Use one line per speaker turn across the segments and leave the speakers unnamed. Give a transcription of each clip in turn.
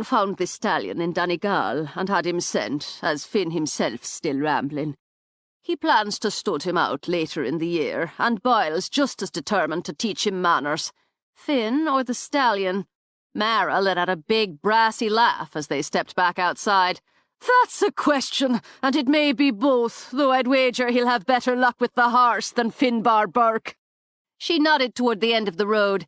man found the stallion in Donegal and had him sent, as Finn himself still rambling. He plans to stud him out later in the year, and Boyle's just as determined to teach him manners. Finn or the stallion? Mara let out a big brassy laugh as they stepped back outside. That's a question, and it may be both, though I'd wager he'll have better luck with the horse than Finbar Burke. She nodded toward the end of the road.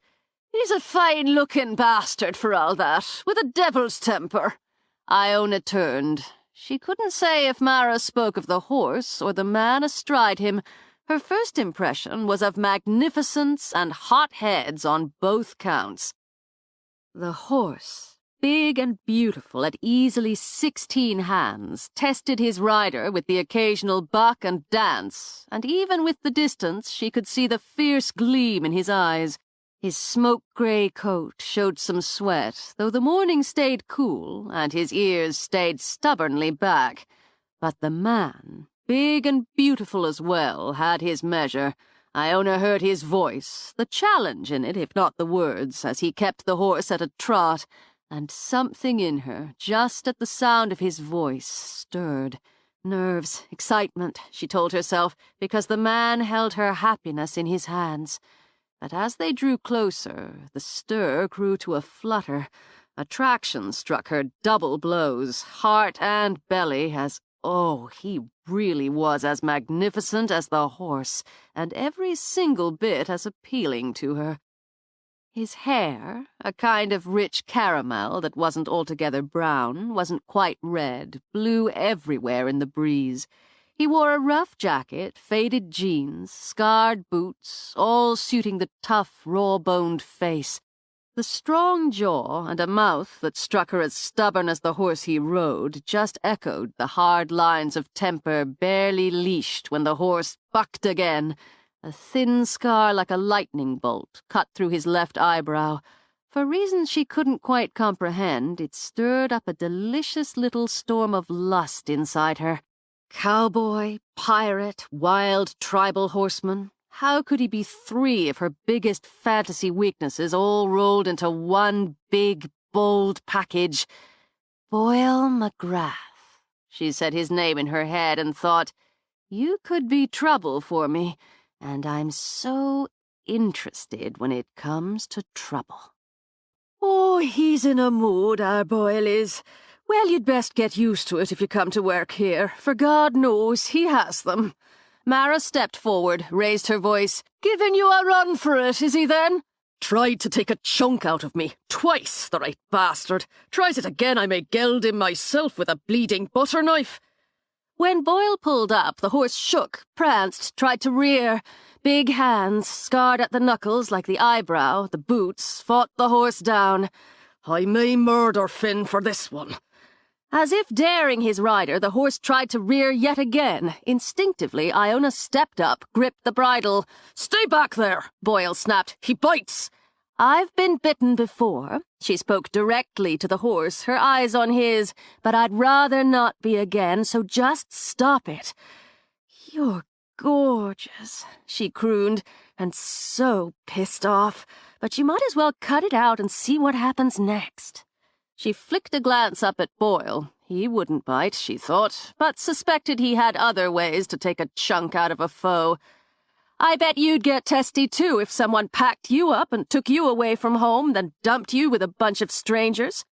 He's a fine-looking bastard for all that, with a devil's temper. Iona turned. She couldn't say if Mara spoke of the horse or the man astride him. Her first impression was of magnificence and hot heads on both counts. The horse, big and beautiful at easily 16 hands, tested his rider with the occasional buck and dance, and even with the distance she could see the fierce gleam in his eyes. His smoke-grey coat showed some sweat, though the morning stayed cool, and his ears stayed stubbornly back. But the man, big and beautiful as well, had his measure. Iona heard his voice, the challenge in it, if not the words, as he kept the horse at a trot, and something in her, just at the sound of his voice, stirred. Nerves, excitement, she told herself, because the man held her happiness in his hands. But as they drew closer, the stir grew to a flutter. Attraction struck her double blows, heart and belly, as, oh, he really was as magnificent as the horse, and every single bit as appealing to her. His hair, a kind of rich caramel that wasn't altogether brown, wasn't quite red, blew everywhere in the breeze. He wore a rough jacket, faded jeans, scarred boots, all suiting the tough, raw-boned face. The strong jaw and a mouth that struck her as stubborn as the horse he rode just echoed the hard lines of temper barely leashed when the horse bucked again. A thin scar like a lightning bolt cut through his left eyebrow. For reasons she couldn't quite comprehend, it stirred up a delicious little storm of lust inside her. Cowboy, pirate, wild tribal horseman. How could he be three of her biggest fantasy weaknesses all rolled into one big, bold package? Boyle McGrath. She said his name in her head and thought, you could be trouble for me, and I'm so interested when it comes to trouble. Oh, he's in a mood, our Boyle is. Well, you'd best get used to it if you come to work here, for God knows he has them. Mara stepped forward, raised her voice. Giving you a run for it, is he then? Tried to take a chunk out of me, twice, the right bastard. Tries it again, I may geld him myself with a bleeding butter knife. When Boyle pulled up, the horse shook, pranced, tried to rear. Big hands, scarred at the knuckles like the eyebrow, the boots, fought the horse down. I may murder Finn for this one. As if daring his rider, the horse tried to rear yet again. Instinctively, Iona stepped up, gripped the bridle. Stay back there, Boyle snapped. He bites. I've been bitten before. She spoke directly to the horse, her eyes on his, but I'd rather not be again, so just stop it. You're gorgeous, she crooned, and so pissed off. But you might as well cut it out and see what happens next. She flicked a glance up at Boyle. He wouldn't bite, she thought, but suspected he had other ways to take a chunk out of a foe. I bet you'd get testy too if someone packed you up and took you away from home, then dumped you with a bunch of strangers.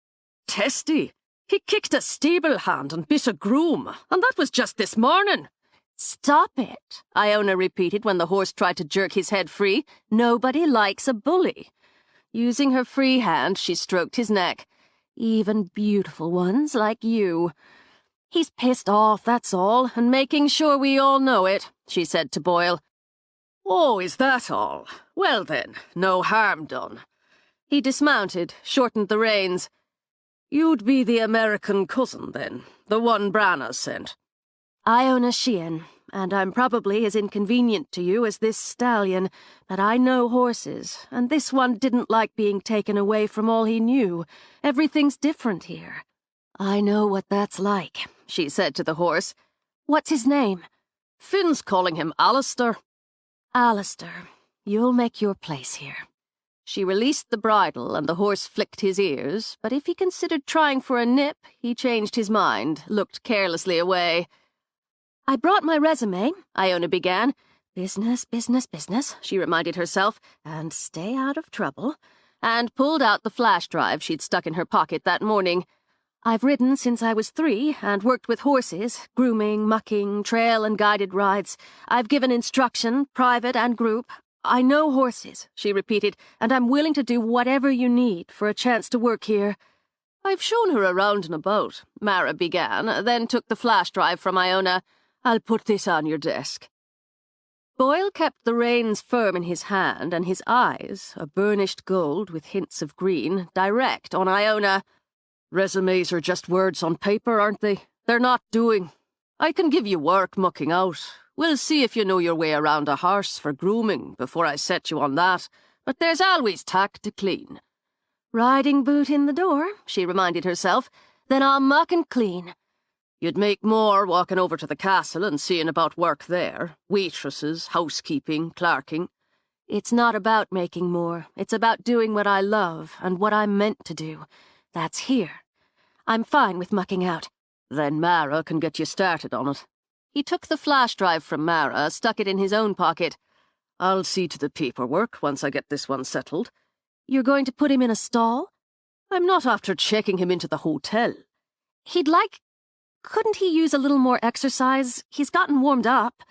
Testy? He kicked a stable hand and bit a groom, and that was just this morning. Stop it, Iona repeated when the horse tried to jerk his head free. Nobody likes a bully. Using her free hand, she stroked his neck. Even beautiful ones like you. He's pissed off, that's all, and making sure we all know it, she said to Boyle. Oh, is that all? Well then, no harm done. He dismounted, shortened the reins. You'd be the American cousin, then, the one Branagh sent. Iona Sheehan, and I'm probably as inconvenient to you as this stallion, but I know horses, and this one didn't like being taken away from all he knew. Everything's different here. I know what that's like, she said to the horse. What's his name? Finn's calling him Alistair. Alistair, you'll make your place here. She released the bridle and the horse flicked his ears, but if he considered trying for a nip, he changed his mind, looked carelessly away. "I brought my resume," Iona began. "Business, business, business," she reminded herself, "and stay out of trouble," and pulled out the flash drive she'd stuck in her pocket that morning. "I've ridden since I was 3 and worked with horses, grooming, mucking, trail and guided rides. I've given instruction, private and group. I know horses," she repeated, "and I'm willing to do whatever you need for a chance to work here." "I've shown her around and about," Mara began, then took the flash drive from Iona. "I'll put this on your desk." Boyle kept the reins firm in his hand, and his eyes, a burnished gold with hints of green, direct on Iona. "Resumes are just words on paper, aren't they? They're not doing. I can give you work mucking out. We'll see if you know your way around a horse for grooming before I set you on that, but there's always tack to clean." "Riding boot in the door," she reminded herself. "Then I'll muck and clean." "You'd make more walking over to the castle and seeing about work there. Waitresses, housekeeping, clerking." "It's not about making more. It's about doing what I love and what I'm meant to do. That's here. I'm fine with mucking out." "Then Mara can get you started on it." He took the flash drive from Mara, stuck it in his own pocket. "I'll see to the paperwork once I get this one settled." "You're going to put him in a stall?" "I'm not after checking him into the hotel." Couldn't he use a little more exercise? He's gotten warmed up."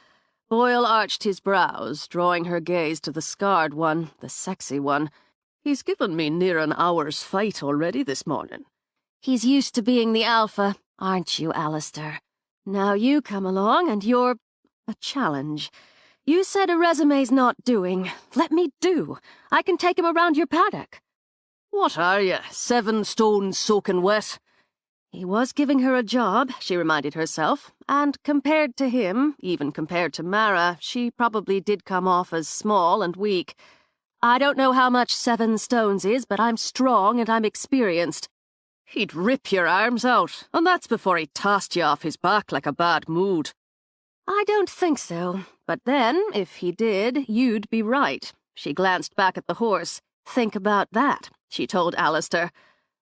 Boyle arched his brows, drawing her gaze to the scarred one, the sexy one. "He's given me near an hour's fight already this morning." "He's used to being the alpha, aren't you, Alistair? Now you come along and you're a challenge. You said a resume's not doing. Let me do. I can take him around your paddock." "What are you, 7 stones soaking wet?" He was giving her a job, she reminded herself, and compared to him, even compared to Mara, she probably did come off as small and weak. "I don't know how much 7 stones is, but I'm strong and I'm experienced." "He'd rip your arms out, and that's before he tossed you off his back like a bad mood." "I don't think so. But then, if he did, you'd be right." She glanced back at the horse. "Think about that," she told Alistair.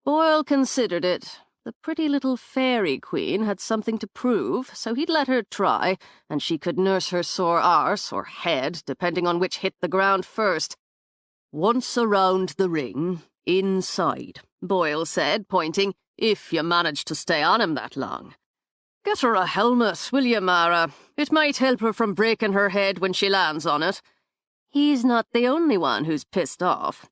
Boyle considered it. The pretty little fairy queen had something to prove, so he'd let her try, and she could nurse her sore arse or head, depending on which hit the ground first. "Once around the ring, inside," Boyle said, pointing, "if you manage to stay on him that long. Get her a helmet, will you, Mara? It might help her from breaking her head when she lands on it." He's not the only one who's pissed off.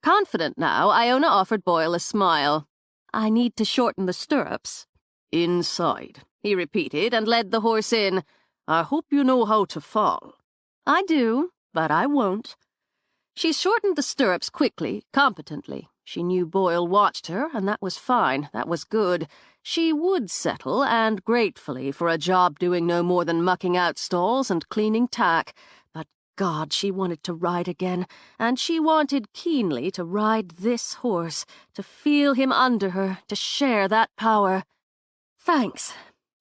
Confident now, Iona offered Boyle a smile. "I need to shorten the stirrups." "Inside," he repeated, and led the horse in. "I hope you know how to fall." "I do, but I won't." She shortened the stirrups quickly, competently. She knew Boyle watched her, and that was fine, that was good. She would settle, and gratefully, for a job doing no more than mucking out stalls and cleaning tack. But God, she wanted to ride again, and she wanted keenly to ride this horse, to feel him under her, to share that power. "Thanks."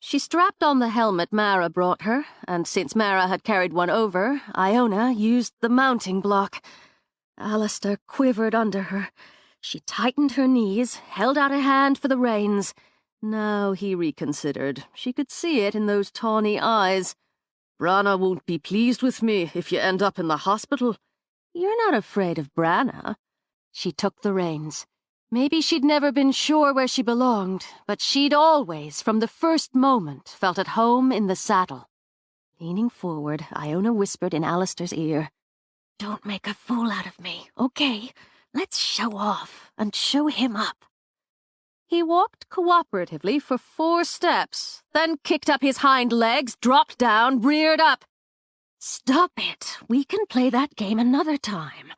She strapped on the helmet Mara brought her, and since Mara had carried one over, Iona used the mounting block. Alistair quivered under her. She tightened her knees, held out a hand for the reins. Now he reconsidered. She could see it in those tawny eyes. "Branna won't be pleased with me if you end up in the hospital." "You're not afraid of Branna." She took the reins. Maybe she'd never been sure where she belonged, but she'd always, from the first moment, felt at home in the saddle. Leaning forward, Iona whispered in Alistair's ear, "Don't make a fool out of me, okay? Let's show off and show him up." He walked cooperatively for 4 steps, then kicked up his hind legs, dropped down, reared up. "Stop it. We can play that game another time."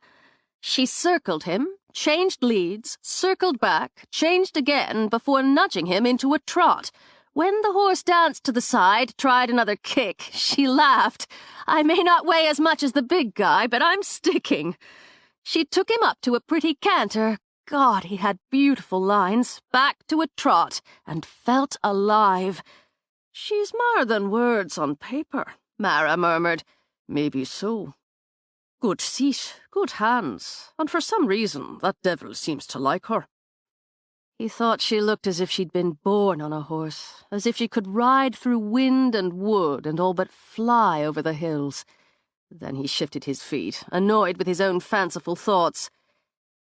She circled him, changed leads, circled back, changed again before nudging him into a trot. When the horse danced to the side, tried another kick, she laughed. "I may not weigh as much as the big guy, but I'm sticking." She took him up to a pretty canter. God, he had beautiful lines, back to a trot, and felt alive. "She's more than words on paper," Mara murmured. "Maybe so." Good seat, good hands, and for some reason that devil seems to like her. He thought she looked as if she'd been born on a horse, as if she could ride through wind and wood and all but fly over the hills. Then he shifted his feet, annoyed with his own fanciful thoughts.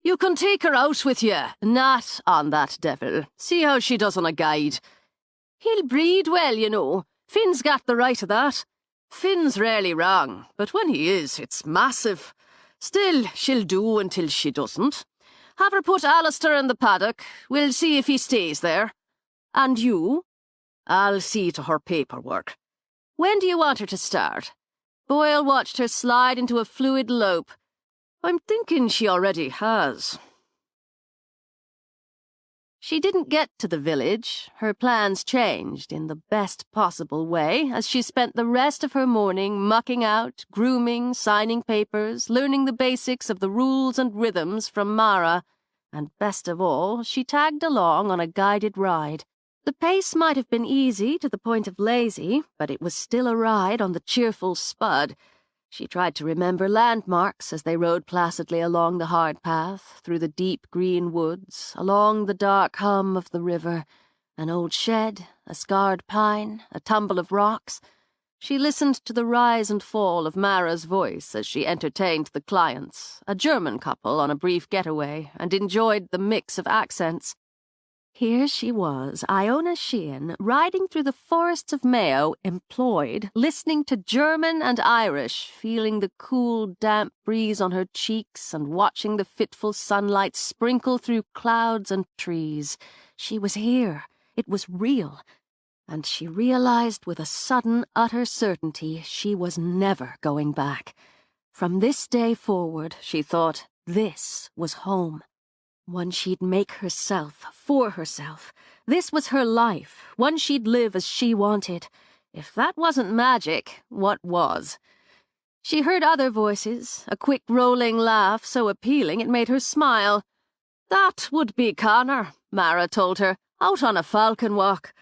You can take her out with you, not on that devil. See how she does on a guide. He'll breed well, you know. Finn's got the right of that. Finn's rarely wrong, but when he is, it's massive. Still, she'll do until she doesn't. Have her put Alistair in the paddock. We'll see if he stays there. And you? I'll see to her paperwork. When do you want her to start? Boyle watched her slide into a fluid lope. I'm thinking she already has. She didn't get to the village. Her plans changed in the best possible way as she spent the rest of her morning mucking out, grooming, signing papers, learning the basics of the rules and rhythms from Mara, and best of all, she tagged along on a guided ride. The pace might have been easy to the point of lazy, but it was still a ride on the cheerful Spud. She tried to remember landmarks as they rode placidly along the hard path, through the deep green woods, along the dark hum of the river, an old shed, a scarred pine, a tumble of rocks. She listened to the rise and fall of Mara's voice as she entertained the clients, a German couple on a brief getaway, and enjoyed the mix of accents. Here she was, Iona Sheehan, riding through the forests of Mayo, employed, listening to German and Irish, feeling the cool, damp breeze on her cheeks and watching the fitful sunlight sprinkle through clouds and trees. She was here. It was real. And she realized with a sudden, utter certainty she was never going back. From this day forward, she thought, this was home. One she'd make herself, for herself. This was her life, one she'd live as she wanted. If that wasn't magic, what was? She heard other voices, a quick rolling laugh so appealing it made her smile. That would be Connor, Mara told her, out on a falcon walk.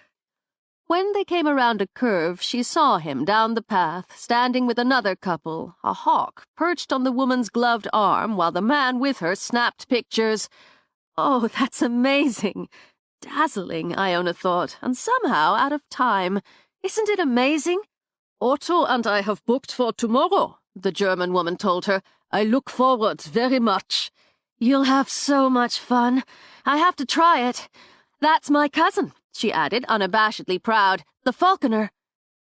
When they came around a curve, she saw him down the path, standing with another couple, a hawk perched on the woman's gloved arm while the man with her snapped pictures. Oh, that's amazing. Dazzling, Iona thought, and somehow out of time. Isn't it amazing? Otto and I have booked for tomorrow, the German woman told her. I look forward very much. You'll have so much fun. I have to try it. That's my cousin, she added, unabashedly proud. The falconer.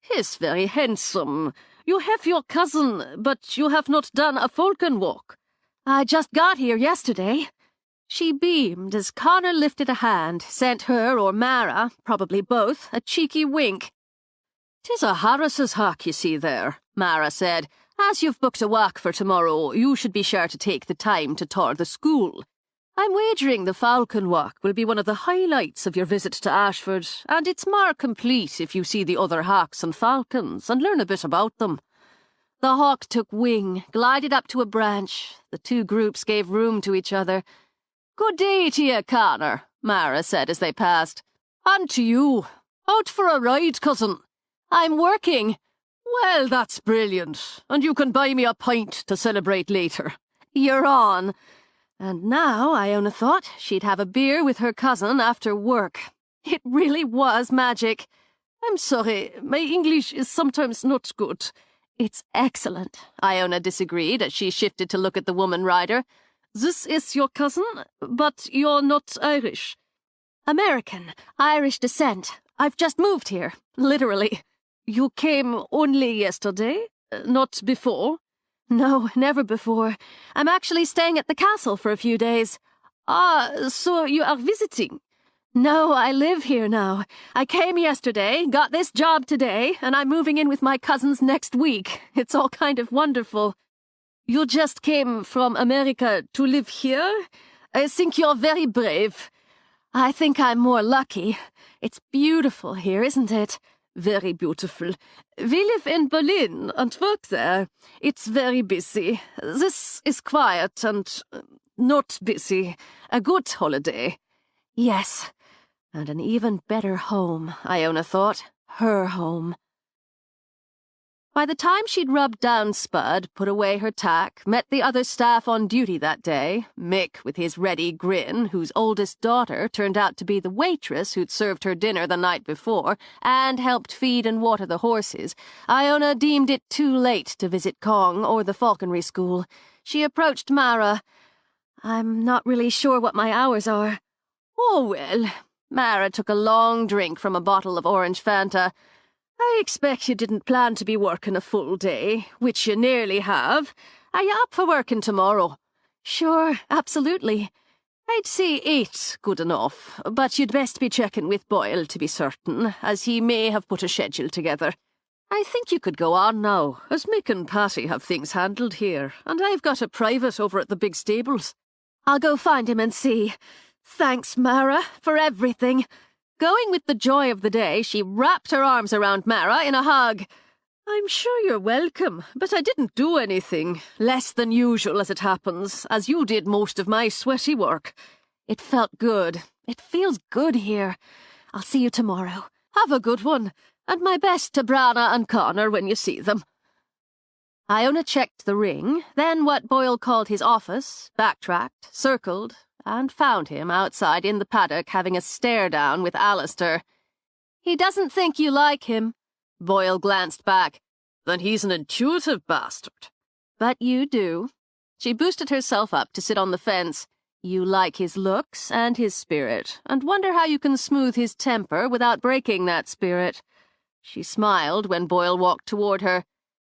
He's very handsome. You have your cousin, but you have not done a falcon walk. I just got here yesterday. She beamed as Connor lifted a hand, sent her or Mara, probably both, a cheeky wink. "'Tis a Harris's hawk you see there," Mara said. "As you've booked a walk for tomorrow, you should be sure to take the time to tour the school. I'm wagering the falcon walk will be one of the highlights of your visit to Ashford, and it's more complete if you see the other hawks and falcons and learn a bit about them." The hawk took wing, glided up to a branch. The two groups gave room to each other. "Good day to you, Connor," Mara said as they passed. "And to you. Out for a ride, cousin." "I'm working." "Well, that's brilliant, and you can buy me a pint to celebrate later." "You're on." And now, Iona thought, she'd have a beer with her cousin after work. It really was magic. "I'm sorry, my English is sometimes not good." "It's excellent," Iona disagreed as she shifted to look at the woman rider. "This is your cousin, but you're not Irish." "American, Irish descent. I've just moved here, literally." "You came only yesterday? Not before?" "No, never before. I'm actually staying at the castle for a few days." "Ah, so you are visiting?" "No, I live here now. I came yesterday, got this job today, and I'm moving in with my cousins next week. It's all kind of wonderful." "You just came from America to live here? I think you're very brave." "I think I'm more lucky. It's beautiful here, isn't it?" "Very beautiful. We live in Berlin and work there. It's very busy. This is quiet and not busy. A good holiday." "Yes, and an even better home," Iona thought. Her home. By the time she'd rubbed down Spud, put away her tack, met the other staff on duty that day, Mick with his ready grin, whose oldest daughter turned out to be the waitress who'd served her dinner the night before and helped feed and water the horses, Iona deemed it too late to visit Kong or the falconry school. She approached Mara. "I'm not really sure what my hours are." "Oh, well." Mara took a long drink from a bottle of orange Fanta. "I expect you didn't plan to be working a full day, which you nearly have. Are you up for working tomorrow?" "Sure, absolutely." "I'd say 8 good enough, but you'd best be checking with Boyle to be certain, as he may have put a schedule together. I think you could go on now, as Mick and Patty have things handled here, and I've got a private over at the big stables." "I'll go find him and see. Thanks, Mara, for everything." Going with the joy of the day, she wrapped her arms around Mara in a hug. "I'm sure you're welcome, but I didn't do anything. Less than usual, as it happens, as you did most of my sweaty work." "It felt good. It feels good here. I'll see you tomorrow." "Have a good one, and my best to Branna and Connor when you see them." Iona checked the ring, then what Boyle called his office, backtracked, circled, and found him outside in the paddock having a stare-down with Alistair. "He doesn't think you like him." Boyle glanced back. "Then he's an intuitive bastard." "But you do." She boosted herself up to sit on the fence. "You like his looks and his spirit, and wonder how you can smooth his temper without breaking that spirit." She smiled when Boyle walked toward her.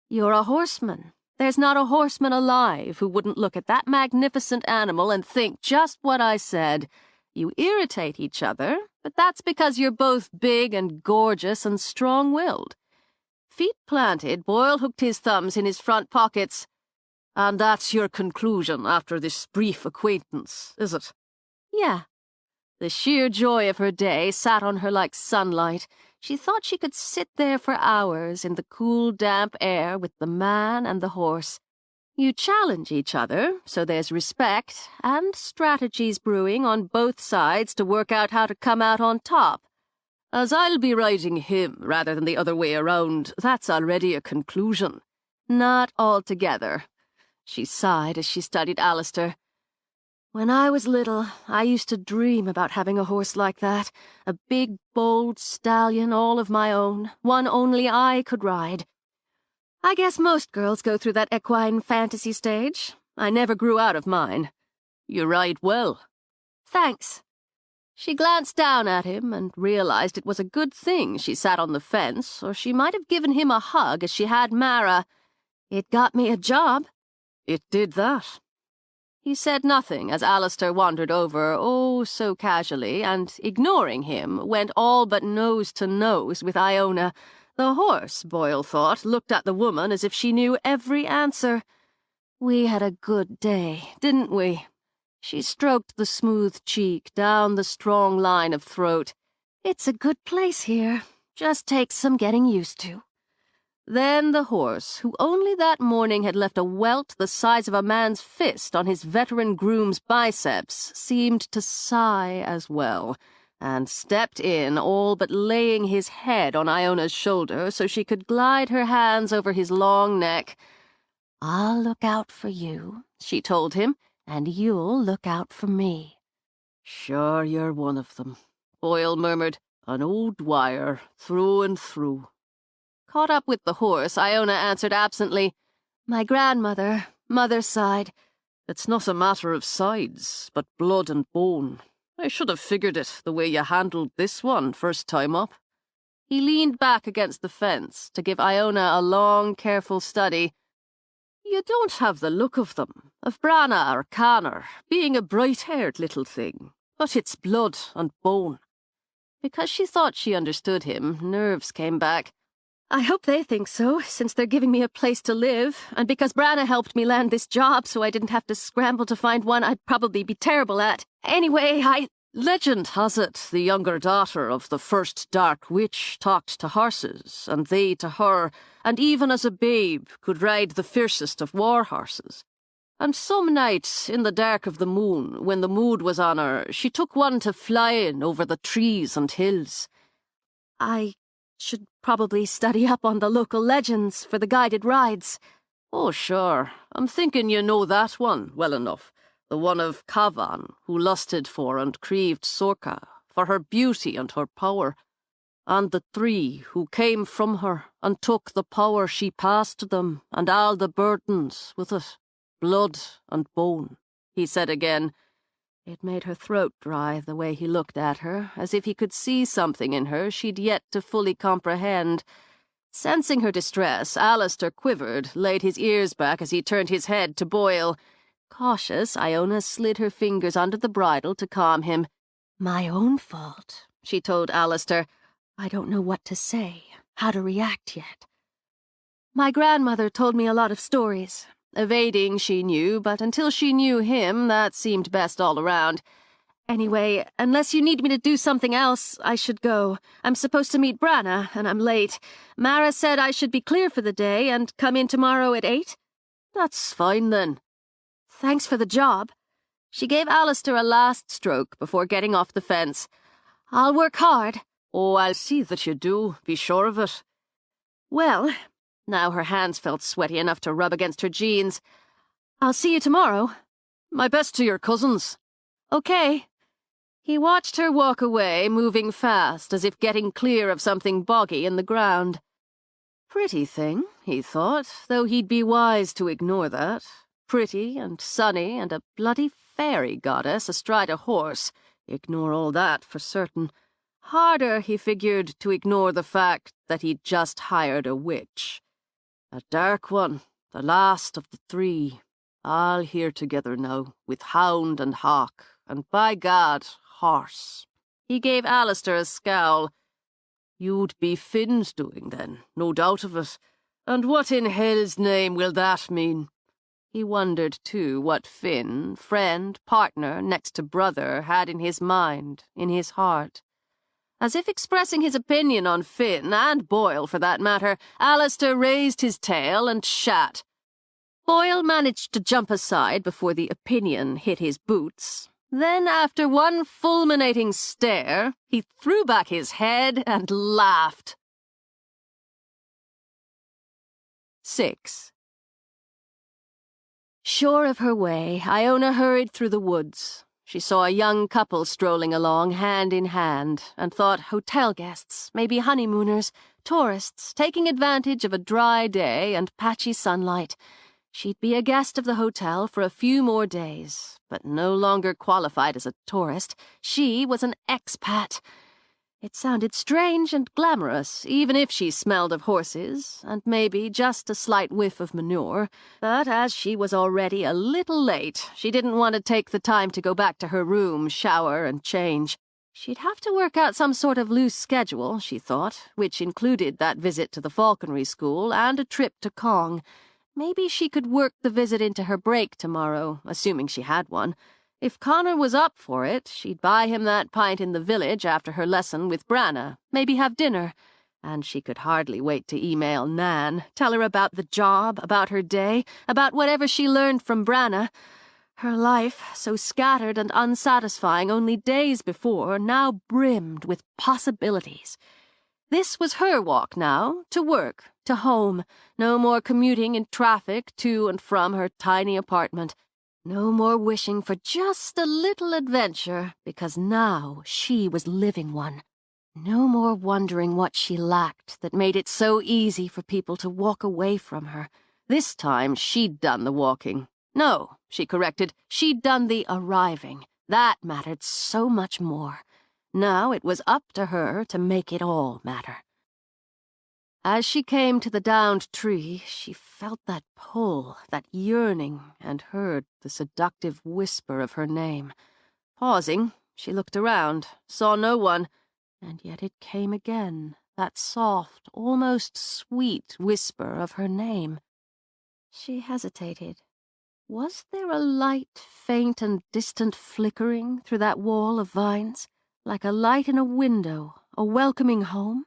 "You're a horseman. There's not a horseman alive who wouldn't look at that magnificent animal and think just what I said. You irritate each other, but that's because you're both big and gorgeous and strong-willed." Feet planted, Boyle hooked his thumbs in his front pockets. "And that's your conclusion after this brief acquaintance, is it?" "Yeah." The sheer joy of her day sat on her like sunlight. She thought she could sit there for hours in the cool, damp air with the man and the horse. You challenge each other, so there's respect, and strategies brewing on both sides to work out how to come out on top. As I'll be riding him rather than the other way around, that's already a conclusion. Not altogether. She sighed as she studied Alistair. "When I was little, I used to dream about having a horse like that, a big, bold stallion all of my own, one only I could ride. I guess most girls go through that equine fantasy stage. I never grew out of mine." "You ride well." "Thanks." She glanced down at him and realized it was a good thing she sat on the fence, or she might have given him a hug as she had Mara. "It got me a job." "It did that." He said nothing as Alistair wandered over, oh so casually, and, ignoring him, went all but nose to nose with Iona. The horse, Boyle thought, looked at the woman as if she knew every answer. "We had a good day, didn't we?" She stroked the smooth cheek down the strong line of throat. "It's a good place here. Just takes some getting used to." Then the horse, who only that morning had left a welt the size of a man's fist on his veteran groom's biceps, seemed to sigh as well, and stepped in, all but laying his head on Iona's shoulder so she could glide her hands over his long neck. "I'll look out for you," she told him, "and you'll look out for me." "Sure you're one of them," Boyle murmured. "An old Dwyer, through and through." Caught up with the horse, Iona answered absently, "My grandmother, mother's side." "It's not a matter of sides, but blood and bone. I should have figured it, the way you handled this one first time up." He leaned back against the fence to give Iona a long, careful study. "You don't have the look of them, of Branna or Connor, being a bright-haired little thing, but it's blood and bone." Because she thought she understood him, nerves came back. "I hope they think so, since they're giving me a place to live, and because Branna helped me land this job so I didn't have to scramble to find one I'd probably be terrible at. Anyway,
Legend has it the younger daughter of the first Dark Witch talked to horses, and they to her, and even as a babe could ride the fiercest of war horses. And some night, in the dark of the moon, when the mood was on her, she took one to flying over the trees and hills."
I
Should probably study up on the local legends for the guided rides.
Oh, sure. I'm thinking you know that one well enough. The one of Kavan, who lusted for and grieved Sorka, for her beauty and her power, and the three who came from her and took the power she passed to them and all the burdens with it, blood and bone, he said again. It made her throat dry the way he looked at her, as if he could see something in her she'd yet to fully comprehend. Sensing her distress, Alistair quivered, laid his ears back as he turned his head to Boyle. Cautious, Iona slid her fingers under the bridle to calm him.
My own fault, she told Alistair. I don't know what to say, how to react yet. My grandmother told me a lot of stories. Evading, she knew, but until she knew him, that seemed best all around. Anyway, unless you need me to do something else, I should go. I'm supposed to meet Branna, and I'm late. Mara said I should be clear for the day and come in tomorrow at 8.
That's fine, then.
Thanks for the job. She gave Alistair a last stroke before getting off the fence. I'll work hard.
Oh, I'll see that you do. Be sure of it.
Well, now her hands felt sweaty enough to rub against her jeans. I'll see you tomorrow.
My best to your cousins.
Okay.
He watched her walk away, moving fast, as if getting clear of something boggy in the ground. Pretty thing, he thought, though he'd be wise to ignore that. Pretty and sunny and a bloody fairy goddess astride a horse. Ignore all that for certain. Harder, he figured, to ignore the fact that he'd just hired a witch. A dark one, the last of the three, all here together now, with hound and hawk, and by God, horse. He gave Alistair a scowl. You'd be Finn's doing then, no doubt of it. And what in hell's name will that mean? He wondered, too, what Finn, friend, partner, next to brother, had in his mind, in his heart. As if expressing his opinion on Finn, and Boyle for that matter, Alistair raised his tail and shat. Boyle managed to jump aside before the opinion hit his boots. Then, after one fulminating stare, he threw back his head and laughed. 6. Sure of her way, Iona hurried through the woods. She saw a young couple strolling along hand in hand and thought hotel guests, maybe honeymooners, tourists, taking advantage of a dry day and patchy sunlight. She'd be a guest of the hotel for a few more days, but no longer qualified as a tourist. She was an expat. It sounded strange and glamorous, even if she smelled of horses, and maybe just a slight whiff of manure. But as she was already a little late, she didn't want to take the time to go back to her room, shower, and change. She'd have to work out some sort of loose schedule, she thought, which included that visit to the falconry school and a trip to Kong. Maybe she could work the visit into her break tomorrow, assuming she had one. If Connor was up for it, she'd buy him that pint in the village after her lesson with Branna, maybe have dinner. And she could hardly wait to email Nan, tell her about the job, about her day, about whatever she learned from Branna. Her life, so scattered and unsatisfying only days before, now brimmed with possibilities. This was her walk now, to work, to home. No more commuting in traffic to and from her tiny apartment. No more wishing for just a little adventure, because now she was living one. No more wondering what she lacked that made it so easy for people to walk away from her. This time she'd done the walking. No, she corrected, she'd done the arriving. That mattered so much more. Now it was up to her to make it all matter. As she came to the downed tree, she felt that pull, that yearning, and heard the seductive whisper of her name. Pausing, she looked around, saw no one, and yet it came again, that soft, almost sweet whisper of her name. She hesitated. Was there a light, faint and distant flickering through that wall of vines, like a light in a window, a welcoming home?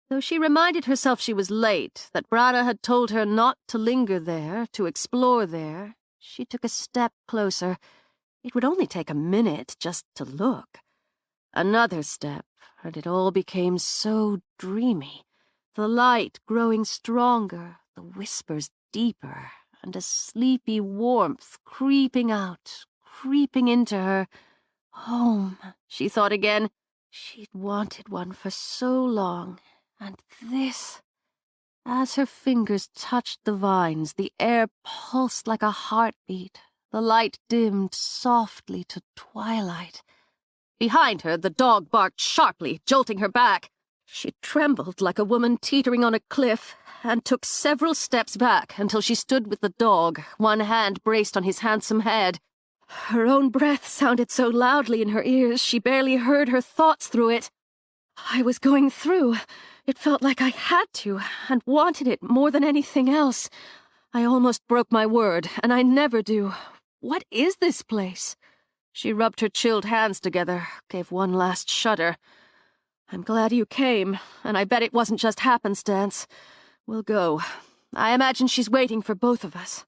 Though she reminded herself she was late, that Branna had told her not to linger there, to explore there, she took a step closer. It would only take a minute just to look. Another step,
and it all became so dreamy, the light growing stronger, the whispers deeper, and a sleepy warmth creeping out, creeping into her. Home, she thought again. She'd wanted one for so long, and this... As her fingers touched the vines, the air pulsed like a heartbeat. The light dimmed softly to twilight. Behind her, the dog barked sharply, jolting her back. She trembled like a woman teetering on a cliff, and took several steps back until she stood with the dog, one hand braced on his handsome head. Her own breath sounded so loudly in her ears she barely heard her thoughts through it. I was going through. It felt like I had to, and wanted it more than anything else. I almost broke my word, and I never do. What is this place? She rubbed her chilled hands together, gave one last shudder. I'm glad you came, and I bet it wasn't just happenstance. We'll go. I imagine she's waiting for both of us.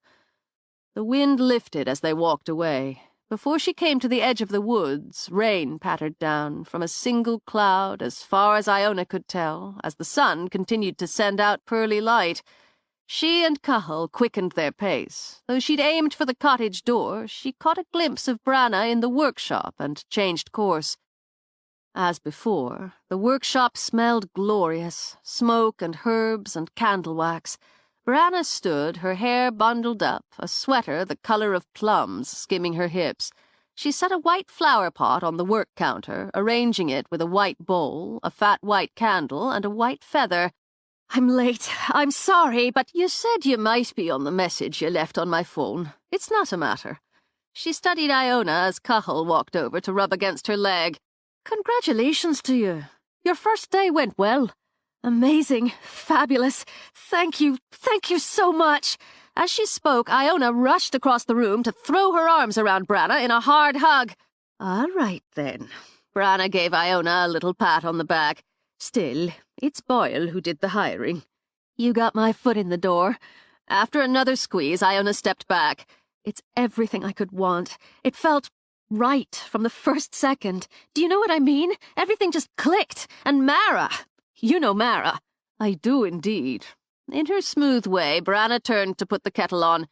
The wind lifted as they walked away. Before she came to the edge of the woods, rain pattered down from a single cloud as far as Iona could tell, as the sun continued to send out pearly light. She and Cathal quickened their pace. Though she'd aimed for the cottage door, she caught a glimpse of Branna in the workshop and changed course. As before, the workshop smelled glorious, smoke and herbs and candle wax. Branna stood, her hair bundled up, a sweater the colour of plums skimming her hips. She set a white flower pot on the work counter, arranging it with a white bowl, a fat white candle, and a white feather. I'm late. I'm sorry, but you said you might be on the message you left on my phone. It's not a matter. She studied Iona as Cathal walked over to rub against her leg. Congratulations to you. Your first day went well. Amazing. Fabulous. Thank you so much. As she spoke, Iona rushed across the room to throw her arms around Branna in a hard hug. All right, then. Branna gave Iona a little pat on the back. Still, it's Boyle who did the hiring. You got my foot in the door. After another squeeze, Iona stepped back. It's everything I could want. It felt right from the first second. Do you know what I mean? Everything just clicked. And Mara... You know Mara. I do indeed. In her smooth way, Branna turned to put the kettle on.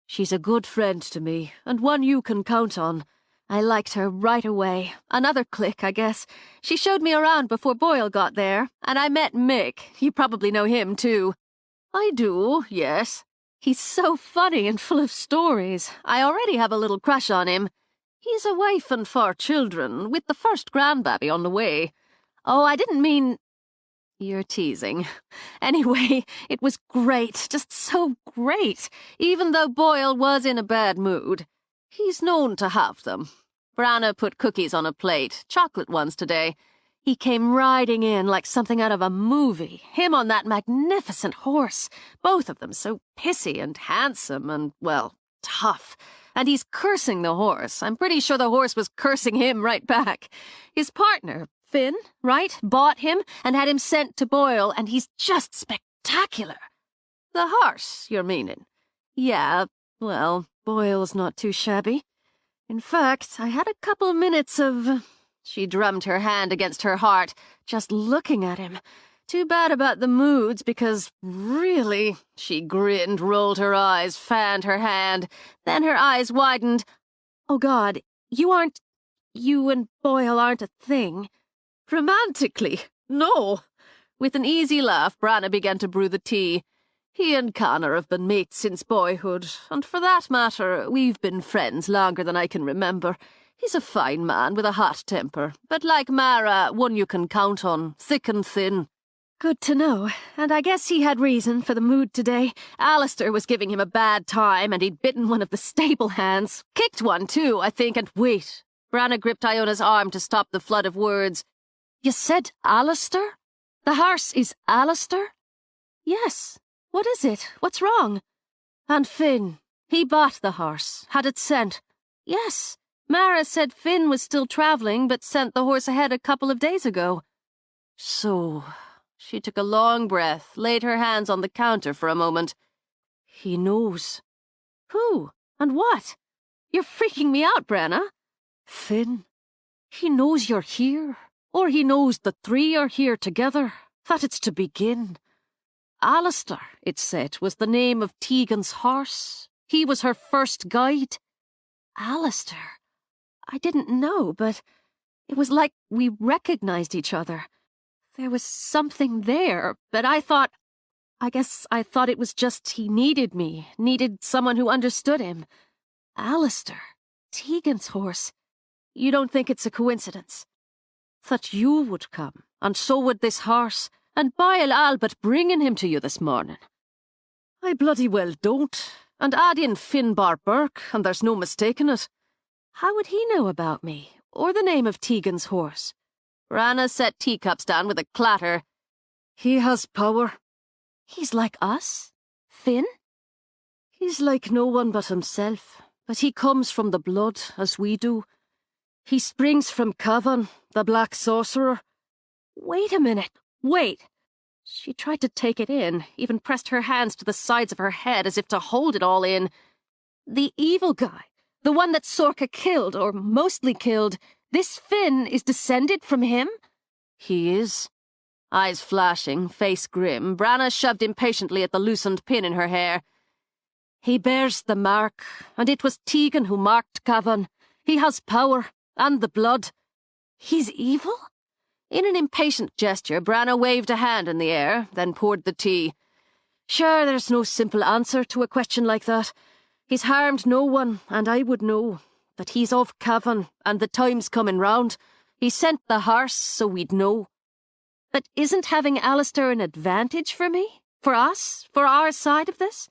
She's a good friend to me, and one you can count on. I liked her right away. Another click, I guess. She showed me around before Boyle got there, and I met Mick. You probably know him, too. I do, yes. He's so funny and full of stories. I already have a little crush on him. He's a wife and 4 children, with the first grandbaby on the way. Oh, I didn't mean... You're teasing. Anyway, it was great, just so great, even though Boyle was in a bad mood. He's known to have them. Branna put cookies on a plate, chocolate ones today. He came riding in like something out of a movie, him on that magnificent horse, both of them so pissy and handsome and, well, tough. And he's cursing the horse. I'm pretty sure the horse was cursing him right back. His partner... Finn, right, bought him and had him sent to Boyle, and he's just spectacular. The horse, you're meaning? Yeah, well, Boyle's not too shabby. In fact, I had a couple minutes of... She drummed her hand against her heart, just looking at him. Too bad about the moods, because, really... She grinned, rolled her eyes, fanned her hand. Then her eyes widened. Oh, God, you and Boyle aren't a thing. Romantically? No. With an easy laugh, Branna began to brew the tea. He and Connor have been mates since boyhood, and for that matter, we've been friends longer than I can remember. He's a fine man with a hot temper, but like Mara, one you can count on, thick and thin. Good to know, and I guess he had reason for the mood today. Alistair was giving him a bad time, and he'd bitten one of the stable hands. Kicked one, too, I think, and wait. Branna gripped Iona's arm to stop the flood of words. You said Alistair? The horse is Alistair? Yes. What is it? What's wrong? And Finn. He bought the horse. Had it sent. Yes. Mara said Finn was still travelling, but sent the horse ahead a couple of days ago. So... She took a long breath, laid her hands on the counter for a moment. He knows. Who? And what? You're freaking me out, Branna. Finn. He knows you're here. Or he knows the three are here together, that it's to begin. Alistair, it said, was the name of Tegan's horse. He was her first guide. Alistair? I didn't know, but it was like we recognized each other. There was something there, but I guess I thought it was just he needed me, needed someone who understood him. Alistair, Tegan's horse. You don't think it's a coincidence? Thought you would come, and so would this horse, and Byle Albert bringing him to you this morning. I bloody well don't, and add in Finbar Burke, and there's no mistaking it. How would he know about me, or the name of Tegan's horse?
Branagh set teacups down with a clatter.
He has power.
He's like us? Finn?
He's like no one but himself, but he comes from the blood, as we do. He springs from Cavan, the Black Sorcerer.
Wait a minute, wait.
She tried to take it in, even pressed her hands to the sides of her head as if to hold it all in.
The evil guy, the one that Sorka killed, or mostly killed, this Finn is descended from him?
He is.
Eyes flashing, face grim, Branagh shoved impatiently at the loosened pin in her hair.
He bears the mark, and it was Tegan who marked Cavan. He has power, and the blood.
He's evil?
In an impatient gesture, Branagh waved a hand in the air, then poured the tea. Sure, there's no simple answer to a question like that. He's harmed no one, and I would know. But he's of Cavan, and the time's coming round. He sent the horse, so we'd know.
But isn't having Alistair an advantage for me? For us? For our side of this?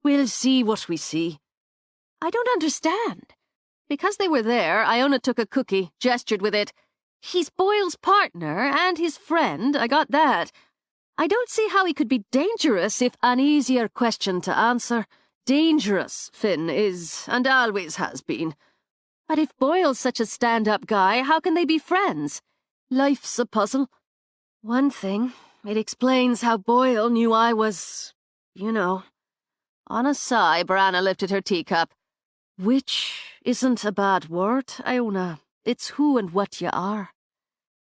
We'll see what we see.
I don't understand.
Because they were there, Iona took a cookie, gestured with it.
He's Boyle's partner and his friend, I got that. I don't see how he could be dangerous if
an easier question to answer. Dangerous, Finn is, and always has been.
But if Boyle's such a stand-up guy, how can they be friends?
Life's a puzzle. One thing, it explains how Boyle knew I was, you know.
On a sigh, Branagh lifted her teacup.
Witch isn't a bad word, Iona. It's who and what you are.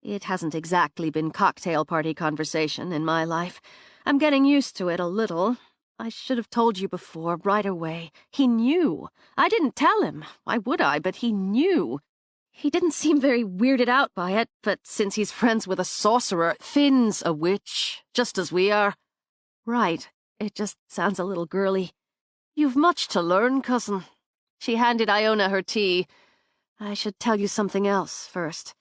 It hasn't exactly been cocktail party conversation in my life. I'm getting used to it a little. I should have told you before, right away. He knew. I didn't tell him. Why would I? But he knew. He didn't seem very weirded out by it, but since he's friends with a sorcerer,
Finn's a witch, just as we are.
Right. It just sounds a little girly.
You've much to learn, cousin.
She handed Iona her tea.
I should tell you something else first.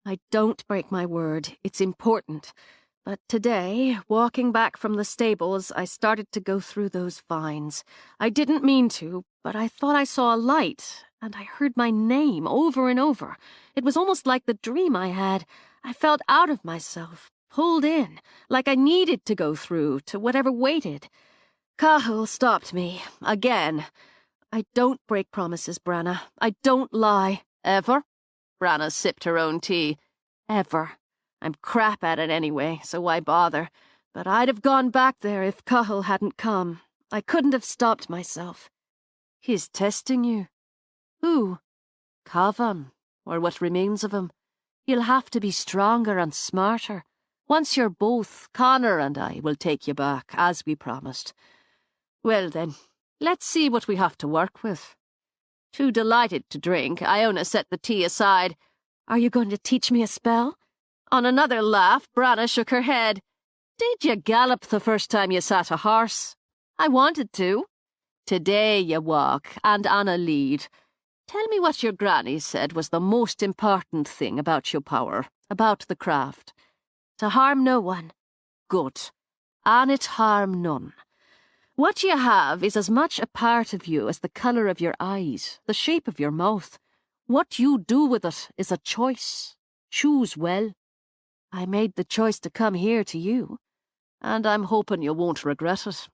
I don't break my word. It's important. But today, walking back from the stables, I started to go through those vines. I didn't mean to, but I thought I saw a light, and I heard my name over and over. It was almost like the dream I had. I felt out of myself, pulled in, like I needed to go through to whatever waited. Cahill stopped me, again. I don't break promises, Branagh. I don't lie.
Ever? Branagh sipped her own tea.
Ever. I'm crap at it anyway, so why bother? But I'd have gone back there if Cahill hadn't come. I couldn't have stopped myself.
He's testing you.
Who?
Cavan, or what remains of him. You'll have to be stronger and smarter. Once you're both, Connor and I will take you back, as we promised.
Well then, let's see what we have to work with.
Too delighted to drink, Iona set the tea aside.
Are you going to teach me a spell?
On another laugh, Branagh shook her head. Did you gallop the first time you sat a horse?
I wanted to.
Today you walk, and on a lead. Tell me what your granny said was the most important thing about your power, about the craft.
To harm no one.
Good. And it harm none. What you have is as much a part of you as the colour of your eyes, the shape of your mouth. What you do with it is a choice. Choose well.
I made the choice to come here to you,
and I'm hoping you won't regret it.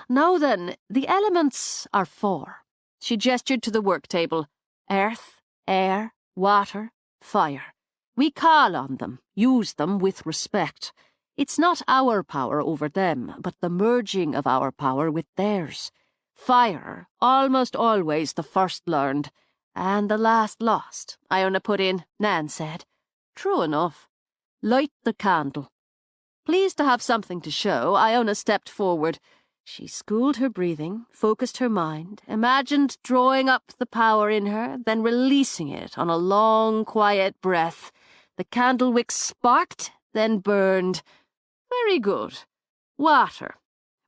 Now then, the elements are 4.
She gestured to the work table.
Earth, air, water, fire. We call on them, use them with respect. It's not our power over them, but the merging of our power with theirs. Fire, almost always the first learned, and the last lost, Iona put in, Nan said. True enough. Light the candle. Pleased to have something to show, Iona stepped forward. She schooled her breathing, focused her mind, imagined drawing up the power in her, then releasing it on a long, quiet breath. The candle wick sparked, then burned. Very good. Water.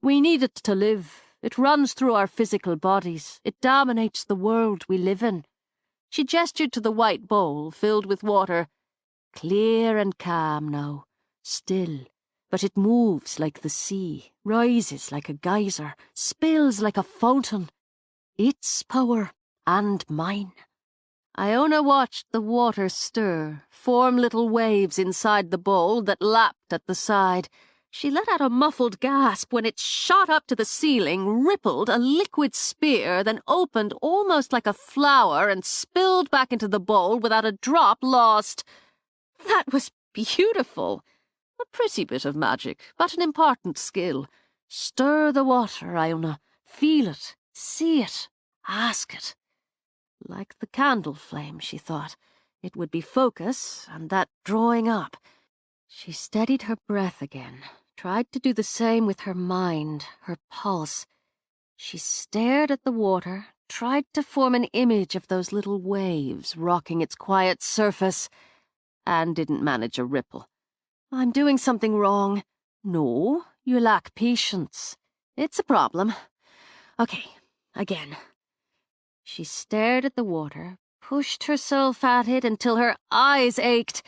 We need it to live. It runs through our physical bodies. It dominates the world we live in. She gestured to the white bowl filled with water. Clear and calm now. Still. But it moves like the sea, rises like a geyser, spills like a fountain. Its power and mine. Iona watched the water stir, form little waves inside the bowl that lapped at the side. She let out a muffled gasp when it shot up to the ceiling, rippled a liquid spear, then opened almost like a flower and spilled back into the bowl without a drop lost. That was beautiful. A pretty bit of magic, but an important skill. Stir the water, Iona. Feel it, see it, ask it. Like the candle flame, she thought. It would be focus, and that drawing up. She steadied her breath again, tried to do the same with her mind, her pulse. She stared at the water, tried to form an image of those little waves rocking its quiet surface, and didn't manage a ripple. I'm doing something wrong. No, you lack patience. It's a problem. Okay, again. She stared at the water, pushed herself at it until her eyes ached.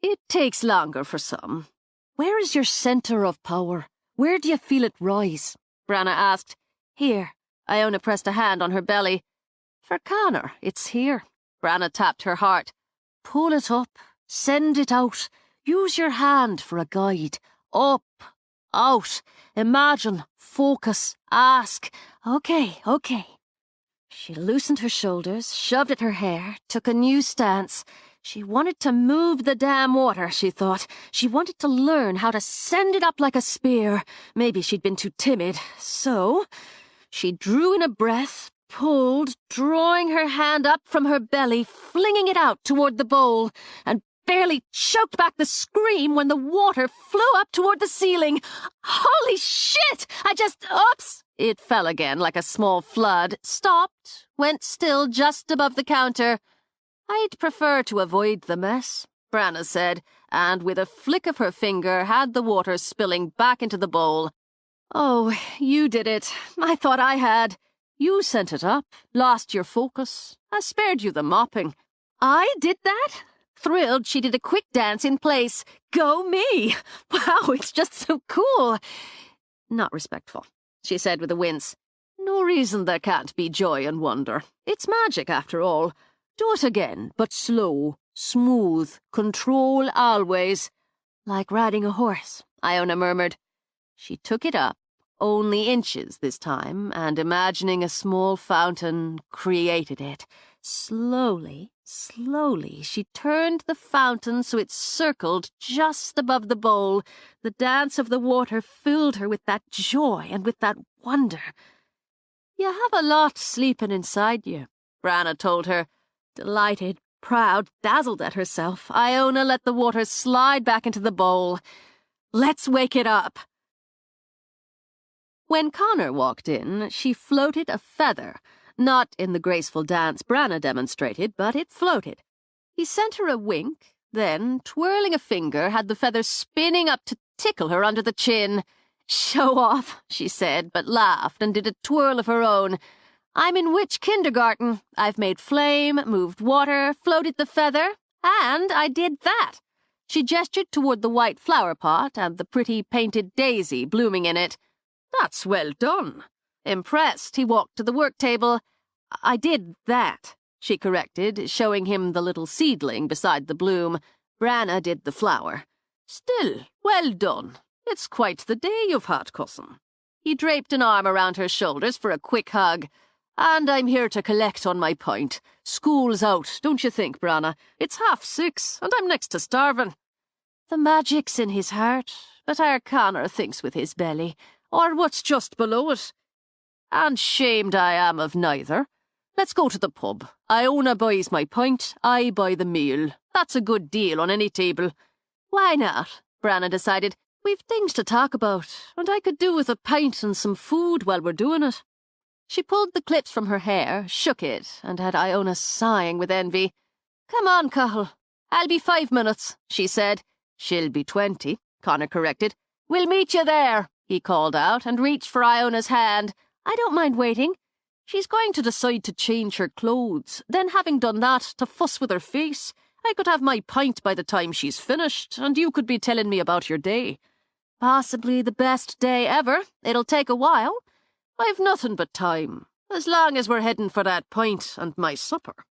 It takes longer for some. Where is your center of power? Where do you feel it rise? Branna asked. Here. Iona pressed a hand on her belly. For Connor, it's here. Branna tapped her heart. Pull it up. Send it out. Use your hand for a guide. Up, out, imagine, focus, ask. Okay. She loosened her shoulders, shoved at her hair, took a new stance. She wanted to move the damn water, she thought. She wanted to learn how to send it up like a spear. Maybe she'd been too timid. So, she drew in a breath, pulled, drawing her hand up from her belly, flinging it out toward the bowl, and barely choked back the scream when the water flew up toward the ceiling. Holy shit! Oops! It fell again like a small flood, stopped, went still just above the counter. I'd prefer to avoid the mess, Branna said, and with a flick of her finger had the water spilling back into the bowl. Oh, you did it. I thought I had. You sent it up, lost your focus. I spared you the mopping. I did that? Thrilled, she did a quick dance in place. Go me! Wow, it's just so cool. Not respectful, she said with a wince. No reason there can't be joy and wonder. It's magic, after all. Do it again, but slow, smooth, control always. Like riding a horse, Iona murmured. She took it up, only inches this time, and imagining a small fountain, created it. Slowly, she turned the fountain so it circled just above the bowl. The dance of the water filled her with that joy and with that wonder. You have a lot sleeping inside you, Branna told her. Delighted, proud, dazzled at herself, Iona let the water slide back into the bowl. Let's wake it up. When Connor walked in, she floated a feather. Not in the graceful dance Branna demonstrated, but it floated. He sent her a wink, then, twirling a finger, had the feather spinning up to tickle her under the chin. Show off, she said, but laughed and did a twirl of her own. I'm in witch kindergarten. I've made flame, moved water, floated the feather, and I did that. She gestured toward the white flower pot and the pretty painted daisy blooming in it. That's well done. Impressed, he walked to the work table. I did that, she corrected, showing him the little seedling beside the bloom. Branna did the flower. Still, well done. It's quite the day you've had, cousin. He draped an arm around her shoulders for a quick hug. And I'm here to collect on my point. School's out, don't you think, Branna? It's 6:30, and I'm next to starving. The magic's in his heart, but our Connor thinks with his belly, or what's just below it. And shamed I am of neither. Let's go to the pub. Iona buys my pint, I buy the meal. That's a good deal on any table.
Why not? Branna decided.
We've things to talk about, and I could do with a pint and some food while we're doing it.
She pulled the clips from her hair, shook it, and had Iona sighing with envy. Come on, Cathal. I'll be 5 minutes, she said.
She'll be 20, Connor corrected.
We'll meet you there, he called out, and reached for Iona's hand. I don't mind waiting.
She's going to decide to change her clothes, then having done that, to fuss with her face. I could have my pint by the time she's finished, and you could be telling me about your day.
Possibly the best day ever. It'll take a while.
I've nothing but time, as long as we're heading for that pint and my supper.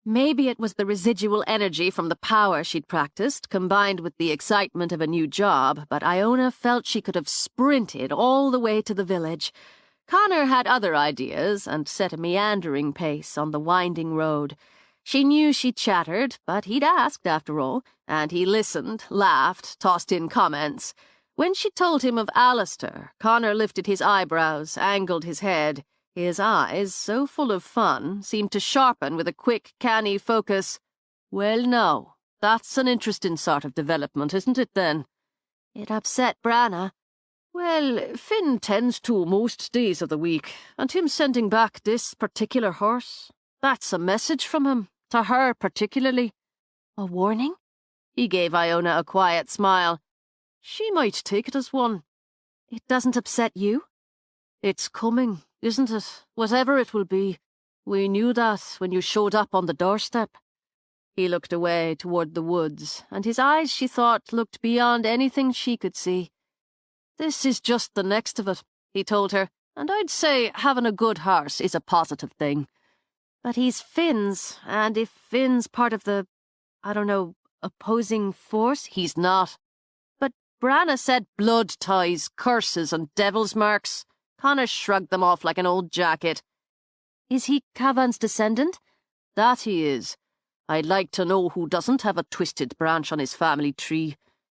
Maybe it was the residual energy from the power she'd practiced, combined with the excitement of a new job, but Iona felt she could have sprinted all the way to the village. Connor had other ideas and set a meandering pace on the winding road. She knew she chattered, but he'd asked after all, and he listened, laughed, tossed in comments. When she told him of Alistair, Connor lifted his eyebrows, angled his head. His eyes, so full of fun, seemed to sharpen with a quick, canny focus.
Well, now, that's an interesting sort of development, isn't it, then?
It upset Branna.
Well, Finn tends to most days of the week, and him sending back this particular horse, that's a message from him, to her particularly.
A warning?
He gave Iona a quiet smile. She might take it as one.
It doesn't upset you?
It's coming, isn't it? Whatever it will be. We knew that when you showed up on the doorstep.
He looked away toward the woods, and his eyes, she thought, looked beyond anything she could see.
This is just the next of it, he told her, and I'd say having a good horse is a positive thing.
But he's Finn's, and if Finn's part of the, opposing force?
He's not.
But Branna said
blood ties, curses, and devil's marks. Connor shrugged them off like an old jacket.
Is he Cavan's descendant?
That he is. I'd like to know who doesn't have a twisted branch on his family tree.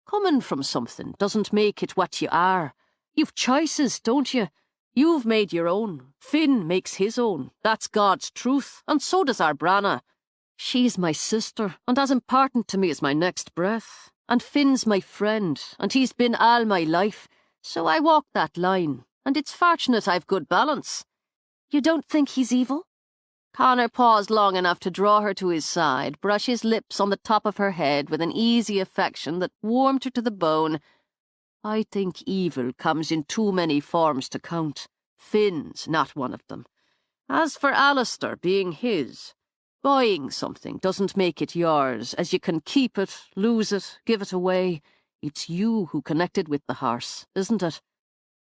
Coming from something doesn't make it what you are. You've choices, don't you? You've made your own. Finn makes his own. That's God's truth, and so does our Branna. She's my sister, and as important to me as my next breath. And Finn's my friend, and he's been all my life. So I walk that line, and it's fortunate I've good balance.
You don't think he's evil?
Connor paused long enough to draw her to his side, brush his lips on the top of her head with an easy affection that warmed her to the bone. I think evil comes in too many forms to count. Finn's not one of them. As for Alistair being his, buying something doesn't make it yours, as you can keep it, lose it, give it away. It's you who connected with the horse, isn't it?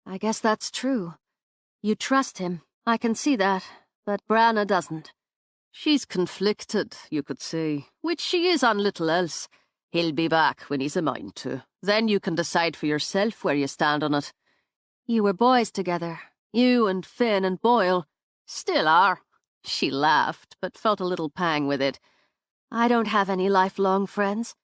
I guess that's true. You trust him, I can see that. But Branna doesn't.
She's conflicted, you could say, which she is on little else. He'll be back when he's a mind to. Then you can decide for yourself where you stand on it.
You were boys together, you and Finn and Boyle.
Still are. She laughed, but felt a little pang with it.
I don't have any lifelong friends.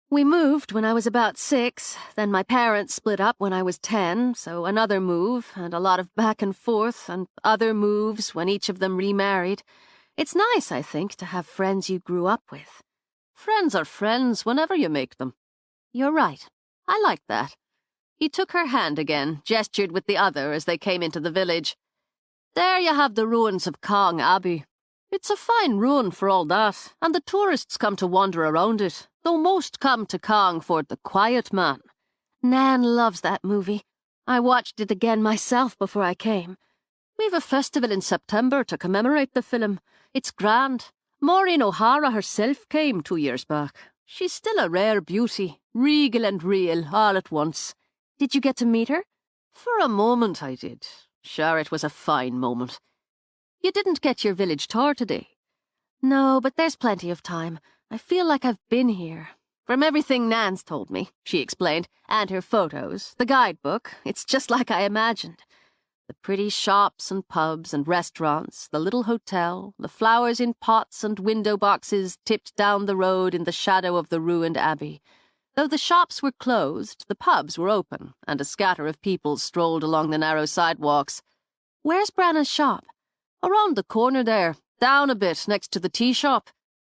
We moved when I was about 6, then my parents split up when I was 10, so another move, and a lot of back and forth, and other moves when each of them remarried. It's nice, I think, to have friends you grew up with.
Friends are friends whenever you make them.
You're right. I like that.
He took her hand again, gestured with the other as they came into the village. There you have the ruins of Cong Abbey. It's a fine ruin for all that, and the tourists come to wander around it, though most come to Cong for The Quiet Man.
Nan loves that movie. I watched it again myself before I came.
We've a festival in September to commemorate the film. It's grand. Maureen O'Hara herself came 2 years back. She's still a rare beauty, regal and real, all at once.
Did you get to meet her?
For a moment I did. Sure, it was a fine moment. You didn't get your village tour today?
No, but there's plenty of time. I feel like I've been here.
From everything Nan's told me, she explained, and her photos, the guidebook, it's just like I imagined. The pretty shops and pubs and restaurants, the little hotel, the flowers in pots and window boxes tipped down the road in the shadow of the ruined abbey. Though the shops were closed, the pubs were open, and a scatter of people strolled along the narrow sidewalks.
Where's Branna's shop?
Around the corner there, down a bit next to the tea shop.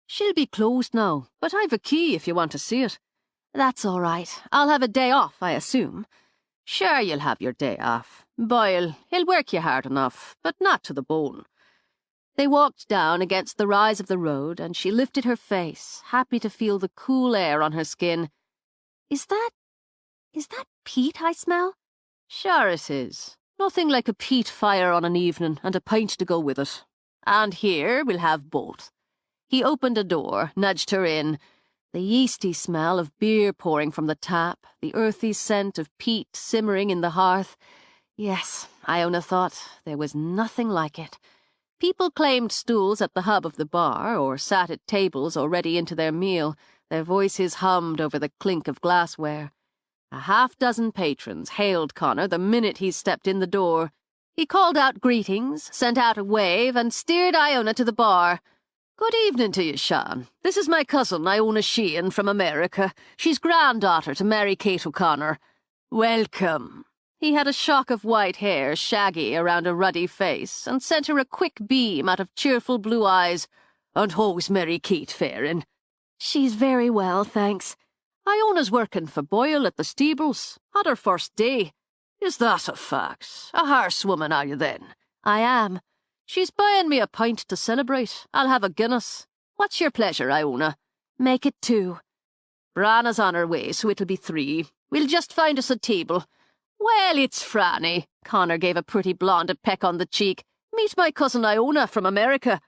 She'll be closed now, but I've a key if you want to see it.
That's all right. I'll have a day off, I assume.
Sure, you'll have your day off. Boyle, he'll work you hard enough, but not to the bone.
They walked down against the rise of the road, and she lifted her face, happy to feel the cool air on her skin. Is that peat I smell?
Sure it is. Nothing like a peat fire on an evening and a pint to go with it. And here we'll have both. He opened a door, nudged her in. The yeasty smell of beer pouring from the tap, the earthy scent of peat simmering in the hearth. Yes, Iona thought, there was nothing like it. People claimed stools at the hub of the bar, or sat at tables already into their meal. Their voices hummed over the clink of glassware. A half-dozen patrons hailed Connor the minute he stepped in the door. He called out greetings, sent out a wave, and steered Iona to the bar. Good evening to you, Sean. This is my cousin, Iona Sheehan, from America. She's granddaughter to Mary Kate O'Connor. Welcome. He had a shock of white hair shaggy around a ruddy face, and sent her a quick beam out of cheerful blue eyes. And how's Mary Kate faring?
She's very well, thanks.
Iona's working for Boyle at the stables. Had her first day. Is that a fact? A horsewoman, are you then?
I am.
She's buying me a pint to celebrate. I'll have a Guinness. What's your pleasure, Iona?
Make it 2.
Brana's on her way, so it'll be 3. We'll just find us a table. Well, it's Franny. Connor gave a pretty blonde a peck on the cheek. Meet my cousin Iona from America.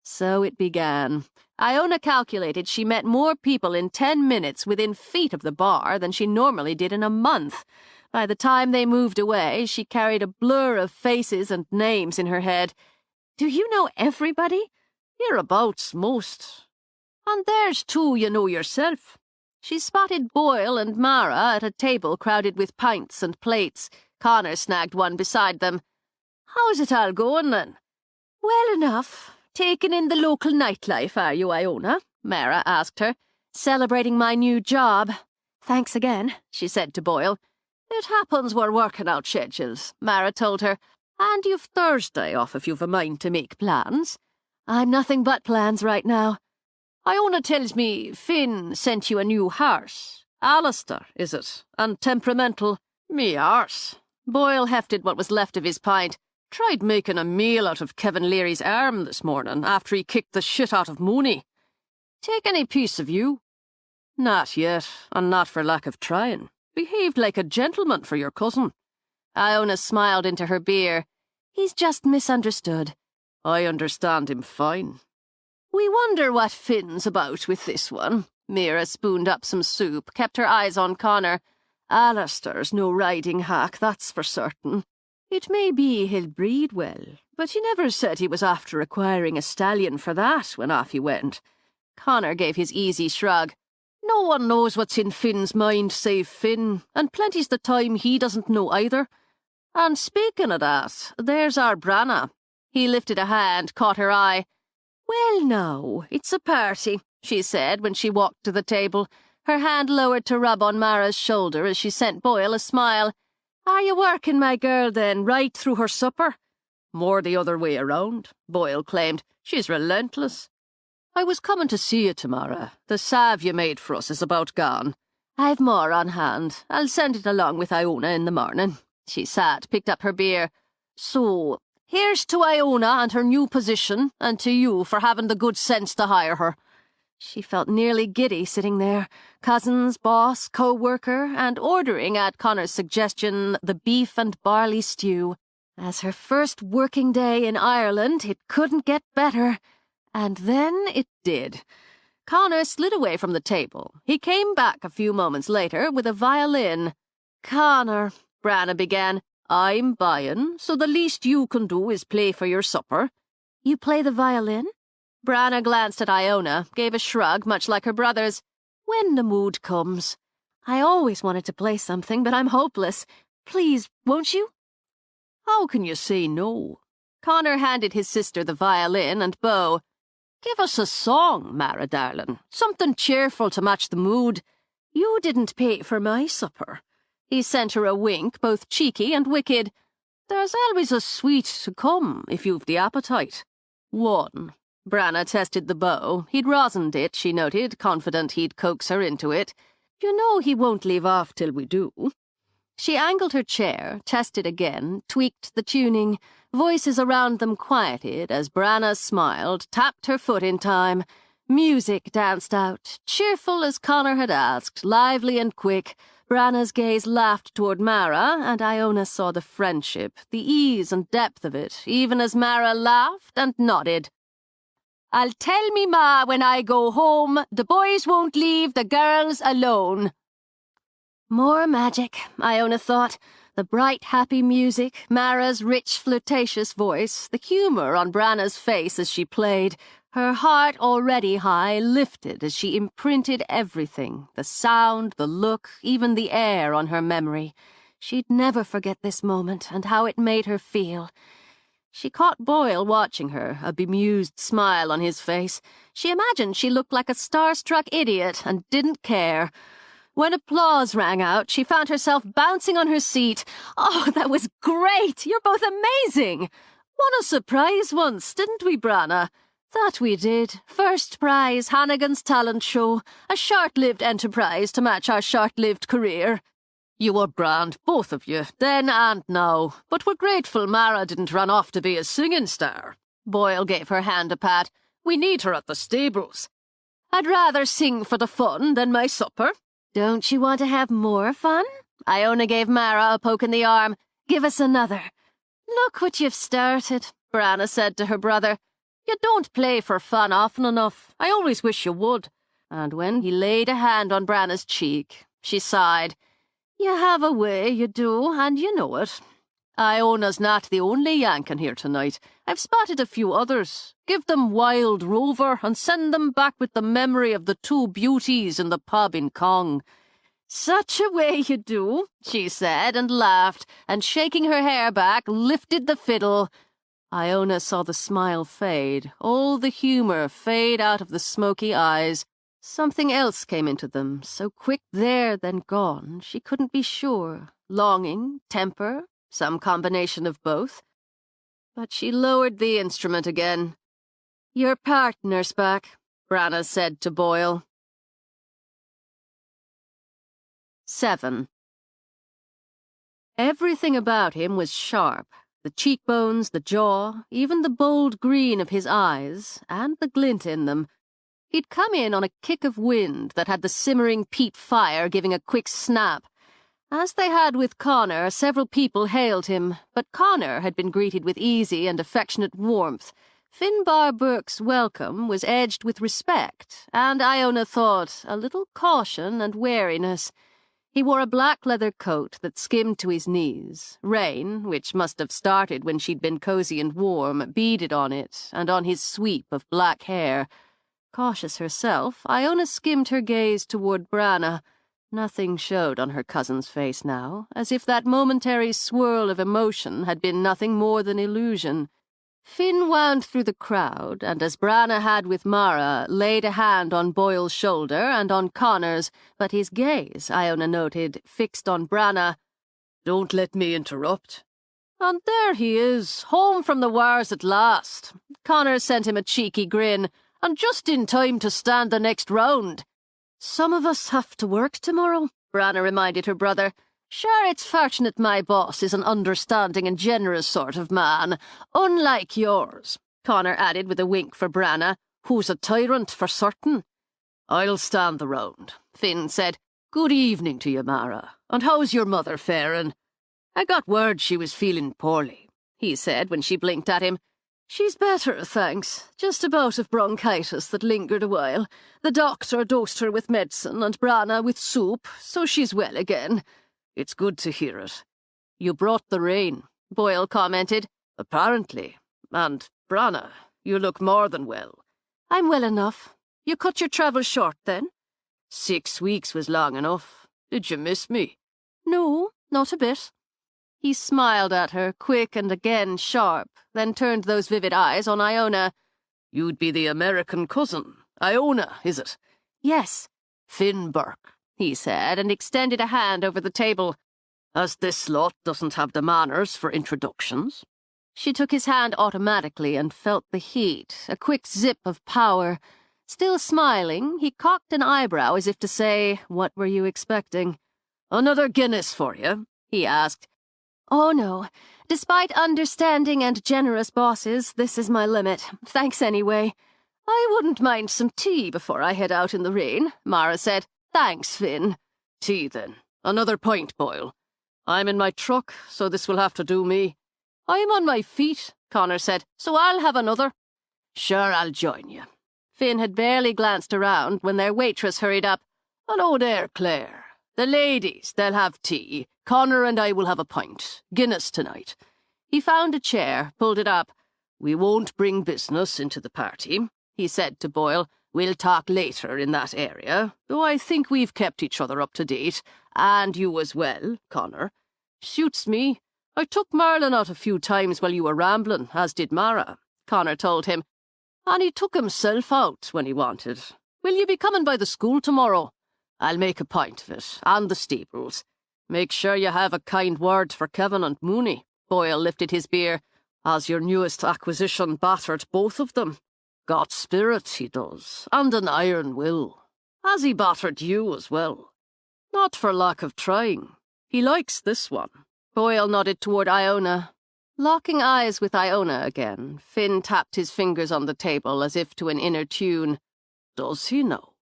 So it began.
Iona calculated she met more people in 10 minutes within feet of the bar than she normally did in a month. By the time they moved away, she carried a blur of faces and names in her head.
Do you know everybody?
Hereabouts, most. And there's 2 you know yourself. She spotted Boyle and Mara at a table crowded with pints and plates. Connor snagged one beside them. How's it all going, then?
Well enough.
Taking in the local nightlife, are you, Iona? Mara asked her.
Celebrating my new job. Thanks again, she said to Boyle.
It happens we're working out schedules, Mara told her. And you've Thursday off if you've a mind to make plans.
I'm nothing but plans right now.
Iona tells me Finn sent you a new horse. Alistair, is it? And temperamental. Me arse. Boyle hefted what was left of his pint. Tried making a meal out of Kevin Leary's arm this morning after he kicked the shit out of Mooney. Take any piece of you? Not yet, and not for lack of trying. Behaved like a gentleman for your cousin.
Iona smiled into her beer. He's just misunderstood.
I understand him fine. We wonder what Finn's about with this one. Mira spooned up some soup, kept her eyes on Connor. Alistair's no riding hack, that's for certain. It may be he'll breed well, but he never said he was after acquiring a stallion for that when off he went. Connor gave his easy shrug. No one knows what's in Finn's mind save Finn, and plenty's the time he doesn't know either. And speaking of that, there's our Brana. He lifted a hand, caught her eye. Well, now, it's a party, she said when she walked to the table, her hand lowered to rub on Mara's shoulder as she sent Boyle a smile. Are you working my girl, then, right through her supper? More the other way around, Boyle claimed. She's relentless. I was coming to see you tomorrow. The salve you made for us is about gone. I've more on hand. I'll send it along with Iona in the morning. She sat, picked up her beer. So, here's to Iona and her new position, and to you for having the good sense to hire her.
She felt nearly giddy sitting there, cousins, boss, co-worker, and ordering, at Connor's suggestion, the beef and barley stew. As her first working day in Ireland, it couldn't get better. And then it did.
Connor slid away from the table. He came back a few moments later with a violin. Connor, Brana began, I'm buying, so the least you can do is play for your supper.
You play the violin?
Brana glanced at Iona, gave a shrug much like her brother's.
When the mood comes. I always wanted to play something, but I'm hopeless. Please, won't you?
How can you say no? Connor handed his sister the violin and bow. Give us a song, Mara darling. Something cheerful to match the mood. You didn't pay for my supper. He sent her a wink, both cheeky and wicked. There's always a sweet to come if you've the appetite. 1. Branna tested the bow. He'd rosined it, she noted, confident he'd coax her into it. You know he won't leave off till we do. She angled her chair, tested again, tweaked the tuning. Voices around them quieted as Branna smiled, tapped her foot in time. Music danced out, cheerful as Connor had asked, lively and quick. Branna's gaze laughed toward Mara, and Iona saw the friendship, the ease and depth of it, even as Mara laughed and nodded. I'll tell me ma when I go home, the boys won't leave the girls alone. More magic, Iona thought. The bright, happy music, Mara's rich, flirtatious voice, the humour on Branna's face as she played. Her heart, already high, lifted as she imprinted everything, the sound, the look, even the air on her memory. She'd never forget this moment and how it made her feel. She caught Boyle watching her, a bemused smile on his face. She imagined she looked like a starstruck idiot and didn't care. When applause rang out, she found herself bouncing on her seat. Oh, that was great! You're both amazing! Won a surprise once, didn't we, Branna? That we did. First prize, Hannigan's talent show. A short-lived enterprise to match our short-lived career. You were grand, both of you, then and now. But we're grateful Mara didn't run off to be a singing star. Boyle gave her hand a pat. We need her at the stables. I'd rather sing for the fun than my supper. Don't you want to have more fun? Iona gave Mara a poke in the arm. Give us another. Look what you've started, Branna said to her brother. You don't play for fun often enough. I always wish you would. And when he laid a hand on Branna's cheek, she sighed. You have a way, you do, and you know it. Iona's not the only Yank in here tonight. I've spotted a few others. Give them Wild Rover and send them back with the memory of the two beauties in the pub in Kong. Such a way you do, she said, and laughed, and shaking her hair back, lifted the fiddle. Iona saw the smile fade, all the humour fade out of the smoky eyes. Something else came into them, so quick there, then gone, she couldn't be sure. Longing, temper, some combination of both. But she lowered the instrument again. Your partner's back, Branna said to Boyle. 7. Everything about him was sharp. The cheekbones, the jaw, even the bold green of his eyes, and the glint in them. He'd come in on a kick of wind that had the simmering peat fire giving a quick snap. As they had with Connor, several people hailed him, but Connor had been greeted with easy and affectionate warmth. Finbar Burke's welcome was edged with respect, and Iona thought a little caution and wariness. He wore a black leather coat that skimmed to his knees. Rain, which must have started when she'd been cosy and warm, beaded on it, and on his sweep of black hair. Cautious herself, Iona skimmed her gaze toward Branna. Nothing showed on her cousin's face now, as if that momentary swirl of emotion had been nothing more than illusion. Finn wound through the crowd, and as Branna had with Mara, laid a hand on Boyle's shoulder and on Connor's, but his gaze, Iona noted, fixed on Branna. Don't let me interrupt. And there he is, home from the wars at last. Connor sent him a cheeky grin, and just in time to stand the next round. Some of us have to work tomorrow, Branna reminded her brother. Sure, it's fortunate my boss is an understanding and generous sort of man, unlike yours, Connor added with a wink for Branna, who's a tyrant for certain. I'll stand the round, Finn said. Good evening to you, Mara, and how's your mother faring? I got word she was feeling poorly, he said when she blinked at him. She's better, thanks. Just a bout of bronchitis that lingered a while. The doctor dosed her with medicine and Branna with soup, so she's well again. It's good to hear it. You brought the rain, Boyle commented. Apparently. And, Branna, you look more than well. I'm well enough. You cut your travel short, then? 6 weeks was long enough. Did you miss me? No, not a bit. He smiled at her, quick and again sharp, then turned those vivid eyes on Iona. You'd be the American cousin. Iona, is it? Yes. Finn Burke, he said, and extended a hand over the table. as this lot doesn't have the manners for introductions.
She took his hand automatically and felt the heat, a quick zip of power. Still smiling, he cocked an eyebrow as if to say, "What were you expecting?"
"Another Guinness for you?" he asked.
"Oh, no. Despite understanding and generous bosses, this is my limit. Thanks anyway." "I wouldn't mind some tea before I head out in the rain," Mara said. "Thanks, Finn."
"Tea, then. Another pint, Boyle. I'm in my truck, so this will have to do me."
"I'm on my feet," Connor said, "so I'll have another."
"Sure, I'll join you."
Finn had barely glanced around when their waitress hurried up.
"Hello there, Claire. The ladies, they'll have tea. Connor and I will have a pint. Guinness tonight."
He found a chair, pulled it up.
"We won't bring business into the party," he said to Boyle. "We'll talk later in that area, though I think we've kept each other up to date, and you as well, Connor.
Suits me.
I took Marlon out a few times while you were rambling, as did Mara," Connor told him. "And he took himself out when he wanted. Will you be coming by the school tomorrow? I'll make a point of it, and the stables. Make sure you have a kind word for Kevin and Mooney." Boyle lifted his beer. "As your newest acquisition battered both of them. Got spirit, he does, and an iron will. Has he battered you as well? Not for lack of trying. He likes this one."
Boyle nodded toward Iona. Locking eyes with Iona again, Finn tapped his fingers on the table as if to an inner tune.
"Does he now?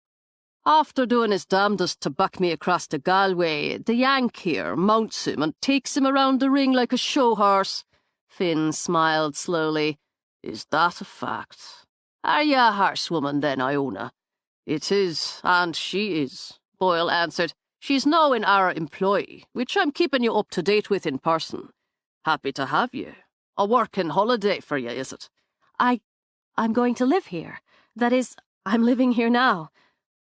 After doing his damnedest to back me across to Galway, the Yank here mounts him and takes him around the ring like a show horse."
Finn smiled slowly.
"Is that a fact? Are you a horsewoman then, Iona?"
"It is, and she is," Boyle answered. "She's now in our employ, which I'm keeping you up to date with in person.
Happy to have you. A working holiday for you, is it?"
I'm going to live here. That is, I'm living here now."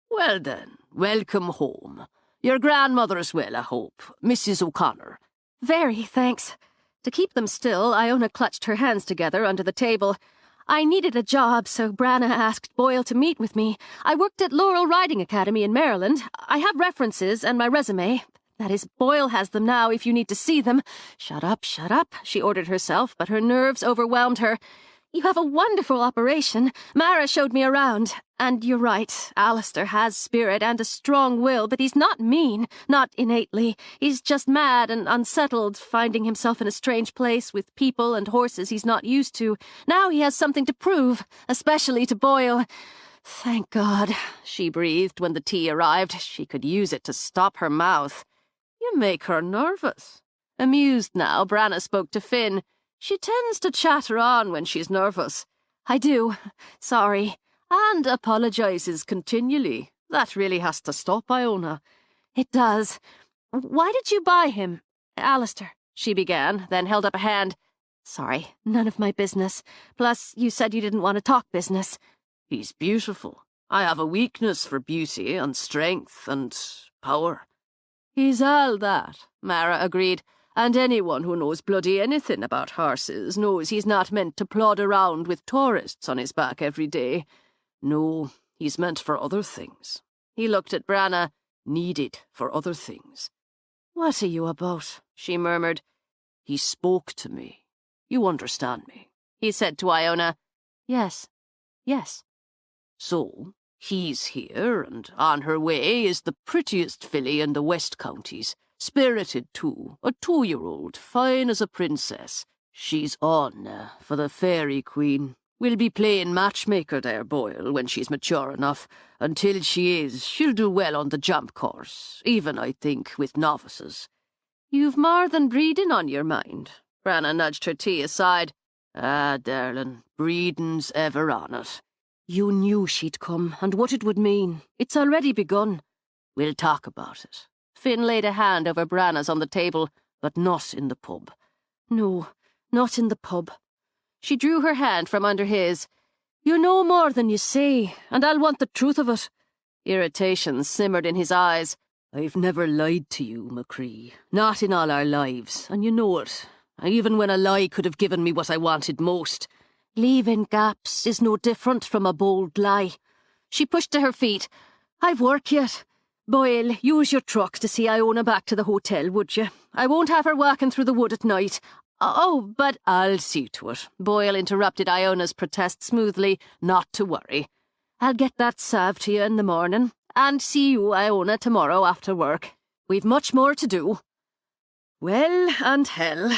"Well then, welcome home. Your grandmother's well, I hope, Mrs. O'Connor."
"Very, thanks." To keep them still, Iona clutched her hands together under the table. "I needed a job, so Branna asked Boyle to meet with me. I worked at Laurel Riding Academy in Maryland. I have references and my resume. That is, Boyle has them now if you need to see them." Shut up, she ordered herself, but her nerves overwhelmed her. "You have a wonderful operation. Mara showed me around. And you're right, Alistair has spirit and a strong will, but he's not mean, not innately. He's just mad and unsettled, finding himself in a strange place with people and horses he's not used to. Now he has something to prove, especially to Boyle." "Thank God," she breathed when the tea arrived. She could use it to stop her mouth.
"You make her nervous."
Amused now, Branna spoke to Finn.
"She tends to chatter on when she's nervous."
"I do. Sorry."
"And apologises continually. That really has to stop, Iona."
"It does. Why did you buy him? Alistair," she began, then held up a hand. "Sorry, none of my business. Plus, you said you didn't want to talk business."
"He's beautiful. I have a weakness for beauty and strength and power."
"He's all that," Mara agreed. "And anyone who knows bloody anything about horses knows he's not meant to plod around with tourists on his back every day.
No, he's meant for other things."
He looked at Branna.
"Needed for other things."
"What are you about?" she murmured.
"He spoke to me. You understand me?"
he said to Iona. Yes.
"So, he's here, and on her way is the prettiest filly in the West Counties. Spirited, too, a 2-year-old, fine as a princess. She's on for the Fairy Queen. We'll be playing matchmaker there, Boyle, when she's mature enough. Until she is, she'll do well on the jump course, even, I think, with novices."
"You've more than breeding on your mind." Branna nudged her tea aside.
"Ah, darling, breeding's ever on it."
"You knew she'd come, and what it would mean. It's already begun."
"We'll talk about it."
Finn laid a hand over Branna's on the table.
"But not in the pub."
"No, not in the pub." She drew her hand from under his. "You know more than you say, and I'll want the truth of it." Irritation simmered in his eyes.
"I've never lied to you, Macree. Not in all our lives, and you know it. Even when a lie could have given me what I wanted most."
"Leaving gaps is no different from a bold lie." She pushed to her feet. "I've work yet."
Boyle, use your truck to see Iona back to the hotel, would you? I won't have her walking through the wood at night. Oh, but I'll see to it. Boyle interrupted Iona's protest smoothly. Not to worry. I'll get that salve to you in the morning, and see you, Iona, tomorrow after work. We've much more to do. Well, and hell.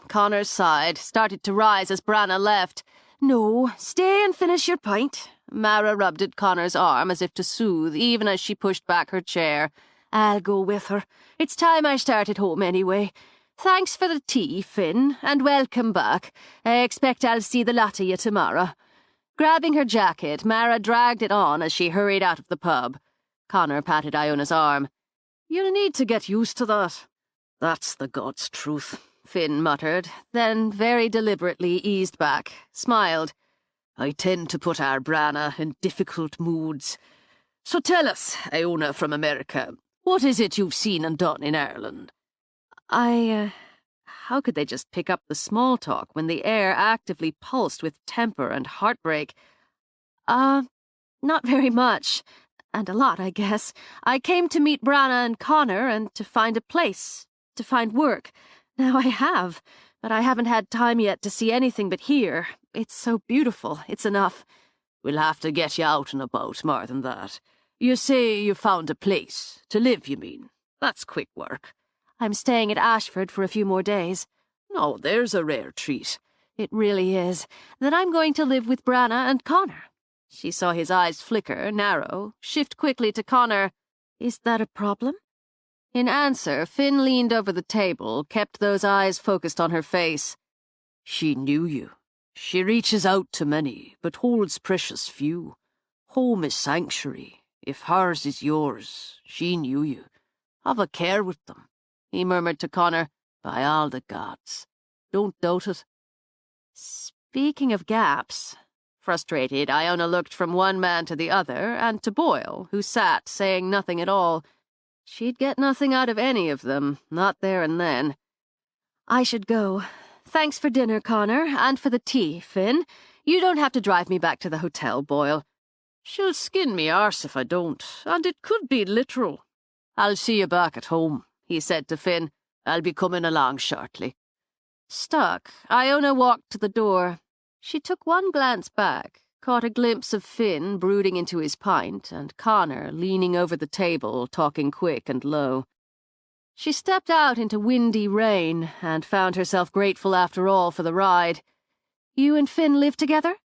Connor sighed, started to rise as Branna left. No, stay and finish your pint. Mara rubbed at Connor's arm as if to soothe, even as she pushed back her chair. I'll go with her. It's time I started home anyway. Thanks for the tea, Finn, and welcome back. I expect I'll see the lot of you tomorrow. Grabbing her jacket, Mara dragged it on as she hurried out of the pub. Connor patted Iona's arm. You'll need to get used to that. That's the God's truth, Finn muttered, then very deliberately eased back, smiled. I tend to put our Branna in difficult moods. So tell us, Iona from America, what is it you've seen and done in Ireland? How could they just pick up the small talk when the air actively pulsed with temper and heartbreak? Not very much. And a lot, I guess. I came to meet Branna and Connor and to find a place, to find work. Now I have, but I haven't had time yet to see anything but here. It's so beautiful, it's enough. We'll have to get you out and about more than that. You say you found a place. To live, you mean? That's quick work. I'm staying at Ashford for a few more days. Oh, there's a rare treat. It really is. Then I'm going to live with Branna and Connor. She saw his eyes flicker, narrow, shift quickly to Connor. Is that a problem? In answer, Finn leaned over the table, kept those eyes focused on her face. She knew you. She reaches out to many, but holds precious few. Home is sanctuary. If hers is yours, she knew you. Have a care with them, he murmured to Connor. By all the gods. Don't doubt it. Speaking of gaps... Frustrated, Iona looked from one man to the other, and to Boyle, who sat, saying nothing at all. She'd get nothing out of any of them, not there and then. I should go. Thanks for dinner, Connor, and for the tea, Finn. You don't have to drive me back to the hotel, Boyle. She'll skin me arse if I don't, and it could be literal. I'll see you back at home, he said to Finn. I'll be coming along shortly. Stuck, Iona walked to the door. She took one glance back, caught a glimpse of Finn brooding into his pint, and Connor leaning over the table, talking quick and low. She stepped out into windy rain, and found herself grateful after all for the ride. You and Finn live together?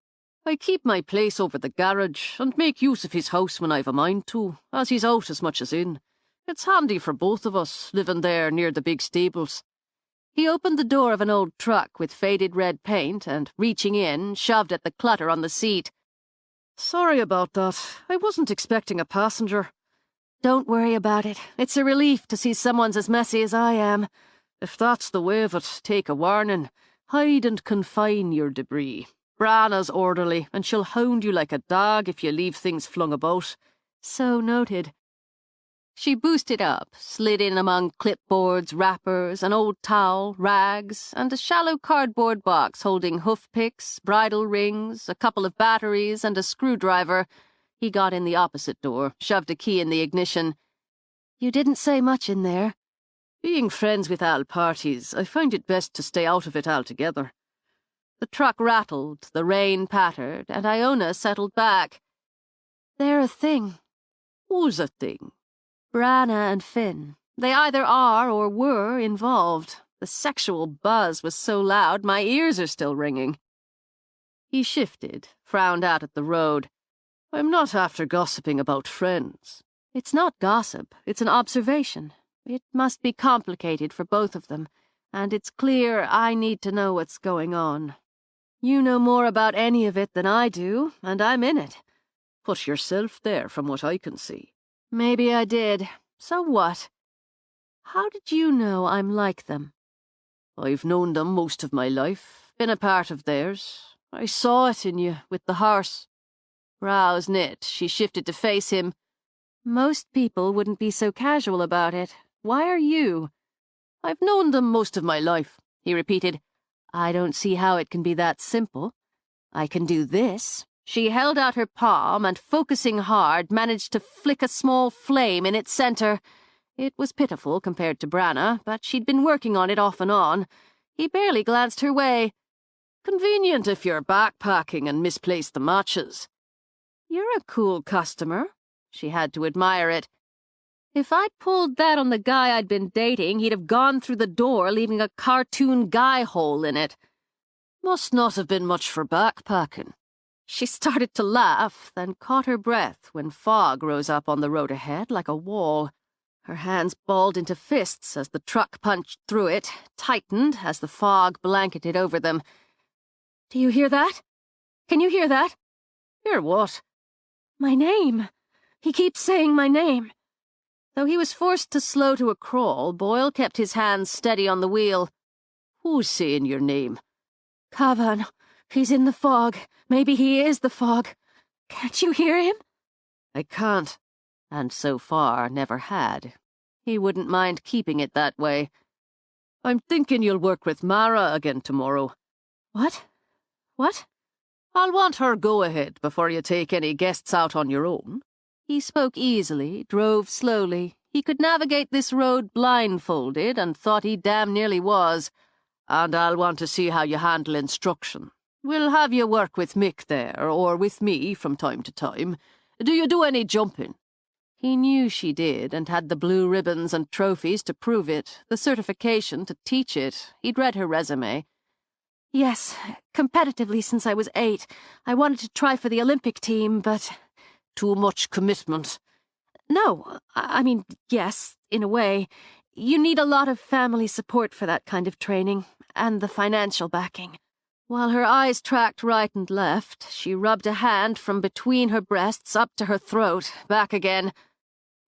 I keep my place over the garage, and make use of his house when I've a mind to, as he's out as much as in. It's handy for both of us, living there near the big stables. He opened the door of an old truck with faded red paint and, reaching in, shoved at the clutter on the seat. Sorry about that. I wasn't expecting a passenger. Don't worry about it. It's a relief to see someone's as messy as I am. If that's the way of it, take a warning. Hide and confine your debris. Branna's orderly, and she'll hound you like a dog if you leave things flung about. So noted. She boosted up, slid in among clipboards, wrappers, an old towel, rags, and a shallow cardboard box holding hoof picks, bridle rings, a couple of batteries, and a screwdriver. He got in the opposite door, shoved a key in the ignition. You didn't say much in there. Being friends with all parties, I find it best to stay out of it altogether. The truck rattled, the rain pattered, and Iona settled back. They're a thing. Who's a thing? Branna and Finn. They either are or were involved. The sexual buzz was so loud my ears are still ringing. He shifted, frowned out at the road. I'm not after gossiping about friends. It's not gossip, it's an observation. It must be complicated for both of them, and it's clear I need to know what's going on. You know more about any of it than I do, and I'm in it. Put yourself there from what I can see. Maybe I did. So what? How did you know I'm like them? I've known them most of my life, been a part of theirs. I saw it in you, with the horse. Brows knit, she shifted to face him. Most people wouldn't be so casual about it. Why are you? I've known them most of my life, he repeated. I don't see how it can be that simple. I can do this. She held out her palm and, focusing hard, managed to flick a small flame in its centre. It was pitiful compared to Branagh, but she'd been working on it off and on. He barely glanced her way. Convenient if you're backpacking and misplace the matches. You're a cool customer. She had to admire it. If I'd pulled that on the guy I'd been dating, he'd have gone through the door, leaving a cartoon guy hole in it. Must not have been much for backpacking. She started to laugh, then caught her breath when fog rose up on the road ahead like a wall. Her hands balled into fists as the truck punched through it, tightened as the fog blanketed over them. Do you hear that? Can you hear that? Hear what? My name. He keeps saying my name. Though he was forced to slow to a crawl, Boyle kept his hands steady on the wheel. Who's saying your name? Cavan. He's in the fog. Maybe he is the fog. Can't you hear him? I can't. And so far never had. He wouldn't mind keeping it that way. I'm thinking you'll work with Mara again tomorrow. What? What? I'll want her go-ahead before you take any guests out on your own. He spoke easily, drove slowly. He could navigate this road blindfolded and thought he damn nearly was. And I'll want to see how you handle instruction. We'll have you work with Mick there, or with me from time to time. Do you do any jumping? He knew she did, and had the blue ribbons and trophies to prove it, the certification to teach it. He'd read her resume. Yes, competitively since I was 8. I wanted to try for the Olympic team, but... Too much commitment. No, I mean, yes, in a way. You need a lot of family support for that kind of training, and the financial backing. While her eyes tracked right and left, she rubbed a hand from between her breasts up to her throat, back again.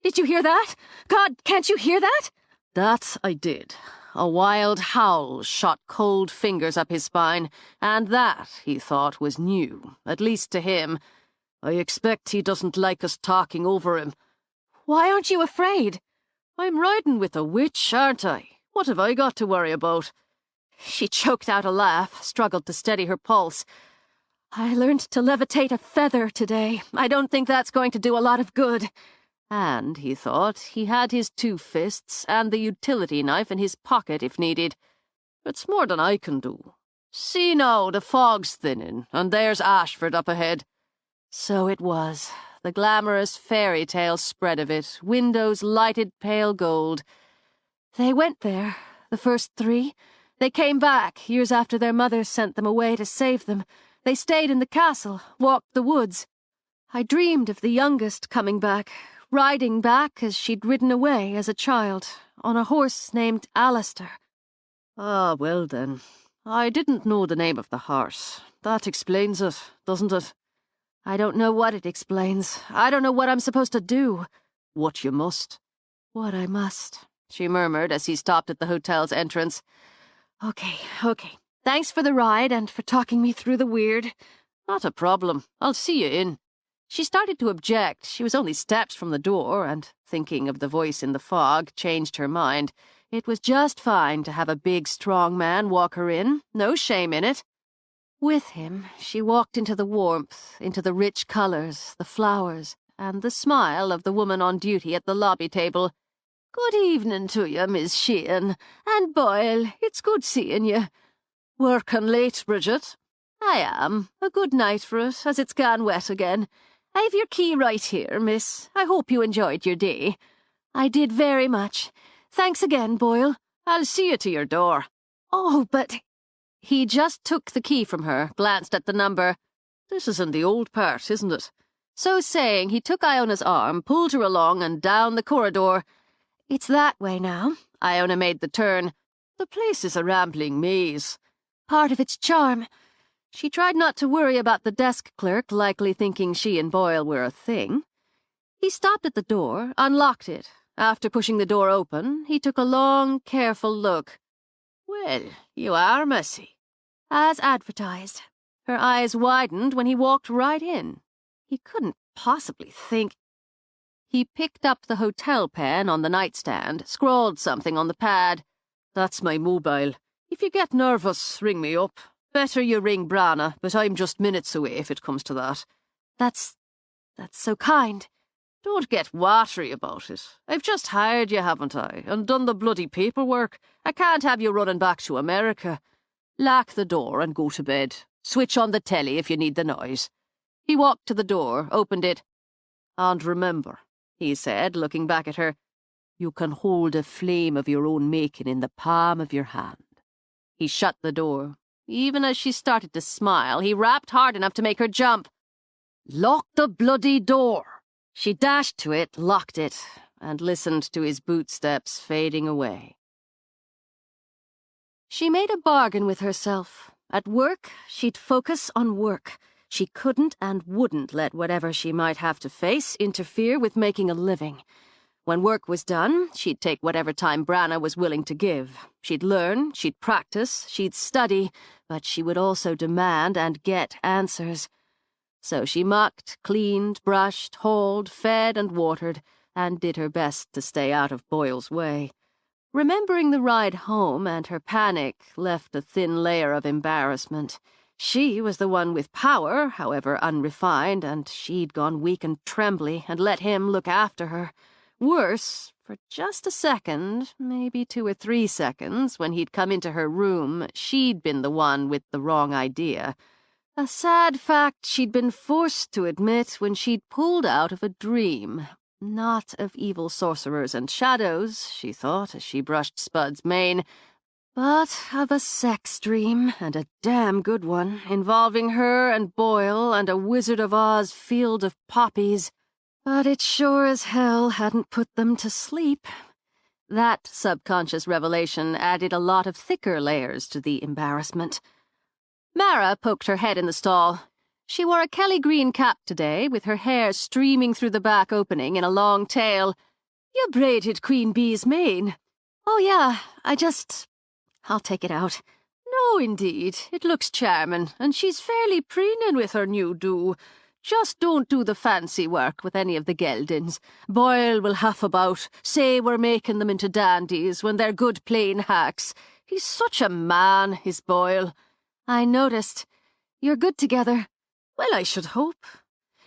Did you hear that? God, can't you hear that? That I did. A wild howl shot cold fingers up his spine, and that, he thought, was new, at least to him. I expect he doesn't like us talking over him. Why aren't you afraid? I'm riding with a witch, aren't I? What have I got to worry about? She choked out a laugh, struggled to steady her pulse. I learned to levitate a feather today. I don't think that's going to do a lot of good. And, he thought, he had his 2 fists and the utility knife in his pocket if needed. It's more than I can do. See now, the fog's thinning, and there's Ashford up ahead. So it was. The glamorous fairy tale spread of it, windows lighted pale gold. They went there, the first 3. They came back, years after their mothers sent them away to save them. They stayed in the castle, walked the woods. I dreamed of the youngest coming back, riding back as she'd ridden away as a child, on a horse named Alistair. Ah, well then. I didn't know the name of the horse. That explains it, doesn't it? I don't know what it explains. I don't know what I'm supposed to do. What you must. What I must, she murmured as he stopped at the hotel's entrance. Okay. Thanks for the ride and for talking me through the weird. Not a problem. I'll see you in. She started to object. She was only steps from the door and, thinking of the voice in the fog, changed her mind. It was just fine to have a big, strong man walk her in. No shame in it. With him, she walked into the warmth, into the rich colours, the flowers, and the smile of the woman on duty at the lobby table. Good evening to you, Miss Sheehan. And Boyle, it's good seeing you. Working late, Bridget? I am. A good night for it, as it's gone wet again. I've your key right here, miss. I hope you enjoyed your day. I did very much. Thanks again, Boyle. I'll see you to your door. Oh, but... He just took the key from her, glanced at the number. This is in the old part, isn't it? So saying, he took Iona's arm, pulled her along and down the corridor. It's that way now. Iona made the turn. The place is a rambling maze. Part of its charm. She tried not to worry about the desk clerk likely thinking she and Boyle were a thing. He stopped at the door, unlocked it. After pushing the door open, he took a long, careful look. Well, you are messy. As advertised. Her eyes widened when he walked right in. He couldn't possibly think... He picked up the hotel pen on the nightstand, scrawled something on the pad. That's my mobile. If you get nervous, ring me up. Better you ring Branagh, but I'm just minutes away if it comes to that. That's so kind.
Don't get watery about it. I've just hired you, haven't I, and done the bloody paperwork. I can't have you running back to America. Lock the door and go to bed. Switch on the telly if you need the noise. He walked to the door, opened it. And remember, he said, looking back at her, you can hold a flame of your own making in the palm of your hand. He shut the door. Even as she started to smile, he rapped hard enough to make her jump. Lock the bloody door! She dashed to it, locked it, and listened to his bootsteps fading away.
She made a bargain with herself. At work, she'd focus on work. She couldn't and wouldn't let whatever she might have to face interfere with making a living. When work was done, she'd take whatever time Branagh was willing to give. She'd learn, she'd practice, she'd study, but she would also demand and get answers. So she mucked, cleaned, brushed, hauled, fed and watered, and did her best to stay out of Boyle's way. Remembering the ride home and her panic left a thin layer of embarrassment. She was the one with power, however unrefined, and she'd gone weak and trembly and let him look after her. Worse, for just a second, maybe 2 or 3 seconds, when he'd come into her room, she'd been the one with the wrong idea. A sad fact she'd been forced to admit when she'd pulled out of a dream. Not of evil sorcerers and shadows, she thought as she brushed Spud's mane, but of a sex dream, and a damn good one, involving her and Boyle and a Wizard of Oz field of poppies. But it sure as hell hadn't put them to sleep. That subconscious revelation added a lot of thicker layers to the embarrassment. Mara poked her head in the stall. She wore a Kelly green cap today, with her hair streaming through the back opening in a long tail. You braided Queen Bee's mane. Oh, yeah, I'll take it out. No, indeed, it looks charming, and she's fairly preening with her new do. Just don't do the fancy work with any of the geldings. Boyle will huff about, say we're making them into dandies when they're good plain hacks. He's such a man, is Boyle. I noticed. You're good together. Well, I should hope.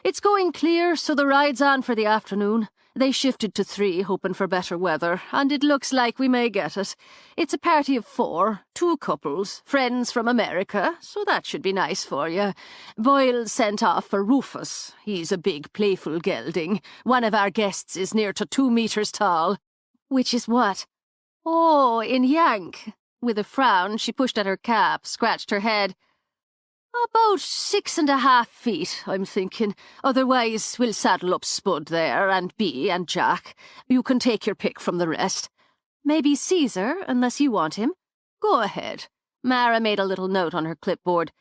It's going clear, so the ride's on for the afternoon. They shifted to 3, hoping for better weather, and it looks like we may get it. It's a party of 4, 2 couples, friends from America, so that should be nice for you. Boyle's sent off for Rufus. He's a big, playful gelding. One of our guests is near to 2 meters tall. Which is what? Oh, in Yank. With a frown, she pushed at her cap, scratched her head. About 6.5 feet, I'm thinking. Otherwise, we'll saddle up Spud there, and Bee and Jack. You can take your pick from the rest. Maybe Caesar, unless you want him. Go ahead. Mara made a little note on her clipboard.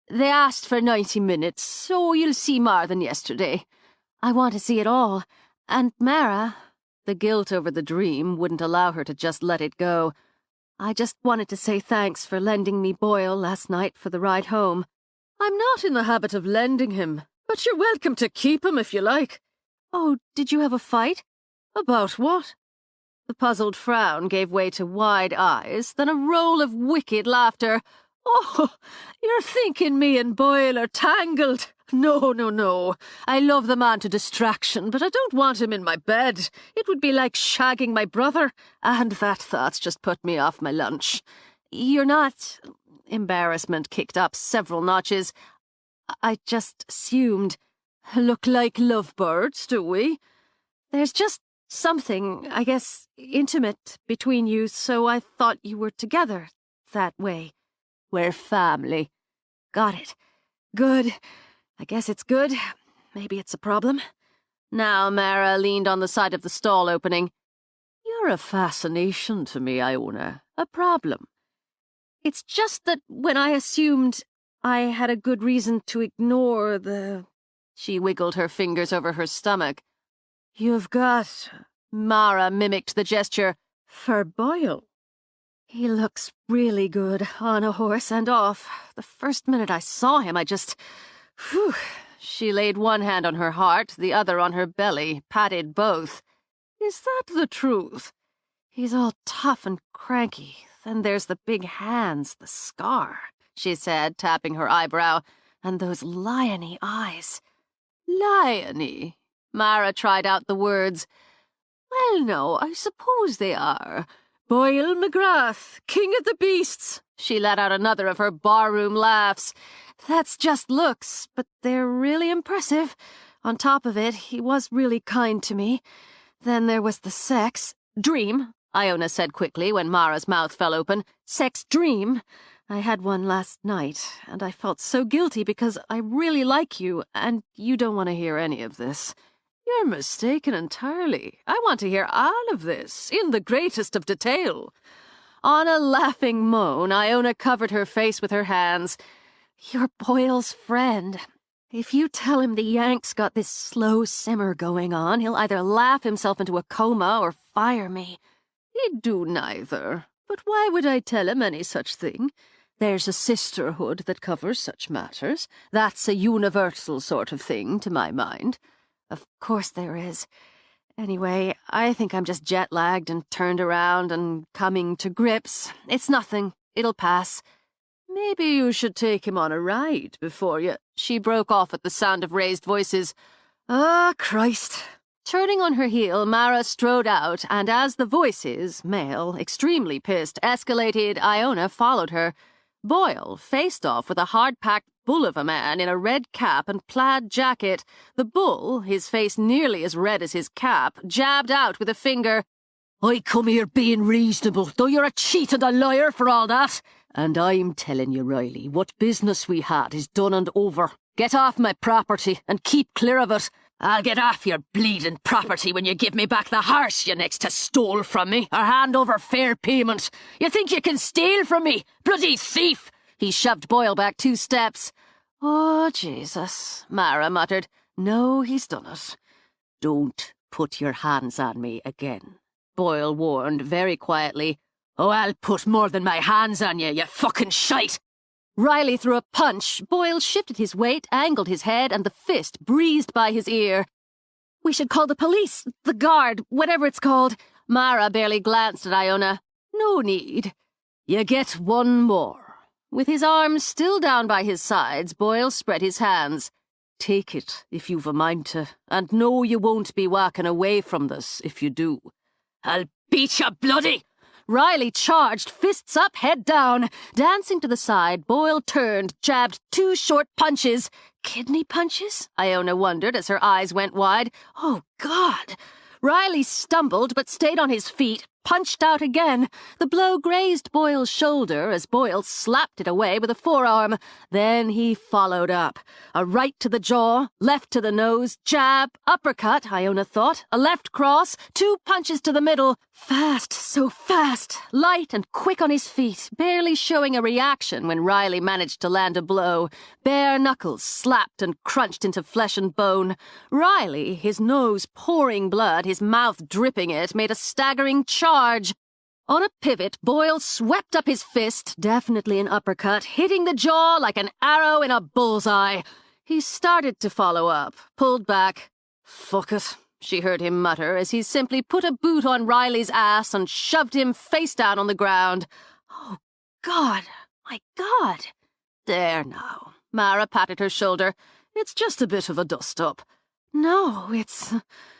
They asked for 90 minutes, so you'll see more than yesterday. I want to see it all. And Mara, the guilt over the dream wouldn't allow her to just let it go. I just wanted to say thanks for lending me Boyle last night for the ride home. I'm not in the habit of lending him, but you're welcome to keep him if you like. Oh, did you have a fight? About what? The puzzled frown gave way to wide eyes, then a roll of wicked laughter. Oh, you're thinking me and Boyle are tangled. No, no, no. I love the man to distraction, but I don't want him in my bed. It would be like shagging my brother, and that thought's just put me off my lunch. You're not... Embarrassment kicked up several notches. I just assumed. Look like lovebirds, do we? There's just something, I guess, intimate between you, so I thought you were together that way. We're family. Got it. Good. I guess it's good. Maybe it's a problem. Now Mara leaned on the side of the stall opening. You're a fascination to me, Iona. A problem. It's just that when I assumed I had a good reason to ignore the... She wiggled her fingers over her stomach. You've got... Mara mimicked the gesture. For Boyle. He looks really good on a horse and off. The first minute I saw him, I just... Whew. She laid one hand on her heart, the other on her belly, patted both. Is that the truth? He's all tough and cranky. Then there's the big hands, the scar, she said, tapping her eyebrow, and those liony eyes.
Liony. Mara tried out the words. Well, no, I suppose they are. Boyle McGrath, king of the beasts. She let out another of her barroom laughs. That's just looks, but they're really impressive. On top of it, he was really kind to me. Then there was the sex. Dream, Iona said quickly when Mara's mouth fell open. Sex dream. I had one last night, and I felt so guilty because I really like you, and you don't want to hear any of this. You're mistaken entirely. I want to hear all of this, in the greatest of detail. On a laughing moan, Iona covered her face with her hands. You're Boyle's friend. If you tell him the Yank's got this slow simmer going on, he'll either laugh himself into a coma or fire me. He'd do neither. But why would I tell him any such thing? There's a sisterhood that covers such matters. That's a universal sort of thing, to my mind. Of course there is. Anyway, I think I'm just jet-lagged and turned around and coming to grips. It's nothing. It'll pass. Maybe you should take him on a ride before you... She broke off at the sound of raised voices. Ah, Christ. Turning on her heel, Mara strode out, and as the voices, male, extremely pissed, escalated, Iona followed her. Boyle faced off with a hard-packed bull of a man in a red cap and plaid jacket. The bull, his face nearly as red as his cap, jabbed out with a finger. I come here being reasonable, though you're a cheat and a liar for all that. And I'm telling you, Riley, what business we had is done and over. Get off my property and keep clear of it. I'll get off your bleeding property when you give me back the horse you next to stole from me, or hand over fair payment. You think you can steal from me? Bloody thief! He shoved Boyle back 2 steps. Oh, Jesus, Mara muttered. No, he's done it. Don't put your hands on me again, Boyle warned very quietly. Oh, I'll put more than my hands on you, you fucking shite! Riley threw a punch. Boyle shifted his weight, angled his head, and the fist breezed by his ear. We should call the police, the guard, whatever it's called. Mara barely glanced at Iona. No need. You get one more. With his arms still down by his sides, Boyle spread his hands. Take it, if you've a mind to, and know you won't be walking away from this if you do. I'll beat you bloody! Riley charged, fists up, head down. Dancing to the side, Boyle turned, jabbed 2 short punches. Kidney punches? Iona wondered as her eyes went wide. Oh, God! Riley stumbled but stayed on his feet, punched out again. The blow grazed Boyle's shoulder as Boyle slapped it away with a forearm. Then he followed up. A right to the jaw, left to the nose, jab, uppercut, Iona thought, a left cross, 2 punches to the middle. Fast, so fast, light and quick on his feet, barely showing a reaction when Riley managed to land a blow. Bare knuckles slapped and crunched into flesh and bone. Riley, his nose pouring blood, his mouth dripping it, made a staggering charge. On a pivot, Boyle swept up his fist, definitely an uppercut, hitting the jaw like an arrow in a bullseye. He started to follow up, pulled back. Fuck it, she heard him mutter as he simply put a boot on Riley's ass and shoved him face down on the ground. Oh, God, my God. There now. Mara patted her shoulder. It's just a bit of a dust-up. No, it's...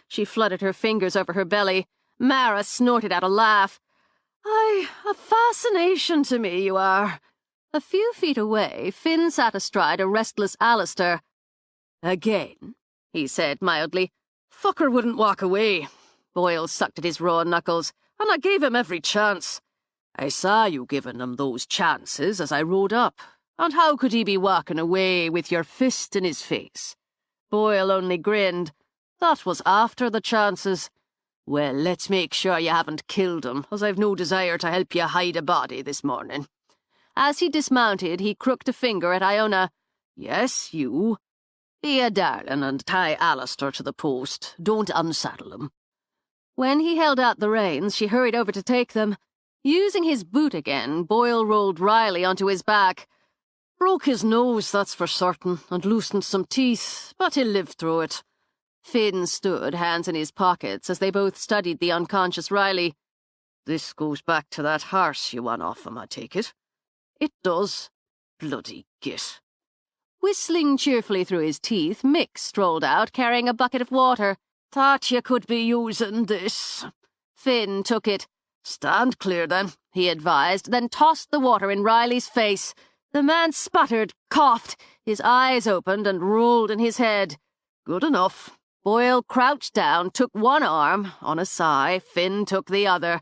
She fluttered her fingers over her belly. Mara snorted out a laugh. A fascination to me, you are. A few feet away, Finn sat astride a restless Alistair. Again, he said mildly. Fucker wouldn't walk away. Boyle sucked at his raw knuckles, and I gave him every chance. I saw you giving him those chances as I rode up. And how could he be walking away with your fist in his face? Boyle only grinned. That was after the chances. Well, let's make sure you haven't killed him, as I've no desire to help you hide a body this morning. As he dismounted, he crooked a finger at Iona. Yes, you. Be a darling and tie Alistair to the post. Don't unsaddle him. When he held out the reins, she hurried over to take them. Using his boot again, Boyle rolled Riley onto his back. Broke his nose, that's for certain, and loosened some teeth, but he'll live through it. Finn stood, hands in his pockets, as they both studied the unconscious Riley. This goes back to that horse you won off him, I take it. It does. Bloody git.
Whistling cheerfully through his teeth, Mick strolled out, carrying a bucket of water. "Thought you could be using this." Finn took it. "Stand clear, then," he advised, then tossed the water in Riley's face. The man sputtered, coughed, his eyes opened and rolled in his head. "Good enough." Boyle crouched down, took one arm. On a sigh, Finn took the other.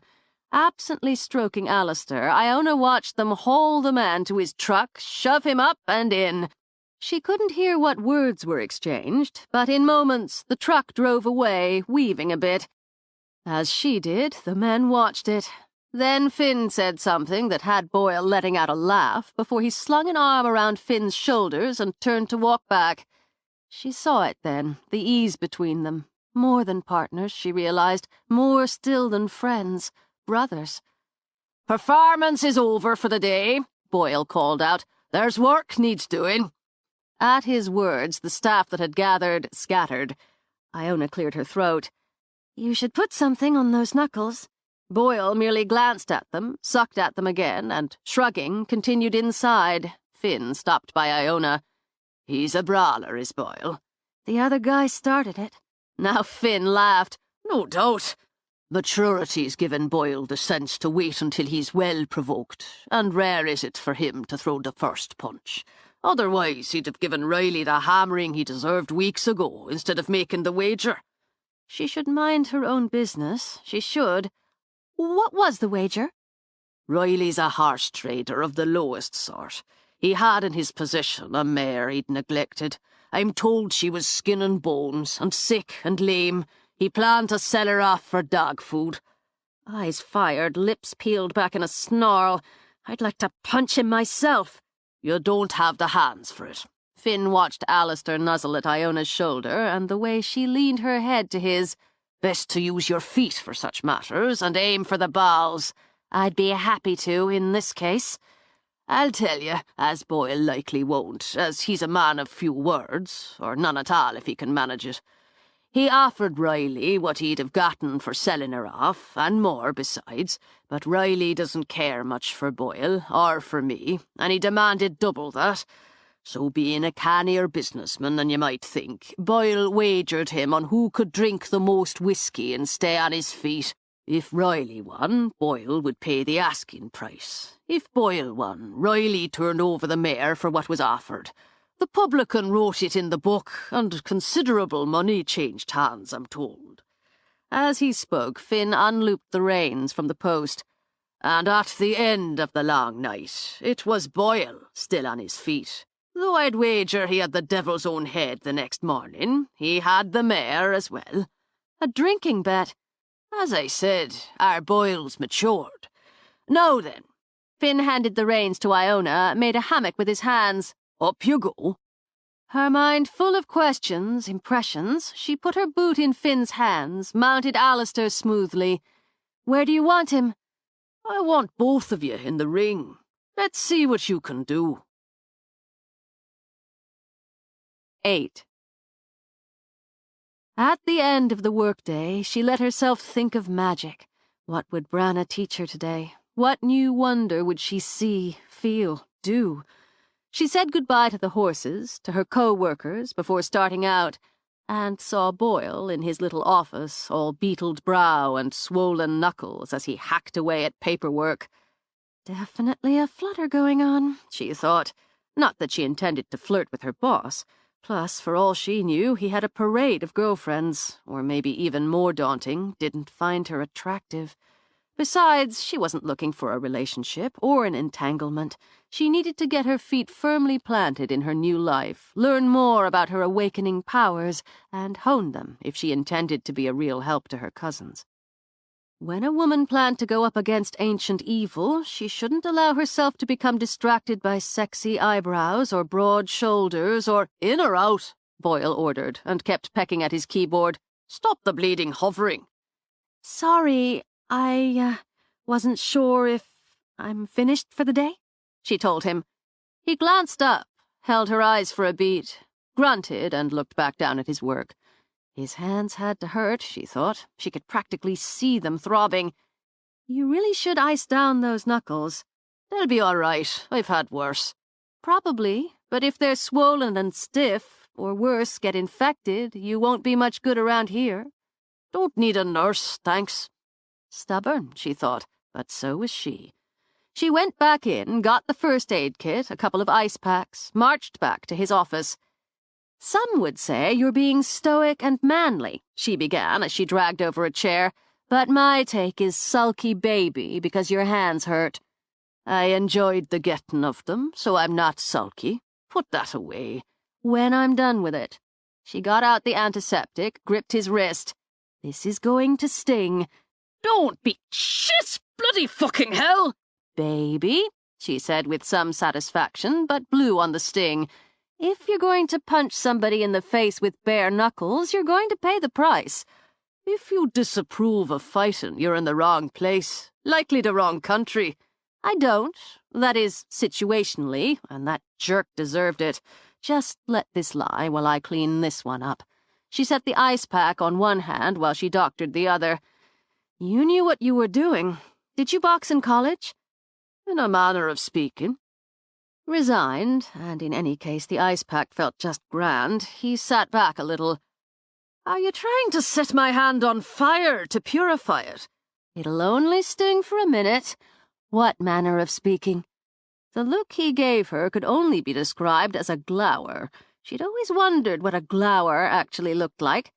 Absently stroking Alistair, Iona watched them haul the man to his truck, shove him up and in. She couldn't hear what words were exchanged, but in moments the truck drove away, weaving a bit. As she did, the men watched it. Then Finn said something that had Boyle letting out a laugh before he slung an arm around Finn's shoulders and turned to walk back. She saw it then, the ease between them. More than partners, she realized, more still than friends, brothers. "Performance is over for the day," Boyle called out. "There's work needs doing." At his words, the staff that had gathered scattered. Iona cleared her throat. "You should put something on those knuckles." Boyle merely glanced at them, sucked at them again, and, shrugging, continued inside. Finn stopped by Iona. "He's a brawler, is Boyle." "The other guy started it." Now Finn laughed. "No doubt. Maturity's given Boyle the sense to wait until he's well provoked, and rare is it for him to throw the first punch. Otherwise, he'd have given Riley the hammering he deserved weeks ago, instead of making the wager." She should mind her own business. She should. "What was the wager?" "Riley's a horse trader of the lowest sort. He had in his possession a mare he'd neglected. I'm told she was skin and bones, and sick and lame. He planned to sell her off for dog food." Eyes fired, lips peeled back in a snarl. "I'd like to punch him myself." "You don't have the hands for it." Finn watched Alistair nuzzle at Iona's shoulder, and the way she leaned her head to his. "Best to use your feet for such matters, and aim for the balls." "I'd be happy to, in this case." "I'll tell you, as Boyle likely won't, as he's a man of few words, or none at all if he can manage it. He offered Riley what he'd have gotten for selling her off, and more besides, but Riley doesn't care much for Boyle, or for me, and he demanded double that. So being a cannier businessman than you might think, Boyle wagered him on who could drink the most whiskey and stay on his feet. If Riley won, Boyle would pay the asking price. If Boyle won, Riley turned over the mare for what was offered. The publican wrote it in the book, and considerable money changed hands, I'm told." As he spoke, Finn unlooped the reins from the post. "And at the end of the long night, it was Boyle still on his feet. Though I'd wager he had the devil's own head the next morning, he had the mare as well." "A drinking bet." "As I said, our Boyle's matured. Now then." Finn handed the reins to Iona, made a hammock with his hands. "Up you go." Her mind full of questions, impressions, she put her boot in Finn's hands, mounted Alistair smoothly. "Where do you want him?" "I want both of you in the ring. Let's see what you can do." 8. At the end of the workday, she let herself think of magic. What would Branna teach her today? What new wonder would she see, feel, do? She said goodbye to the horses, to her co-workers, before starting out, and saw Boyle in his little office, all beetled brow and swollen knuckles as he hacked away at paperwork. Definitely a flutter going on, she thought. Not that she intended to flirt with her boss. Plus, for all she knew, he had a parade of girlfriends, or maybe even more daunting, didn't find her attractive. Besides, she wasn't looking for a relationship or an entanglement. She needed to get her feet firmly planted in her new life, learn more about her awakening powers, and hone them if she intended to be a real help to her cousins. When a woman planned to go up against ancient evil, she shouldn't allow herself to become distracted by sexy eyebrows or broad shoulders or— "In or out?" Boyle ordered, and kept pecking at his keyboard. "Stop the bleeding hovering." "Sorry, I wasn't sure if I'm finished for the day," she told him. He glanced up, held her eyes for a beat, grunted, and looked back down at his work. His hands had to hurt, she thought. She could practically see them throbbing. "You really should ice down those knuckles." "They'll be all right. I've had worse." "Probably, But if they're swollen and stiff, or worse, get infected, you won't be much good around here.
Don't need a nurse, thanks.
Stubborn, she thought, but so was she. She went back in, got the first aid kit, a couple of ice packs, marched back to his office. Some would say you're being stoic and manly, she began as she dragged over a chair, but my take is sulky baby because your hands hurt.
I enjoyed the getting of them, so I'm not sulky. Put that away.
When I'm done with it. She got out the antiseptic, gripped his wrist. This is going to sting.
Don't be shit, bloody fucking hell!
Baby, she said with some satisfaction, but blew on the sting. If you're going to punch somebody in the face with bare knuckles, you're going to pay the price.
If you disapprove of fighting, you're in the wrong place. Likely the wrong country.
I don't. That is, situationally, and that jerk deserved it. Just let this lie while I clean this one up. She set the ice pack on one hand while she doctored the other. You knew what you were doing. Did you box in college?
In a manner of speaking.
Resigned, and in any case the ice pack felt just grand, he sat back a little.
Are you trying to set my hand on fire to purify it?
It'll only sting for a minute. What manner of speaking? The look he gave her could only be described as a glower. She'd always wondered what a glower actually looked like.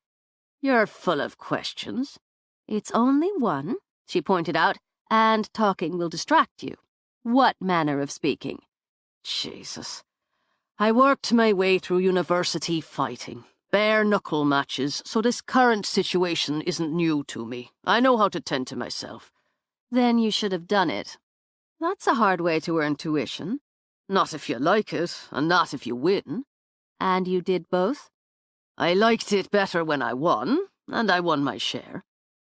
You're full of questions.
It's only one, she pointed out, and talking will distract you. What manner of speaking?
Jesus. I worked my way through university fighting. Bare-knuckle matches, so this current situation isn't new to me. I know how to tend to myself.
Then you should have done it. That's a hard way to earn tuition.
Not if you like it, and not if you win.
And you did both?
I liked it better when I won, and I won my share.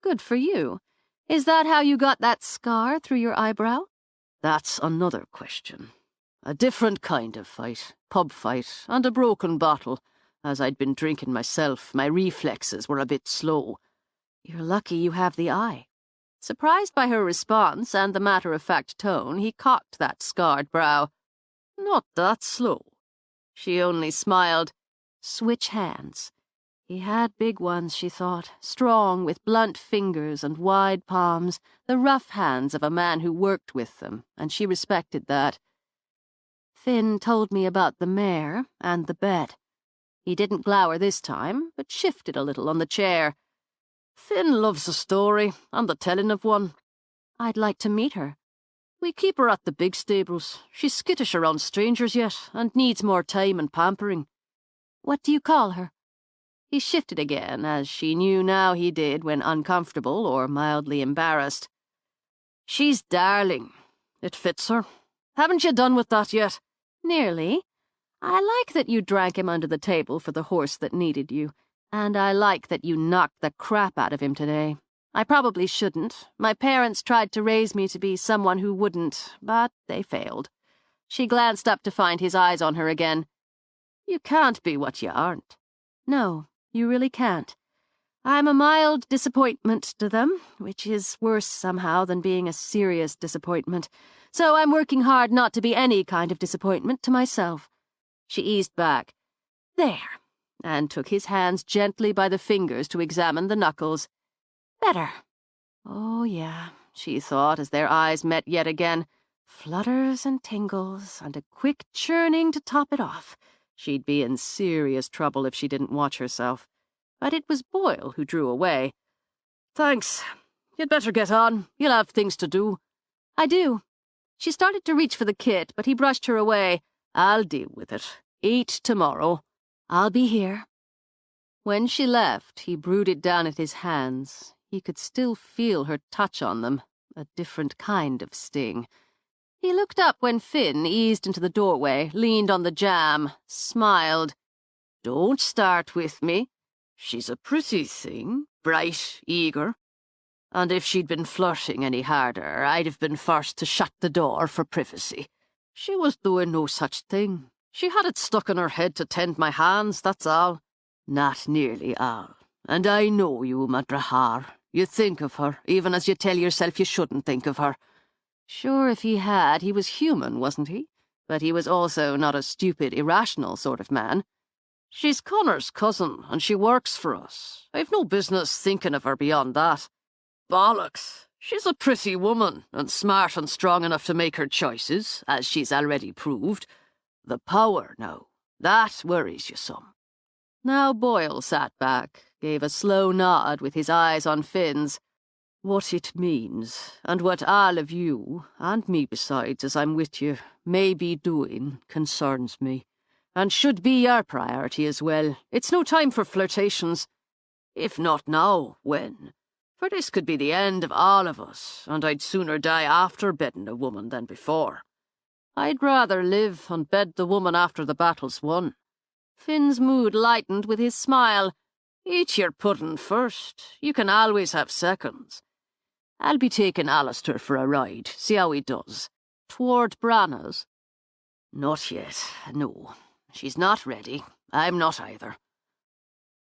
Good for you. Is that how you got that scar through your eyebrow?
That's another question. A different kind of fight, pub fight, and a broken bottle. As I'd been drinking myself, my reflexes were a bit slow.
You're lucky you have the eye. Surprised by her response and the matter-of-fact tone, he cocked that scarred brow.
Not that slow.
She only smiled. Switch hands. He had big ones, she thought, strong, with blunt fingers and wide palms, the rough hands of a man who worked with them, and she respected that. Finn told me about the mare and the bet. He didn't glower this time, but shifted a little on the chair.
Finn loves a story, and the telling of one.
I'd like to meet her.
We keep her at the big stables. She's skittish around strangers yet, and needs more time and pampering.
What do you call her? He shifted again, as she knew now he did when uncomfortable or mildly embarrassed.
She's darling. It fits her. Haven't you done with that yet?
Nearly. I like that you drank him under the table for the horse that needed you, and I like that you knocked the crap out of him today. I probably shouldn't. My parents tried to raise me to be someone who wouldn't, but they failed. She glanced up to find his eyes on her again.
You can't be what you aren't.
No, you really can't. I'm a mild disappointment to them, which is worse somehow than being a serious disappointment. So I'm working hard not to be any kind of disappointment to myself. She eased back. There, and took his hands gently by the fingers to examine the knuckles. Better. Oh, yeah, she thought as their eyes met yet again. Flutters and tingles, and a quick churning to top it off. She'd be in serious trouble if she didn't watch herself. But it was Boyle who drew away.
Thanks. You'd better get on. You'll have things to do.
I do. She started to reach for the kit, but he brushed her away.
I'll deal with it. Eat tomorrow.
I'll be here. When she left, he brooded down at his hands. He could still feel her touch on them, a different kind of sting. He looked up when Finn eased into the doorway, leaned on the jamb, smiled.
Don't start with me. She's a pretty thing, bright, eager. And if she'd been flirting any harder, I'd have been first to shut the door for privacy. She was doing no such thing. She had it stuck in her head to tend my hands, that's all. Not nearly all. And I know you, Madrahar. You think of her, even as you tell yourself you shouldn't think of her.
Sure, if he had, he was human, wasn't he? but he was also not a stupid, irrational sort of man. "She's Connor's cousin, and she works for us. I've no business thinking of her beyond that." "Bollocks! She's a pretty woman, and smart and strong enough to make her choices, as she's already proved. The power, now, that worries you some." Now Boyle sat back, gave a slow nod with his eyes on Finn's. "What it means, and what all of you, and me besides as I'm with you, may be doing, concerns me, and should be your priority as well. It's no time for flirtations. If not now, when? For this could be the end of all of us, and I'd sooner die after bedding a woman than before. I'd rather live and bed the woman after the battle's won." Finn's mood lightened with his smile. "Eat your pudding first. You can always have seconds. I'll be taking Alistair for a ride, see how he does." "Toward Branna's?" "Not yet, no. She's not ready. I'm not either."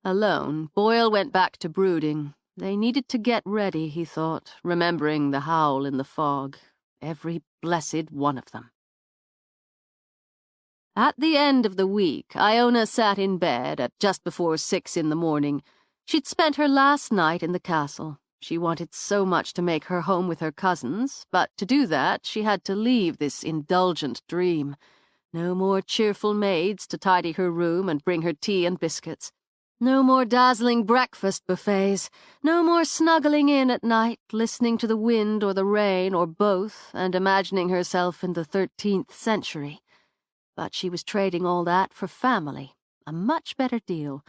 Alone, Boyle went back to brooding. They needed to get ready, he thought, remembering the howl in the fog. Every blessed one of them. At the end of the week, Iona sat in bed at just before 6 in the morning. She'd spent her last night in the castle. She wanted so much to make her home with her cousins, but to do that she had to leave this indulgent dream. No more cheerful maids to tidy her room and bring her tea and biscuits. No more dazzling breakfast buffets. No more snuggling in at night, listening to the wind or the rain or both, and imagining herself in the 13th century. But she was trading all that for family, a much better deal.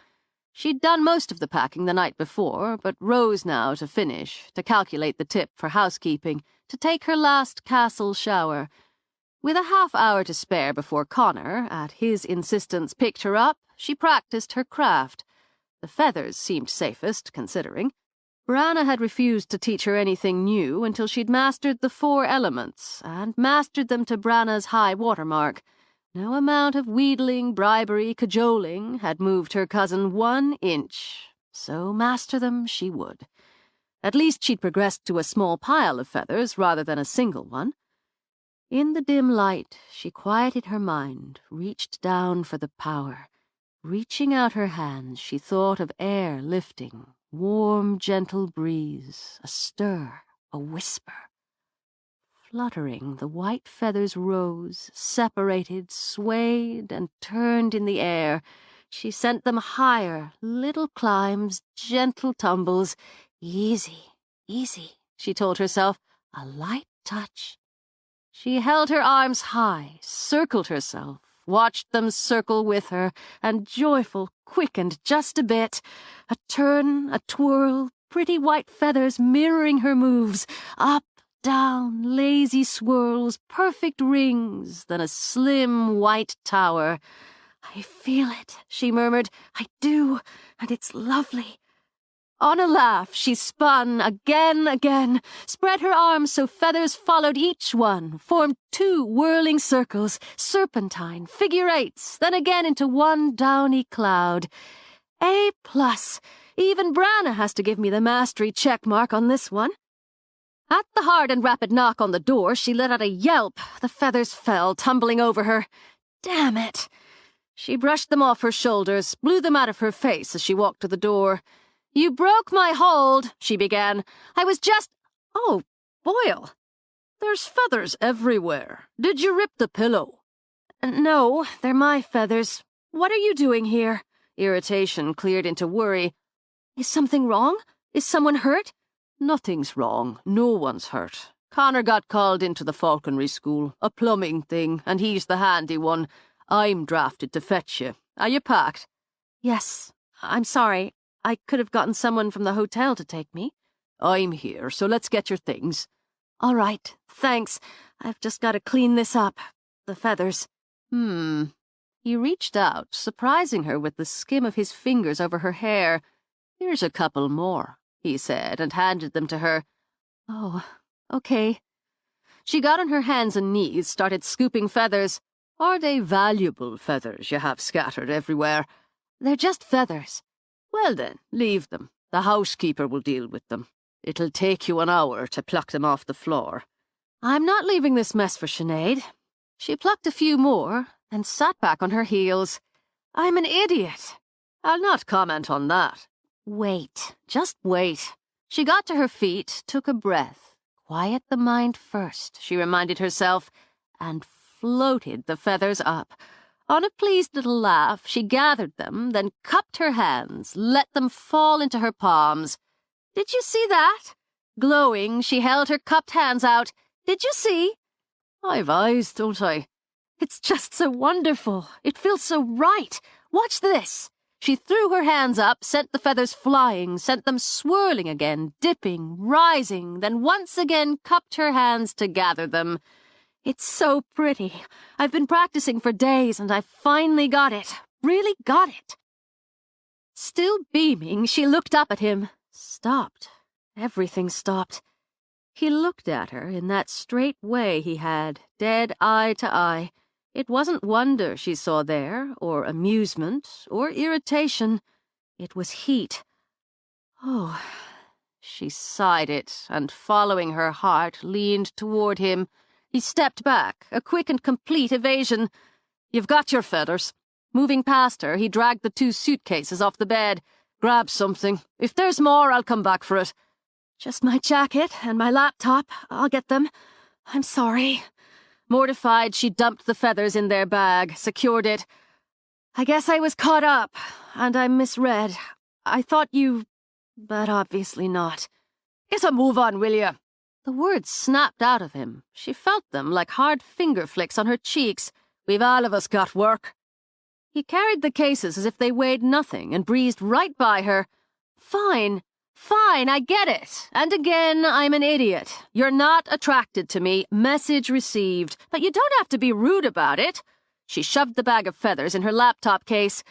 She'd done most of the packing the night before, but rose now to finish, to calculate the tip for housekeeping, to take her last castle shower. With a half-hour to spare before Connor, at his insistence, picked her up, she practiced her craft. The feathers seemed safest, considering. Branna had refused to teach her anything new until she'd mastered the 4 elements, and mastered them to Branna's high watermark. No amount of wheedling, bribery, cajoling had moved her cousin 1 inch, so master them she would. At least she'd progressed to a small pile of feathers rather than a single one. In the dim light, she quieted her mind, reached down for the power. Reaching out her hands, she thought of air lifting, warm, gentle breeze, a stir, a whisper. Fluttering, the white feathers rose, separated, swayed, and turned in the air. She sent them higher, little climbs, gentle tumbles. Easy, easy, she told herself, a light touch. She held her arms high, circled herself, watched them circle with her, and joyful, quickened just a bit. A turn, a twirl, pretty white feathers mirroring her moves, up, down, lazy swirls, perfect rings, then a slim white tower. "I feel it," she murmured. "I do, and it's lovely." On a laugh, she spun again, spread her arms so feathers followed each one, formed 2 whirling circles, serpentine, figure 8s, then again into one downy cloud. A+. Even Branna has to give me the mastery check mark on this one. At the hard and rapid knock on the door, she let out a yelp. The feathers fell, tumbling over her. Damn it! She brushed them off her shoulders, blew them out of her face as she walked to the door. "You broke my hold," she began. "I was just—" "Oh, Boyle! There's feathers everywhere. Did you rip the pillow?" "No, they're my feathers. What are you doing here?" Irritation cleared into worry. "Is something wrong? Is someone hurt?" "Nothing's wrong. No one's hurt. Connor got called into the falconry school, a plumbing thing, and he's the handy one. I'm drafted to fetch you. Are you packed?" "Yes. I'm sorry. I could have gotten someone from the hotel to take me." "I'm here, so let's get your things." "All right. Thanks. I've just got to clean this up. The feathers." He reached out, surprising her with the skim of his fingers over her hair. "Here's a couple more," he said, and handed them to her. "Oh, okay." She got on her hands and knees, started scooping feathers. "Are they valuable feathers you have scattered everywhere?" "They're just feathers." "Well then, leave them. The housekeeper will deal with them. It'll take you an hour to pluck them off the floor." "I'm not leaving this mess for Sinead." She plucked a few more, then sat back on her heels. I'm an idiot.
I'll not comment on that.
Wait, just wait. She got to her feet, took a breath. Quiet the mind first, she reminded herself, and floated the feathers up. On a pleased little laugh, she gathered them, then cupped her hands, let them fall into her palms. Did you see that? Glowing, she held her cupped hands out. Did you see?
I've eyes, don't I?
It's just so wonderful. It feels so right. Watch this. She threw her hands up, sent the feathers flying, sent them swirling again, dipping, rising, then once again cupped her hands to gather them. It's so pretty. I've been practicing for days, and I've finally got it. Really got it. Still beaming, she looked up at him. Stopped. Everything stopped. He looked at her in that straight way he had, dead eye to eye. It wasn't wonder she saw there, or amusement, or irritation. It was heat. Oh, she sighed it, and following her heart, leaned toward him. He stepped back, a quick and complete evasion.
You've got your feathers.
Moving past her, he dragged the 2 suitcases off the bed.
Grab something. If there's more, I'll come back for it.
Just my jacket and my laptop. I'll get them. I'm sorry. Mortified, she dumped the feathers in their bag, secured it. I guess I was caught up, and I misread. I thought you... but obviously not.
Get a move on, will you?
The words snapped out of him. She felt them like hard finger flicks on her cheeks.
We've all of us got work.
He carried the cases as if they weighed nothing and breezed right by her. Fine. Fine, I get it. And again, I'm an idiot. You're not attracted to me. Message received. But you don't have to be rude about it. She shoved the bag of feathers in her laptop case.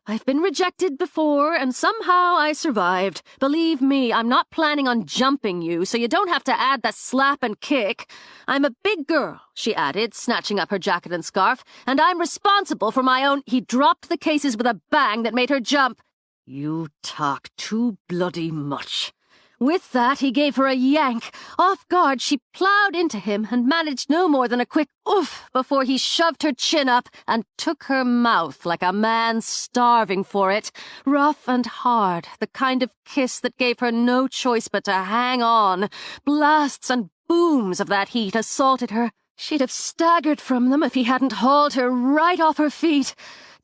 I've been rejected before, and somehow I survived. Believe me, I'm not planning on jumping you, so you don't have to add the slap and kick. I'm a big girl, she added, snatching up her jacket and scarf, and I'm responsible for my own— He dropped the cases with a bang that made her jump.
You talk too bloody much.
With that, he gave her a yank. Off guard, she plowed into him and managed no more than a quick oof before he shoved her chin up and took her mouth like a man starving for it. Rough and hard, the kind of kiss that gave her no choice but to hang on. Blasts and booms of that heat assaulted her. She'd have staggered from them if he hadn't hauled her right off her feet.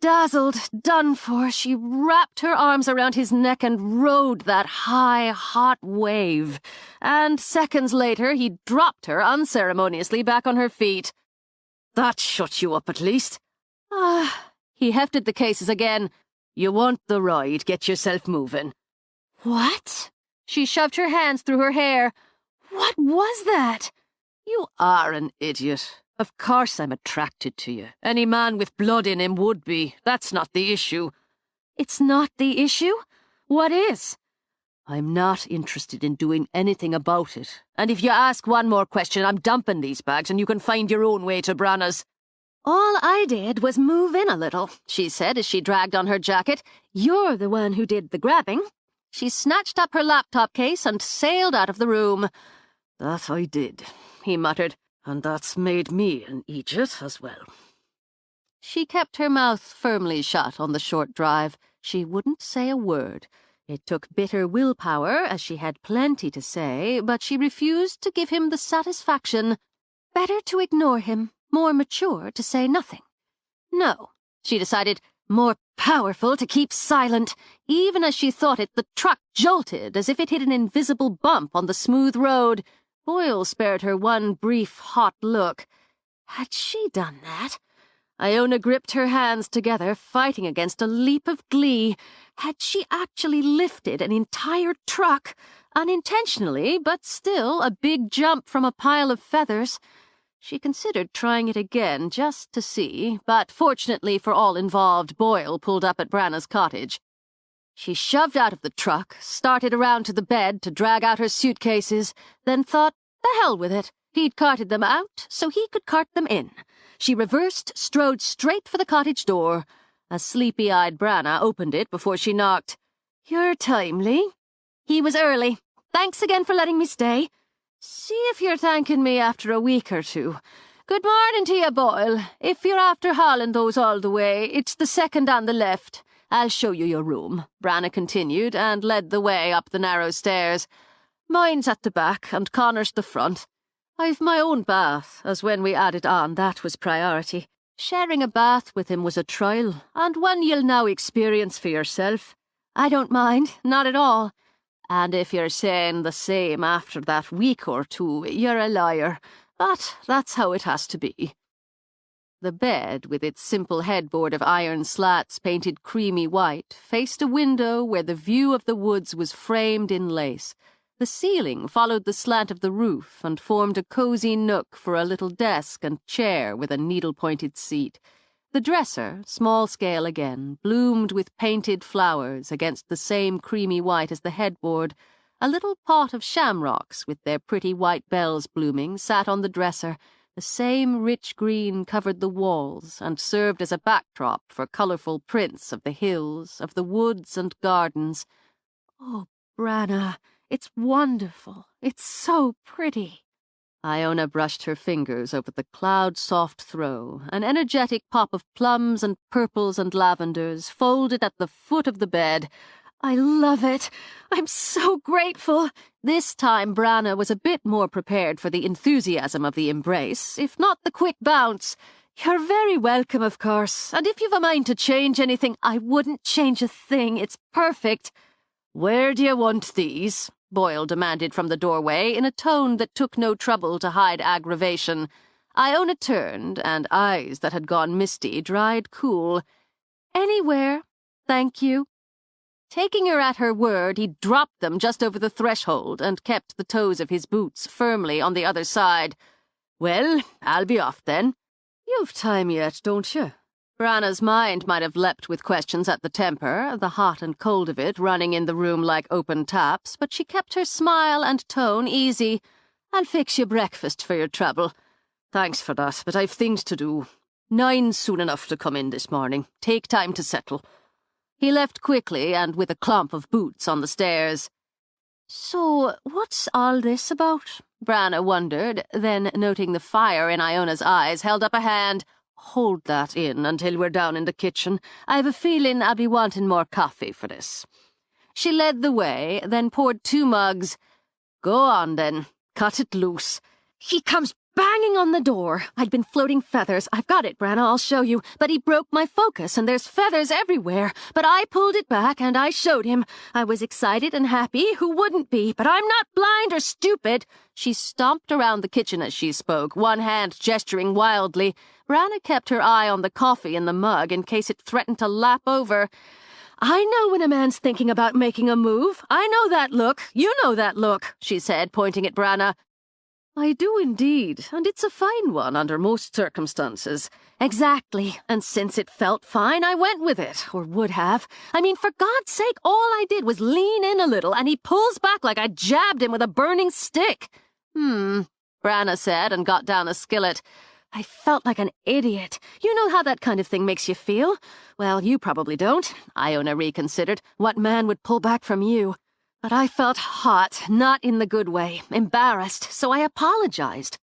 Dazzled, done for, she wrapped her arms around his neck and rode that high, hot wave. And seconds later, he dropped her unceremoniously back on her feet.
That shut you up at least.
He hefted the cases again.
You want the ride, get yourself moving.
What? She shoved her hands through her hair. What was that?
You are an idiot. Of course I'm attracted to you. Any man with blood in him would be. That's not the issue.
It's not the issue? What is?
I'm not interested in doing anything about it. And if you ask one more question, I'm dumping these bags and you can find your own way to Branna's.
All I did was move in a little, she said as she dragged on her jacket. You're the one who did the grabbing. She snatched up her laptop case and sailed out of the room.
That I did, he muttered. And that's made me an idiot as well.
She kept her mouth firmly shut on the short drive. She wouldn't say a word. It took bitter willpower, as she had plenty to say, but she refused to give him the satisfaction. Better to ignore him, more mature to say nothing. No, she decided, more powerful to keep silent. Even as she thought it, the truck jolted as if it hit an invisible bump on the smooth road. Boyle spared her one brief, hot look. Had she done that? Iona gripped her hands together, fighting against a leap of glee. Had she actually lifted an entire truck? Unintentionally, but still a big jump from a pile of feathers. She considered trying it again, just to see, but fortunately for all involved, Boyle pulled up at Branna's cottage. She shoved out of the truck, started around to the bed to drag out her suitcases, then thought, the hell with it. He'd carted them out, so he could cart them in. She reversed, strode straight for the cottage door. A sleepy-eyed Branna opened it before she knocked. You're timely. He was early. Thanks again for letting me stay. See if you're thanking me after a week or two.
Good morning to you, Boyle. If you're after hauling those all the way, it's the second on the left. I'll show you your room, Branagh continued, and led the way up the narrow stairs. Mine's at the back, and Connor's the front. I've my own bath, as when we added on, that was priority. Sharing a bath with him was a trial, and one you'll now experience for yourself. I don't mind, not at all. And if you're saying the same after that week or two, you're a liar. But that's how it has to be. The bed, with its simple headboard of iron slats painted creamy white, faced a window where the view of the woods was framed in lace. The ceiling followed the slant of the roof and formed a cosy nook for a little desk and chair with a needle-pointed seat. The dresser, small scale again, bloomed with painted flowers against the same creamy white as the headboard. A little pot of shamrocks with their pretty white bells blooming sat on the dresser. The same rich green covered the walls and served as a backdrop for colourful prints of the hills, of the woods and gardens. Oh, Branagh, it's wonderful. It's so pretty. Iona brushed her fingers over the cloud-soft throw, an energetic pop of plums and purples and lavenders folded at the foot of the bed. I love it. I'm so grateful. This time Branagh was a bit more prepared for the enthusiasm of the embrace, if not the quick bounce. You're very welcome, of course, and if you've a mind to change anything, I wouldn't change a thing. It's perfect. Where do you want these? Boyle demanded from the doorway in a tone that took no trouble to hide aggravation. Iona turned, and eyes that had gone misty dried cool. Anywhere, thank you. Taking her at her word, he dropped them just over the threshold and kept the toes of his boots firmly on the other side. Well, I'll be off then. You've time yet, don't you? Branagh's mind might have leapt with questions at the temper, the hot and cold of it running in the room like open taps, but she kept her smile and tone easy. I'll fix you breakfast for your trouble. Thanks for that, but I've things to do. 9's soon enough to come in this morning. Take time to settle. He left quickly and with a clomp of boots on the stairs. So, what's all this about? Branagh wondered, then, noting the fire in Iona's eyes, held up a hand. Hold that in until we're down in the kitchen. I've a feeling I'll be wanting more coffee for this. She led the way, then poured 2 mugs. Go on, then. Cut it loose. He comes banging on the door. I'd been floating feathers. I've got it, Branagh, I'll show you. But he broke my focus, and there's feathers everywhere. But I pulled it back, and I showed him. I was excited and happy. Who wouldn't be? But I'm not blind or stupid. She stomped around the kitchen as she spoke, one hand gesturing wildly. Branagh kept her eye on the coffee in the mug in case it threatened to lap over. I know when a man's thinking about making a move. I know that look. You know that look, she said, pointing at Branagh. I do indeed, and it's a fine one under most circumstances. Exactly, and since it felt fine, I went with it, or would have. I mean, for God's sake, all I did was lean in a little, and he pulls back like I jabbed him with a burning stick. Branagh said, and got down a skillet. I felt like an idiot. You know how that kind of thing makes you feel? Well, you probably don't. Iona reconsidered. What man would pull back from you? But I felt hot, not in the good way, embarrassed, so I apologized.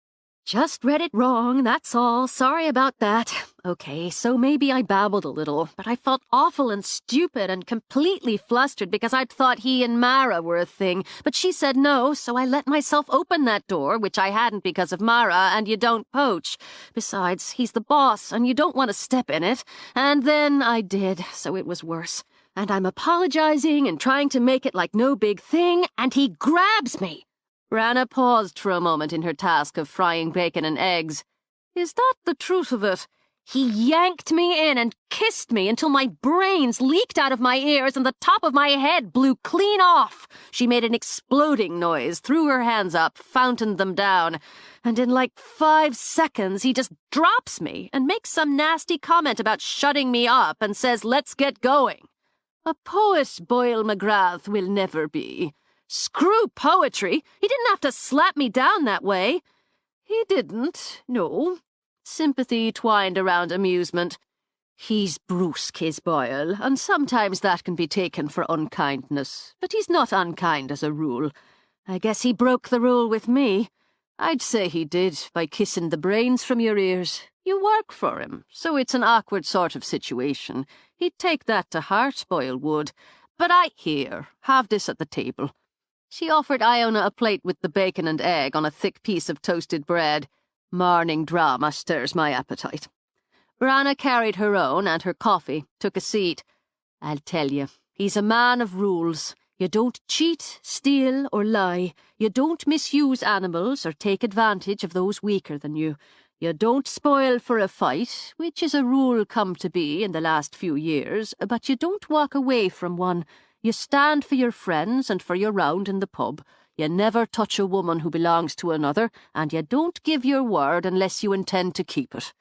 Just read it wrong, that's all. Sorry about that. Okay, so maybe I babbled a little, but I felt awful and stupid and completely flustered because I'd thought he and Mara were a thing, but she said no, so I let myself open that door, which I hadn't because of Mara, and you don't poach. Besides, he's the boss, and you don't want to step in it. And then I did, so it was worse. And I'm apologizing and trying to make it like no big thing, and he grabs me. Branagh paused for a moment in her task of frying bacon and eggs. Is that the truth of it? He yanked me in and kissed me until my brains leaked out of my ears and the top of my head blew clean off. She made an exploding noise, threw her hands up, fountained them down, and in like 5 seconds he just drops me and makes some nasty comment about shutting me up and says, "Let's get going." A poet Boyle McGrath will never be. Screw poetry. He didn't have to slap me down that way. He didn't, no. Sympathy twined around amusement. He's brusque, his Boyle, and sometimes that can be taken for unkindness. But he's not unkind as a rule. I guess he broke the rule with me.
I'd say he did, by kissing the brains from your ears. You work for him, so it's an awkward sort of situation. He'd take that to heart, Boyle would. But here, have this at the table. She offered Iona a plate with the bacon and egg on a thick piece of toasted bread. Morning drama stirs my appetite. Branna carried her own and her coffee, took a seat. I'll tell you, he's a man of rules. You don't cheat, steal, or lie. You don't misuse animals or take advantage of those weaker than you. You don't spoil for a fight, which is a rule come to be in the last few years, but you don't walk away from one. You stand for your friends and for your round in the pub. You never touch a woman who belongs to another, and you don't give your word unless you intend to keep it.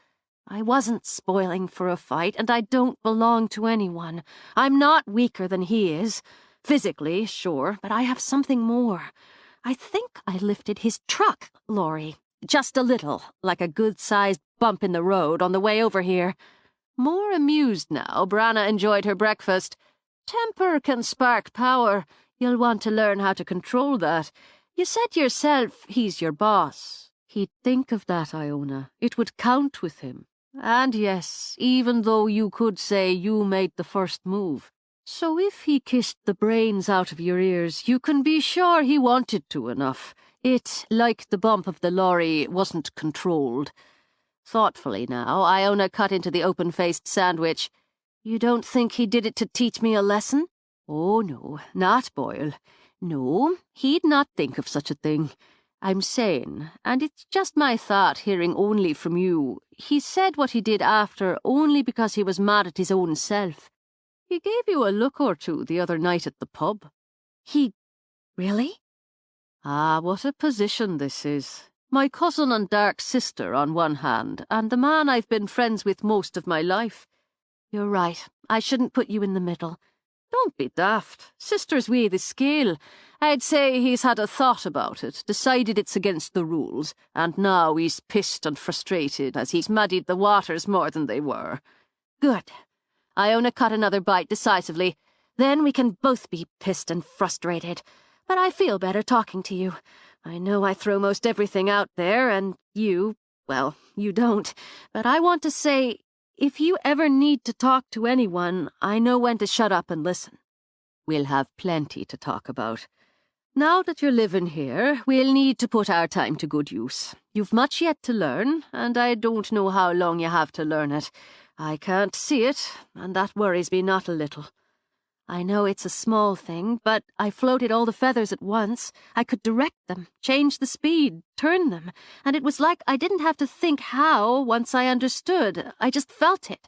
I wasn't spoiling for a fight, and I don't belong to anyone. I'm not weaker than he is. Physically, sure, but I have something more. I think I lifted his truck, Laurie. Just a little, like a good-sized bump in the road on the way over here. More amused now, Branna enjoyed her breakfast. Temper can spark power. You'll want to learn how to control that. You said yourself he's your boss. He'd think of that, Iona. It would count with him. And yes, even though you could say you made the first move. So if he kissed the brains out of your ears, you can be sure he wanted to enough. It, like the bump of the lorry, wasn't controlled. Thoughtfully now, Iona cut into the open-faced sandwich. You don't think he did it to teach me a lesson? Oh, no, not Boyle. No, he'd not think of such a thing. I'm saying, and it's just my thought hearing only from you, he said what he did after only because he was mad at his own self. He gave you a look or two the other night at the pub. He... really? Ah, what a position this is. My cousin and dark sister on one hand, and the man I've been friends with most of my life. You're right, I shouldn't put you in the middle. Don't be daft. Sisters weigh the scale. I'd say he's had a thought about it, decided it's against the rules, and now he's pissed and frustrated as he's muddied the waters more than they were. Good. Iona cut another bite decisively. Then we can both be pissed and frustrated. But I feel better talking to you. I know I throw most everything out there, and you, well, you don't. But I want to say, if you ever need to talk to anyone, I know when to shut up and listen. We'll have plenty to talk about. Now that you're living here, we'll need to put our time to good use. You've much yet to learn, and I don't know how long you have to learn it. I can't see it, and that worries me not a little. I know it's a small thing, but I floated all the feathers at once. I could direct them, change the speed, turn them, and it was like I didn't have to think how once I understood. I just felt it.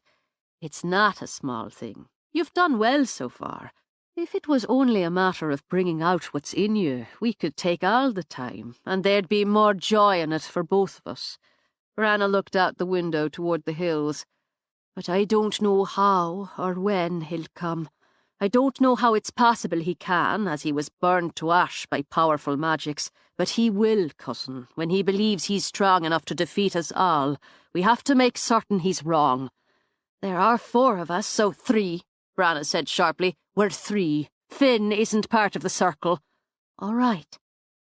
It's not a small thing. You've done well so far. If it was only a matter of bringing out what's in you, we could take all the time, and there'd be more joy in it for both of us. Branna looked out the window toward the hills. But I don't know how or when he'll come. I don't know how it's possible he can, as he was burned to ash by powerful magics. But he will, cousin, when he believes he's strong enough to defeat us all. We have to make certain he's wrong. There are 4 of us, so 3, Branna said sharply. We're 3. Finn isn't part of the circle. All right.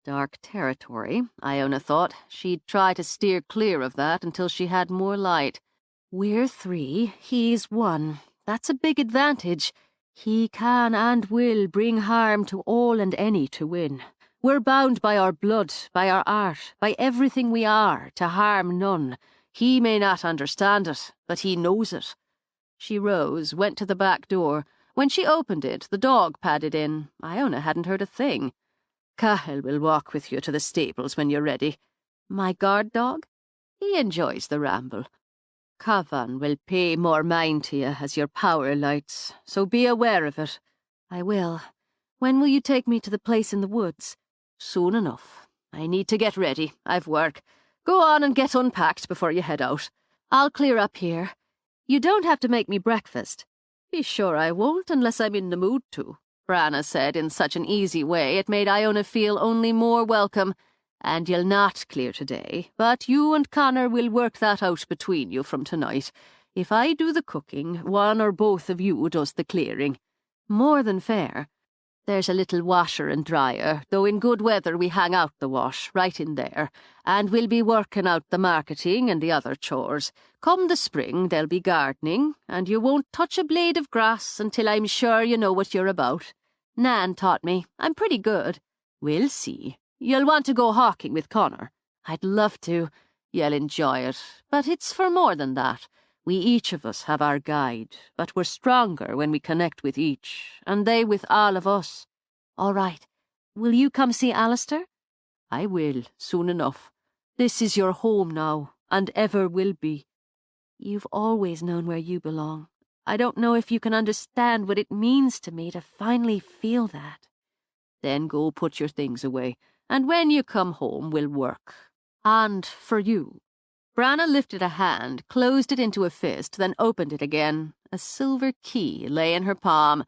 Dark territory, Iona thought. She'd try to steer clear of that until she had more light. We're 3, he's 1. That's a big advantage. He can and will bring harm to all and any to win. We're bound by our blood, by our art, by everything we are, to harm none. He may not understand it, but he knows it. She rose, went to the back door. When she opened it, the dog padded in. Iona hadn't heard a thing. Cahill will walk with you to the stables when you're ready. My guard dog? He enjoys the ramble. Cavan will pay more mind to you as your power lights, so be aware of it. I will. When will you take me to the place in the woods? Soon enough. I need to get ready. I've work. Go on and get unpacked before you head out. I'll clear up here. You don't have to make me breakfast. Be sure I won't unless I'm in the mood to, Branna said in such an easy way it made Iona feel only more welcome. And you'll not clear today, but you and Connor will work that out between you from tonight. If I do the cooking, one or both of you does the clearing. More than fair.
There's a little washer and dryer, though in good weather we hang out the wash right in there, and we'll be working out the marketing and the other chores. Come the spring, there'll be gardening, and you won't touch a blade of grass until I'm sure you know what you're about. Nan taught me. I'm pretty good. We'll see. You'll want to go hawking with Connor. I'd love to. You'll enjoy it, but it's for more than that. We each of us have our guide, but we're stronger when we connect with each, and they with all of us. All right. Will you come see Alistair? I will, soon enough. This is your home now, and ever will be. You've always known where you belong. I don't know if you can understand what it means to me to finally feel that. Then go put your things away, and when you come home we'll work. And for you. Branna lifted a hand, closed it into a fist, then opened it again. A silver key lay in her palm.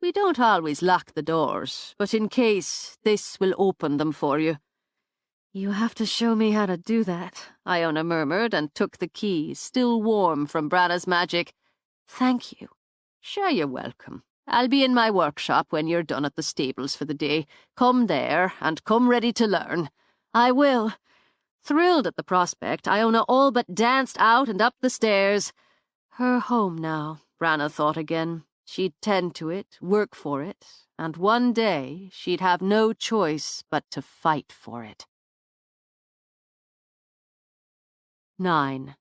We don't always lock the doors, but in case, this will open them for you. You have to show me how to do that, Iona murmured and took the key, still warm from Branna's magic. Thank you. Sure, you're welcome. I'll be in my workshop when you're done at the stables for the day. Come there, and come ready to learn. I will. Thrilled at the prospect, Iona all but danced out and up the stairs. Her home now, Branna thought again. She'd tend to it, work for it, and one day she'd have no choice but to fight for it. 9.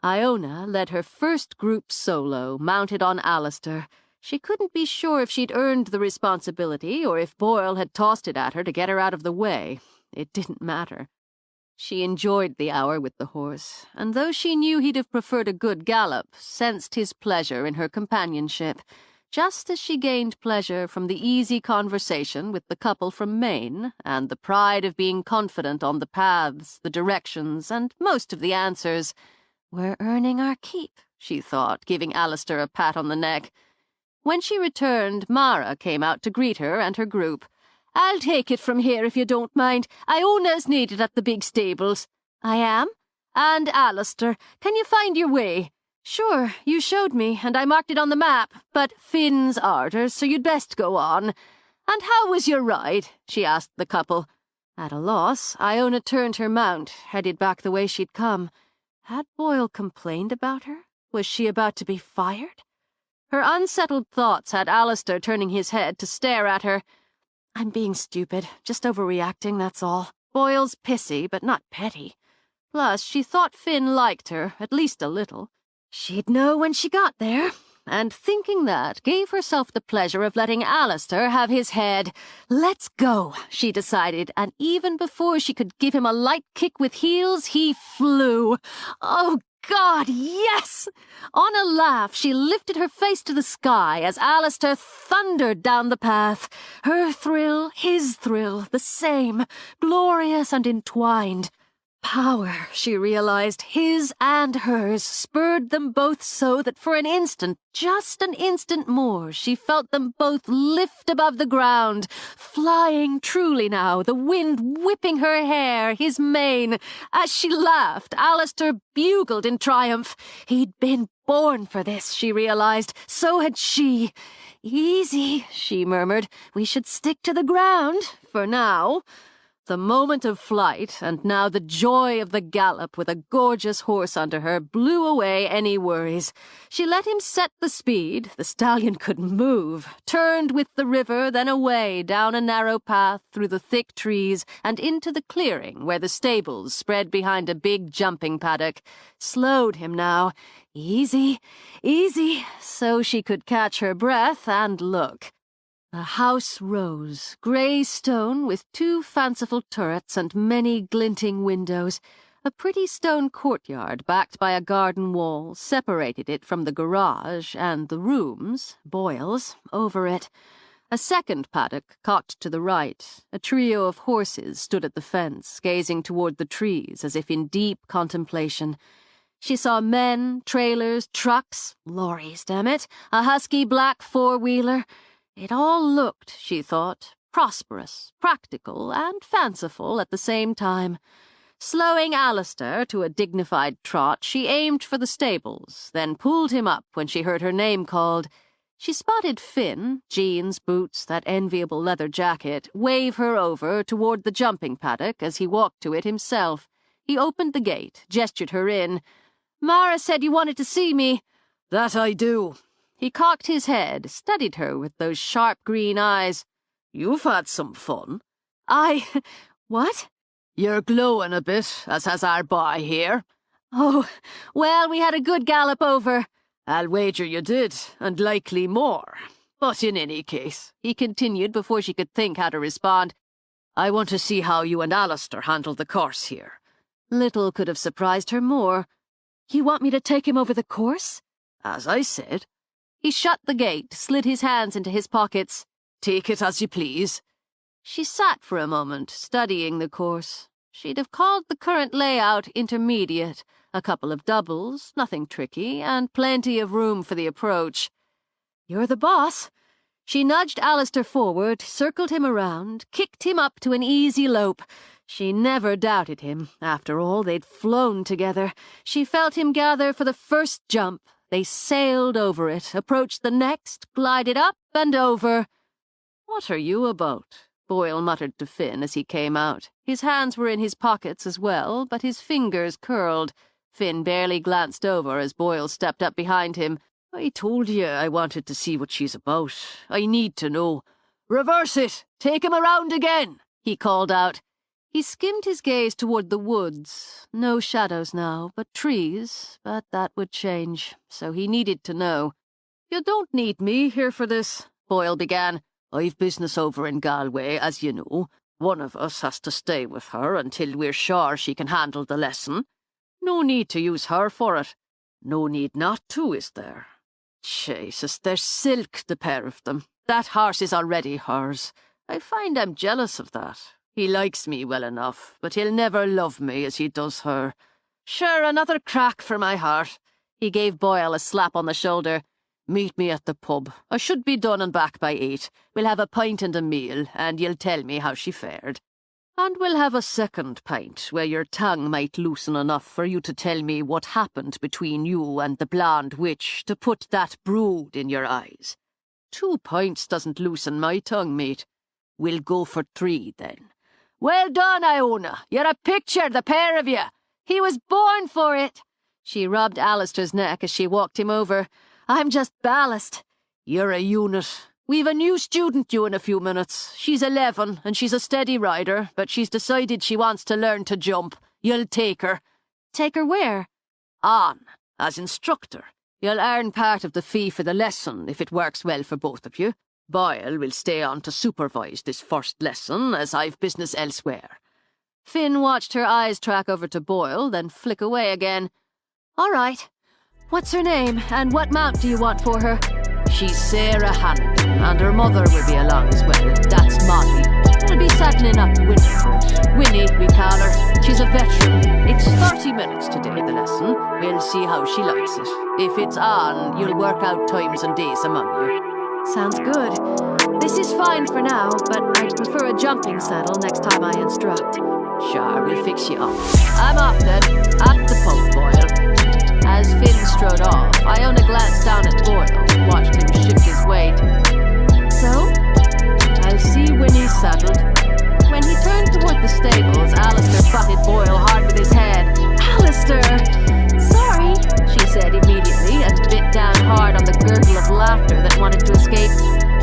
Iona led her first group solo, mounted on Alistair. She couldn't be sure if she'd earned the responsibility or if Boyle had tossed it at her to get her out of the way. It didn't matter. She enjoyed the hour with the horse, and though she knew he'd have preferred a good gallop, sensed his pleasure in her companionship, just as she gained pleasure from the easy conversation with the couple from Maine, and the pride of being confident on the paths, the directions, and most of the answers. We're earning our keep, she thought, giving Alistair a pat on the neck. When she returned, Mara came out to greet her and her group. I'll take it from here if you don't mind. Iona's needed at the big stables. I am? And Alistair, can you find your way? Sure, you showed me, and I marked it on the map, but Finn's orders, so you'd best go on. And how was your ride? She asked the couple. At a loss, Iona turned her mount, headed back the way she'd come. Had Boyle complained about her? Was she about to be fired? Her unsettled thoughts had Alistair turning his head to stare at her. I'm being stupid, just overreacting, that's all. Boyle's pissy, but not petty. Plus, she thought Finn liked her, at least a little. She'd know when she got there, and thinking that, gave herself the pleasure of letting Alistair have his head. Let's go, she decided, and even before she could give him a light kick with heels, he flew. Oh, God, yes! On a laugh, she lifted her face to the sky as Alistair thundered down the path. Her thrill, his thrill, the same, glorious and entwined. Power, she realized, his and hers, spurred them both so that for an instant, just an instant more, she felt them both lift above the ground, flying truly now, the wind whipping her hair, his mane. As she laughed, Alistair bugled in triumph. He'd been born for this, she realized. So had she. Easy, she murmured. We should stick to the ground, for now. The moment of flight, and now the joy of the gallop with a gorgeous horse under her, blew away any worries. She let him set the speed, the stallion couldn't move, turned with the river, then away down a narrow path through the thick trees and into the clearing where the stables spread behind a big jumping paddock. Slowed him now. Easy, easy, so she could catch her breath and look. A house rose, grey stone with 2 fanciful turrets and many glinting windows. A pretty stone courtyard backed by a garden wall separated it from the garage and the rooms, Boyle's, over it. A second paddock cocked to the right. A trio of horses stood at the fence, gazing toward the trees as if in deep contemplation. She saw men, trailers, trucks, lorries, damn it, a husky black 4-wheeler. It all looked, she thought, prosperous, practical, and fanciful at the same time. Slowing Alistair to a dignified trot, she aimed for the stables, then pulled him up when she heard her name called.
She spotted Finn, jeans, boots, that enviable leather jacket, wave her over toward the jumping paddock as he walked to it himself. He opened the gate, gestured her in. "Mara said you wanted to see me."
"That I do."
He cocked his head, studied her with those sharp green eyes.
"You've had some fun."
What?
"You're glowing a bit, as has our boy here."
"Oh, well, we had a good gallop over."
"I'll wager you did, and likely more. But in any case," he continued before she could think how to respond, "I want to see how you and Alistair handle the course here."
Little could have surprised her more. "You want me to take him over the course?"
"As I said."
He shut the gate, slid his hands into his pockets.
"Take it as you please."
She sat for a moment, studying the course. She'd have called the current layout intermediate, a couple of doubles, nothing tricky, and plenty of room for the approach. "You're the boss." She nudged Alistair forward, circled him around, kicked him up to an easy lope. She never doubted him. After all, they'd flown together. She felt him gather for the first jump. They sailed over it, approached the next, glided up and over.
"What are you about?" Boyle muttered to Finn as he came out.
His hands were in his pockets as well, but his fingers curled. Finn barely glanced over as Boyle stepped up behind him.
"I told you I wanted to see what she's about. I need to know." "Reverse it! Take him around again!" he called out.
He skimmed his gaze toward the woods. No shadows now, but trees. But that would change, so he needed to know.
"You don't need me here for this," Boyle began. "I've business over in Galway, as you know. One of us has to stay with her until we're sure she can handle the lesson. No need to use her for it. No need not to, is there? Jesus, they're silk, the pair of them. That horse is already hers. I find I'm jealous of that. He likes me well enough, but he'll never love me as he does her. Sure, another crack for my heart."
He gave Boyle a slap on the shoulder.
"Meet me at the pub. I should be done and back by 8. We'll have a pint and a meal, and you'll tell me how she fared. And we'll have a second pint, where your tongue might loosen enough for you to tell me what happened between you and the blonde witch to put that brood in your eyes. 2 pints doesn't loosen my tongue, mate. We'll go for 3, then." "Well done, Iona. You're a picture, the pair of you. He was born for it."
She rubbed Alistair's neck as she walked him over. "I'm just ballast."
"You're a unit. We've a new student due in a few minutes. She's 11, and she's a steady rider, but she's decided she wants to learn to jump. You'll take her."
"Take her where?"
"On, as instructor. You'll earn part of the fee for the lesson if it works well for both of you. Boyle will stay on to supervise this first lesson, as I've business elsewhere."
Finn watched her eyes track over to Boyle, then flick away again. "All right. What's her name, and what mount do you want for her?"
"She's Sarah Hannigan, and her mother will be along as well. That's Molly. We'll be saddling up Winifred. Winnie, we call her. She's a veteran. It's 30 minutes today, the lesson. We'll see how she likes it. If it's on, you'll work out times and days among you."
"Sounds good. This is fine for now, but I'd prefer a jumping saddle next time I instruct."
"Sure, we'll fix you up. I'm off then. At the pub, Boyle."
As Finn strode off, Iona glanced down at Boyle, watched him shift his weight. "So?"
"I'll see Winnie's saddled."
When he turned toward the stables, Alistair butted Boyle hard with his head. "Alistair! Sorry," she said immediately, and bit down hard on the gurgle of laughter that wanted to escape.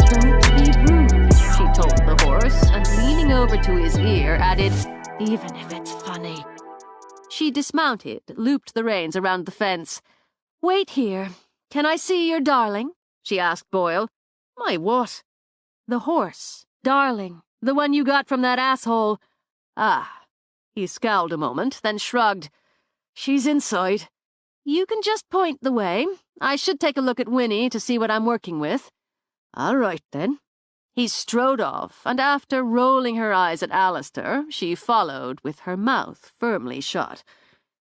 "Don't be rude," she told the horse, and leaning over to his ear, added, "even if it's funny." She dismounted, looped the reins around the fence. "Wait here. Can I see your darling?" she asked Boyle.
"My what?"
"The horse. Darling. The one you got from that asshole."
"Ah." He scowled a moment, then shrugged. "She's inside."
"You can just point the way. I should take a look at Winnie to see what I'm working with."
"All right, then."
He strode off, and after rolling her eyes at Alistair, she followed with her mouth firmly shut.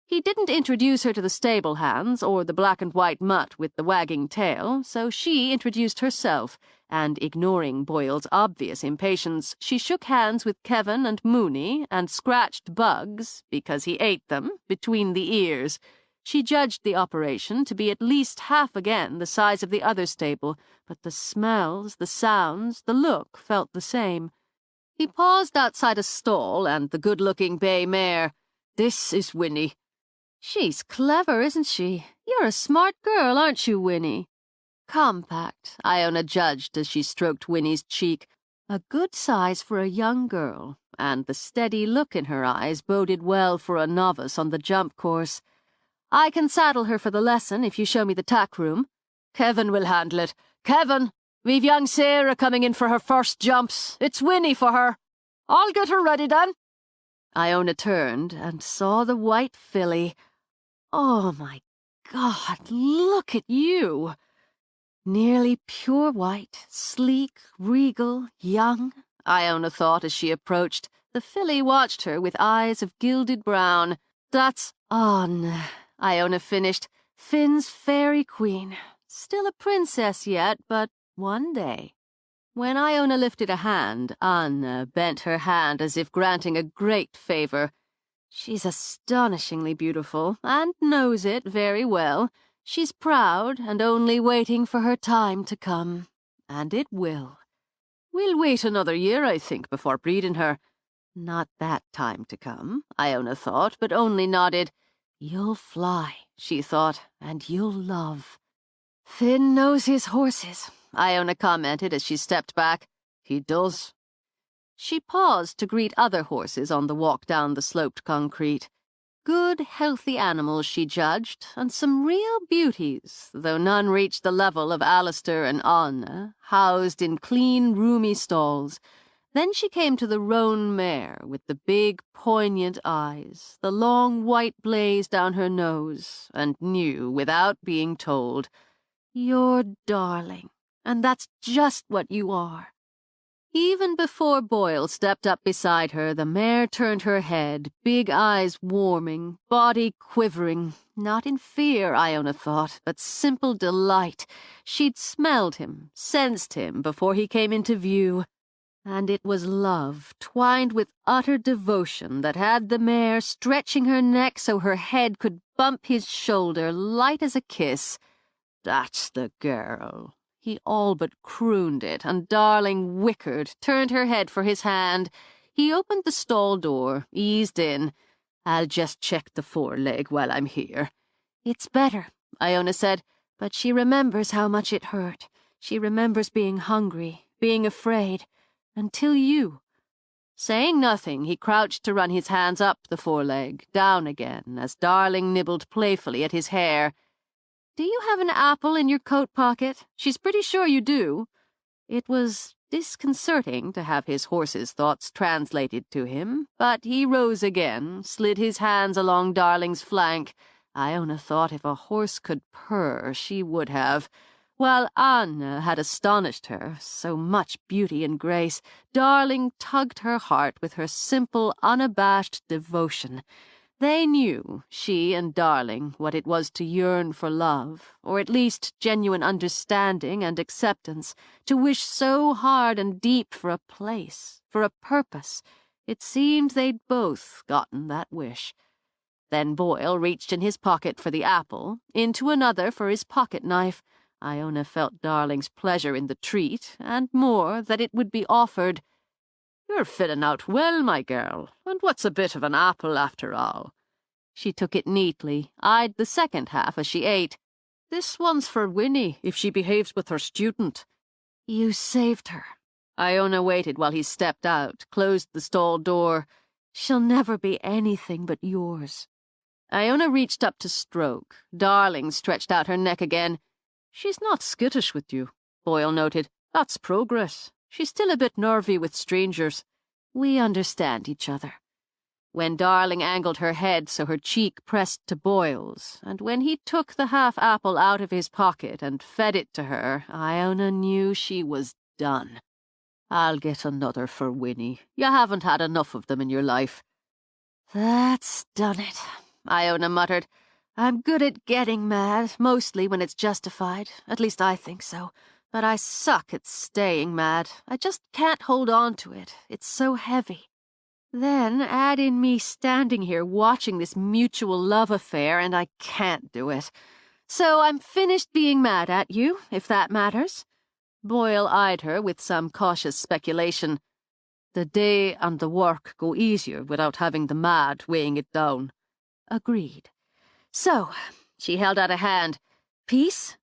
He didn't introduce her to the stable hands or the black and white mutt with the wagging tail, so she introduced herself, and ignoring Boyle's obvious impatience, she shook hands with Kevin and Mooney and scratched bugs, because he ate them, between the ears. She judged the operation to be at least half again the size of the other stable, but the smells, the sounds, the look felt the same. He paused outside a stall, and the good-looking bay mare. "This is Winnie." "She's clever, isn't she? You're a smart girl, aren't you, Winnie?" Compact, Iona judged as she stroked Winnie's cheek. A good size for a young girl, and the steady look in her eyes boded well for a novice on the jump course. "I can saddle her for the lesson if you show me the tack room." "Kevin will handle it. Kevin, we've young Sarah coming in for her first jumps. It's Winnie for her. I'll get her ready then." Iona turned and saw the white filly. "Oh, my God, look at you!" Nearly pure white, sleek, regal, young, Iona thought as she approached. The filly watched her with eyes of gilded brown. "That's On," Iona finished. "Finn's fairy queen. Still a princess yet, but one day." When Iona lifted a hand, Anna bent her hand as if granting a great favor. "She's astonishingly beautiful, and knows it very well. She's proud and only waiting for her time to come. And it will. We'll wait another year, I think, before breeding her." Not that time to come, Iona thought, but only nodded. "You'll fly," she thought, "and you'll love." "Finn knows his horses," Iona commented as she stepped back. "He does." She paused to greet other horses on the walk down the sloped concrete. Good, healthy animals, she judged, and some real beauties, though none reached the level of Alistair and Anna, housed in clean, roomy stalls. Then she came to the roan mare with the big, poignant eyes, the long white blaze down her nose, and knew, without being told, "You're darling, and that's just what you are." Even before Boyle stepped up beside her, the mare turned her head, big eyes warming, body quivering, not in fear, Iona thought, but simple delight. She'd smelled him, sensed him before he came into view. And it was love, twined with utter devotion, that had the mare stretching her neck so her head could bump his shoulder, light as a kiss. "That's the girl." He all but crooned it, and darling whickered, turned her head for his hand. He opened the stall door, eased in. "I'll just check the foreleg while I'm here." "It's better," Iona said, but she remembers how much it hurt. She remembers being hungry, being afraid, until you. Saying nothing, he crouched to run his hands up the foreleg, down again, as Darling nibbled playfully at his hair. "Do you have an apple in your coat pocket? She's pretty sure you do." It was disconcerting to have his horse's thoughts translated to him, but he rose again, slid his hands along Darling's flank. Iona thought if a horse could purr, she would have. While Anna had astonished her, so much beauty and grace, Darling tugged her heart with her simple, unabashed devotion. They knew, she and Darling, what it was to yearn for love, or at least genuine understanding and acceptance, to wish so hard and deep for a place, for a purpose. It seemed they'd both gotten that wish. Then Boyle reached in his pocket for the apple, into another for his pocket-knife. Iona felt Darling's pleasure in the treat, and more, that it would be offered. "You're filling out well, my girl, and what's a bit of an apple after all?" She took it neatly, eyed the second half as she ate. "This one's for Winnie, if she behaves with her student." "You saved her." Iona waited while he stepped out, closed the stall door. "She'll never be anything but yours." Iona reached up to stroke. Darling stretched out her neck again. "She's not skittish with you," Boyle noted. "That's progress. She's still a bit nervy with strangers." "We understand each other." When Darling angled her head so her cheek pressed to Boyle's, and when he took the half-apple out of his pocket and fed it to her, Iona knew she was done. "I'll get another for Winnie. You haven't had enough of them in your life." "That's done it," Iona muttered. "I'm good at getting mad, mostly when it's justified. At least I think so. But I suck at staying mad. I just can't hold on to it. It's so heavy." Then add in me standing here watching this mutual love affair, and I can't do it. So I'm finished being mad at you, if that matters." Boyle eyed her with some cautious speculation. "The day and the work go easier without having the mad weighing it down." "Agreed. So," she held out a hand. "Peace?"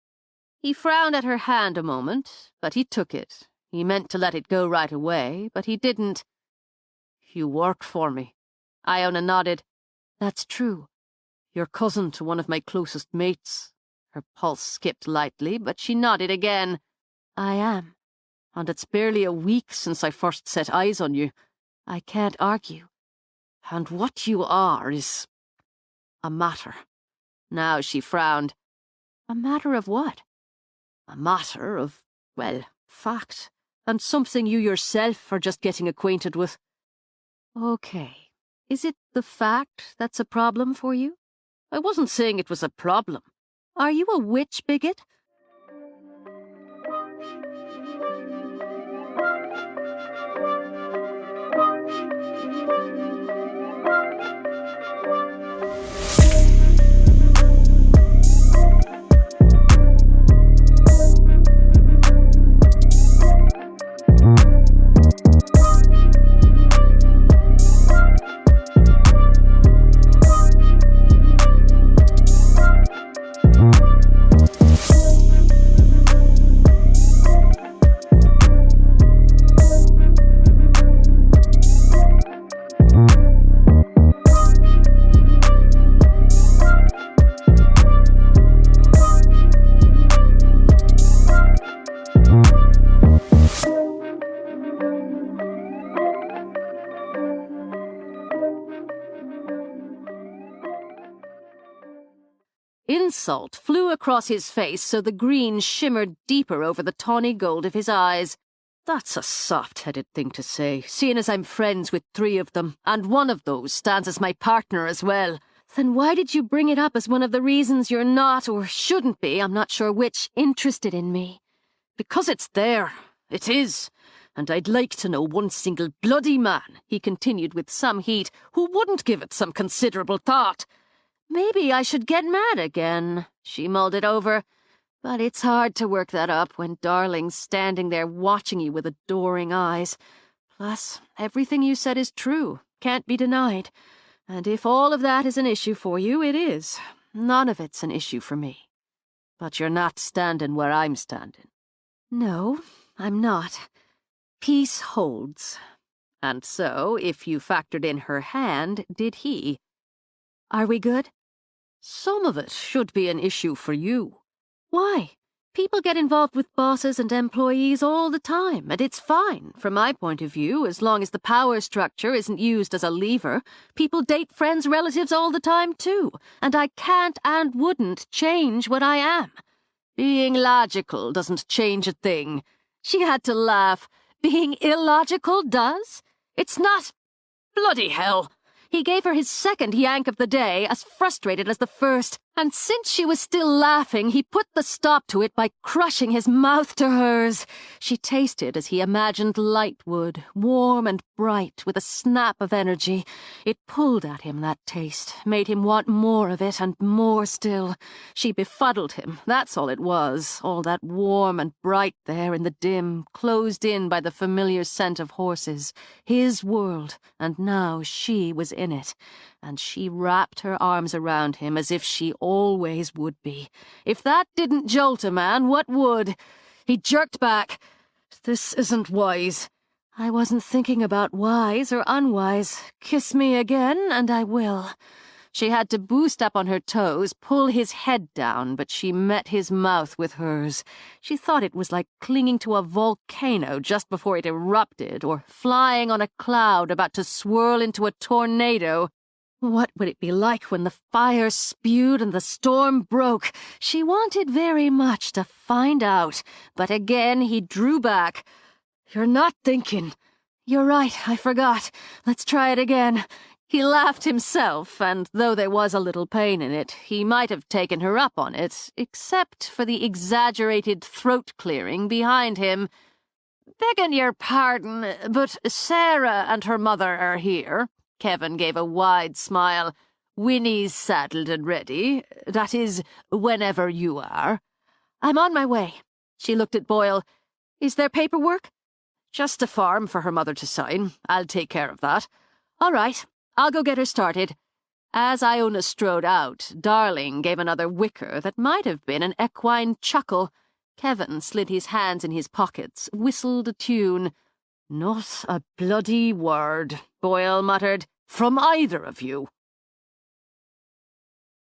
He frowned at her hand a moment, but he took it. He meant to let it go right away, but he didn't. "You work for me." Iona nodded. "That's true. You're cousin to one of my closest mates." Her pulse skipped lightly, but she nodded again. "I am. And it's barely a week since I first set eyes on you." "I can't argue." "And what you are is a matter." Now she frowned. "A matter of what?" "A matter of, well, fact, and something you yourself are just getting acquainted with." "Okay. Is it the fact that's a problem for you?" "I wasn't saying it was a problem." "Are you a witch bigot?" Insult flew across his face so the green shimmered deeper over the tawny gold of his eyes. "That's a soft-headed thing to say, seeing as I'm friends with 3 of them, and one of those stands as my partner as well." "Then why did you bring it up as one of the reasons you're not, or shouldn't be, I'm not sure which, interested in me?" "Because it's there. It is. And I'd like to know one single bloody man," he continued with some heat, "who wouldn't give it some considerable thought." "Maybe I should get mad again." She mulled it over. "But it's hard to work that up when Darling's standing there watching you with adoring eyes. Plus, everything you said is true, can't be denied. And if all of that is an issue for you, it is. None of it's an issue for me." "But you're not standing where I'm standing." "No, I'm not. Peace holds." And so, if you factored in her hand, did he. "Are we good?" "Some of it should be an issue for you." "Why? People get involved with bosses and employees all the time, and it's fine, from my point of view, as long as the power structure isn't used as a lever. People date friends' relatives all the time, too, and I can't and wouldn't change what I am." "Being logical doesn't change a thing." She had to laugh. "Being illogical does? It's not— Bloody hell!" He gave her his second yank of the day, as frustrated as the first, and since she was still laughing, he put the stop to it by crushing his mouth to hers. She tasted as he imagined light would, warm and bright, with a snap of energy. It pulled at him, that taste, made him want more of it and more still. She befuddled him, that's all it was, all that warm and bright there in the dim, closed in by the familiar scent of horses. His world, and now she was in it, and she wrapped her arms around him as if she always would be. If that didn't jolt a man, what would? He jerked back. "This isn't wise." "I wasn't thinking about wise or unwise. Kiss me again, and I will." She had to boost up on her toes, pull his head down, but she met his mouth with hers. She thought it was like clinging to a volcano just before it erupted, or flying on a cloud about to swirl into a tornado. What would it be like when the fire spewed and the storm broke? She wanted very much to find out, but again he drew back. "You're not thinking." "You're right, I forgot. Let's try it again." He laughed himself, and though there was a little pain in it, he might have taken her up on it, except for the exaggerated throat-clearing behind him. "Begging your pardon, but Sarah and her mother are here." Kevin gave a wide smile. "Winnie's saddled and ready. That is, whenever you are." "I'm on my way." She looked at Boyle. "Is there paperwork?" "Just a form for her mother to sign. I'll take care of that." "All right. I'll go get her started." As Iona strode out, Darling gave another whicker that might have been an equine chuckle. Kevin slid his hands in his pockets, whistled a tune. "Not a bloody word," Boyle muttered, "from either of you."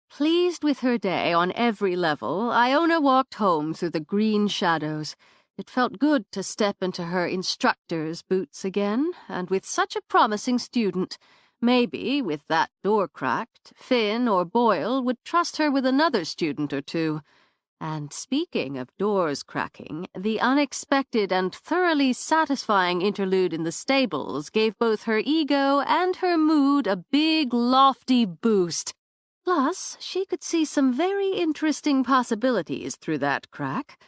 Pleased with her day on every level, Iona walked home through the green shadows. It felt good to step into her instructor's boots again, and with such a promising student. Maybe, with that door cracked, Finn or Boyle would trust her with another student or two. And speaking of doors cracking, the unexpected and thoroughly satisfying interlude in the stables gave both her ego and her mood a big, lofty boost. Plus, she could see some very interesting possibilities through that crack.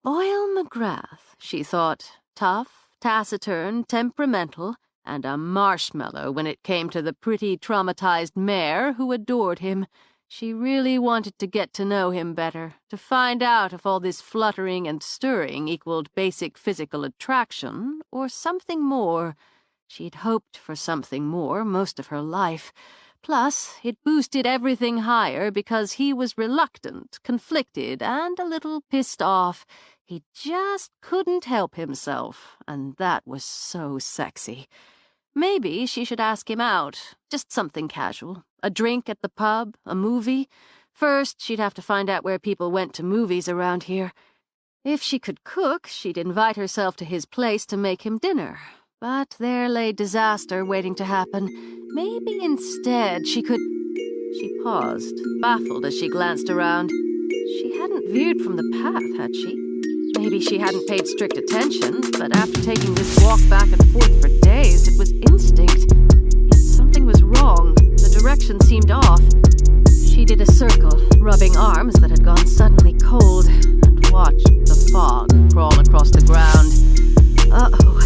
Boyle McGrath, she thought, tough, taciturn, temperamental, and a marshmallow when it came to the pretty traumatized mare who adored him. She really wanted to get to know him better, to find out if all this fluttering and stirring equaled basic physical attraction, or something more. She'd hoped for something more most of her life. Plus, it boosted everything higher because he was reluctant, conflicted, and a little pissed off. He just couldn't help himself, and that was so sexy. Maybe she should ask him out, just something casual. A drink at the pub, a movie. First, she'd have to find out where people went to movies around here. If she could cook, she'd invite herself to his place to make him dinner. But there lay disaster waiting to happen. Maybe instead she could... She paused, baffled as she glanced around. She hadn't veered from the path, had she? Maybe she hadn't paid strict attention, but after taking this walk back and forth for days, it was instinct. Yet something was wrong. The direction seemed off. She did a circle, rubbing arms that had gone suddenly cold, and watched the fog crawl across the ground. Uh-oh.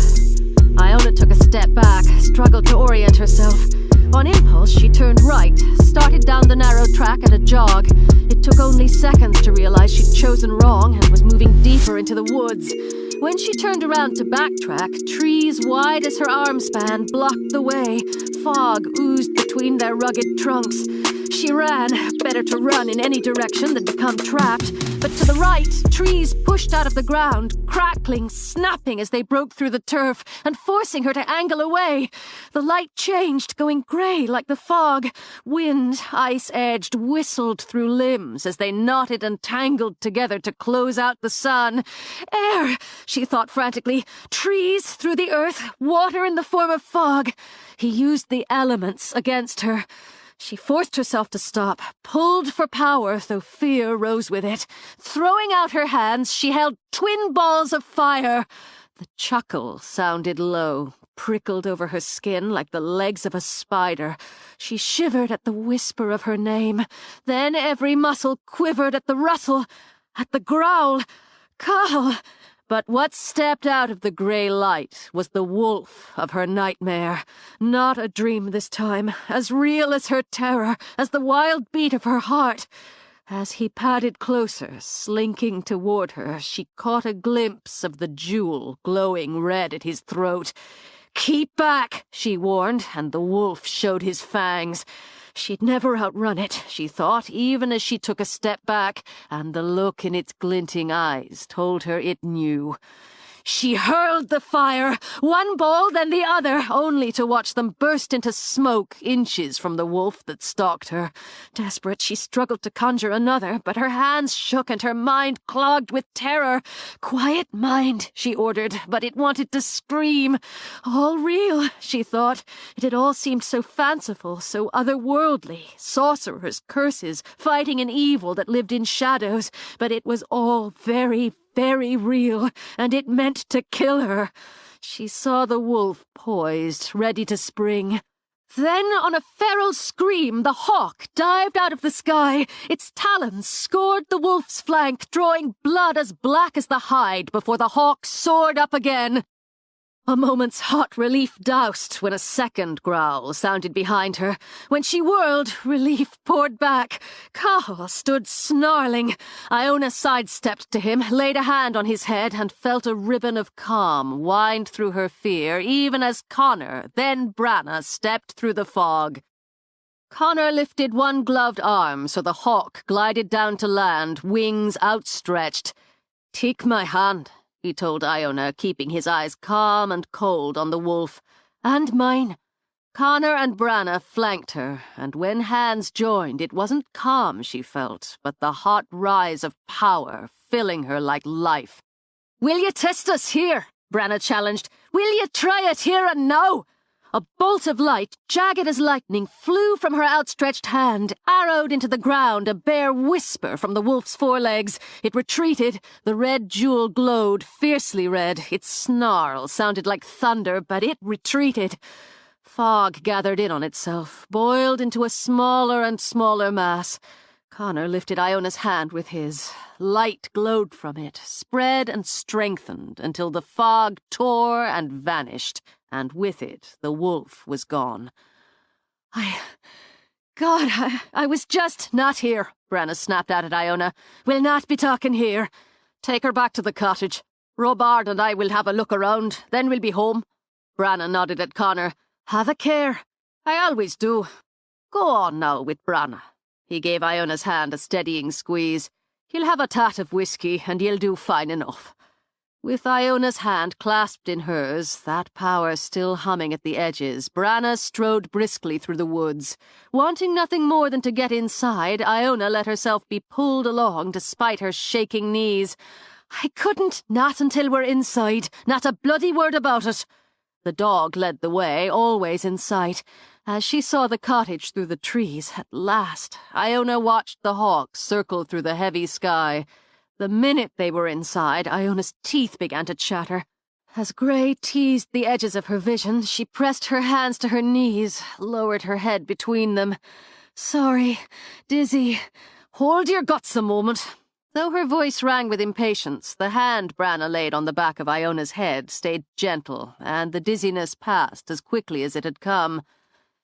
Iona took a step back, struggled to orient herself. On impulse, she turned right, started down the narrow track at a jog. It took only seconds to realize she'd chosen wrong and was moving deeper into the woods. When she turned around to backtrack, trees wide as her arm span blocked the way. Fog oozed between their rugged trunks. She ran, better to run in any direction than become trapped. But to the right, trees pushed out of the ground, crackling, snapping as they broke through the turf, and forcing her to angle away. The light changed, going grey like the fog. Wind, ice-edged, whistled through limbs as they knotted and tangled together to close out the sun. Air, she thought frantically. Trees through the earth, water in the form of fog. He used the elements against her. She forced herself to stop, pulled for power, though fear rose with it. Throwing out her hands, she held twin balls of fire. The chuckle sounded low, prickled over her skin like the legs of a spider. She shivered at the whisper of her name. Then every muscle quivered at the rustle, at the growl. Carl! But what stepped out of the grey light was the wolf of her nightmare. Not a dream this time, as real as her terror, as the wild beat of her heart. As he padded closer, slinking toward her, she caught a glimpse of the jewel glowing red at his throat. "Keep back," she warned, and the wolf showed his fangs. She'd never outrun it, she thought, even as she took a step back, and the look in its glinting eyes told her it knew. She hurled the fire, one ball then the other, only to watch them burst into smoke inches from the wolf that stalked her. Desperate, she struggled to conjure another, but her hands shook and her mind clogged with terror. "Quiet mind," she ordered, but it wanted to scream. All real, she thought. It had all seemed so fanciful, so otherworldly. Sorcerers, curses, fighting an evil that lived in shadows, but it was all very, very real, and it meant to kill her. She saw the wolf poised, ready to spring. Then, on a feral scream, the hawk dived out of the sky. Its talons scored the wolf's flank, drawing blood as black as the hide before the hawk soared up again. A moment's hot relief doused when a second growl sounded behind her. When she whirled, relief poured back. Cahill stood snarling. Iona sidestepped to him, laid a hand on his head, and felt a ribbon of calm wind through her fear, even as Connor, then Branna, stepped through the fog. Connor lifted one gloved arm so the hawk glided down to land, wings outstretched. "Take my hand," he told Iona, keeping his eyes calm and cold on the wolf. "And mine." Connor and Branna flanked her, and when hands joined, it wasn't calm she felt, but the hot rise of power filling her like life. "Will you test us here?" Branna challenged. "Will you try it here and now?" A bolt of light, jagged as lightning, flew from her outstretched hand, arrowed into the ground a bare whisper from the wolf's forelegs. It retreated. The red jewel glowed, fiercely red. Its snarl sounded like thunder, but it retreated. Fog gathered in on itself, boiled into a smaller and smaller mass. Connor lifted Iona's hand with his. Light glowed from it, spread and strengthened, until the fog tore and vanished, and with it the wolf was gone. I was just not here," Branna snapped out at Iona. "We'll not be talking here. Take her back to the cottage. Robard and I will have a look around, then we'll be home." Branna nodded at Connor. "Have a care." "I always do. Go on now with Branna." He gave Iona's hand a steadying squeeze. "He'll have a tot of whiskey, and you'll do fine enough." With Iona's hand clasped in hers, that power still humming at the edges, Branna strode briskly through the woods. Wanting nothing more than to get inside, Iona let herself be pulled along despite her shaking knees. "I couldn't, not until we're inside. Not a bloody word about it." The dog led the way, always in sight. As she saw the cottage through the trees, at last, Iona watched the hawk circle through the heavy sky. The minute they were inside, Iona's teeth began to chatter. As grey teased the edges of her vision, she pressed her hands to her knees, lowered her head between them. "Sorry, dizzy. Hold your guts a moment." Though her voice rang with impatience, the hand Branna laid on the back of Iona's head stayed gentle, and the dizziness passed as quickly as it had come.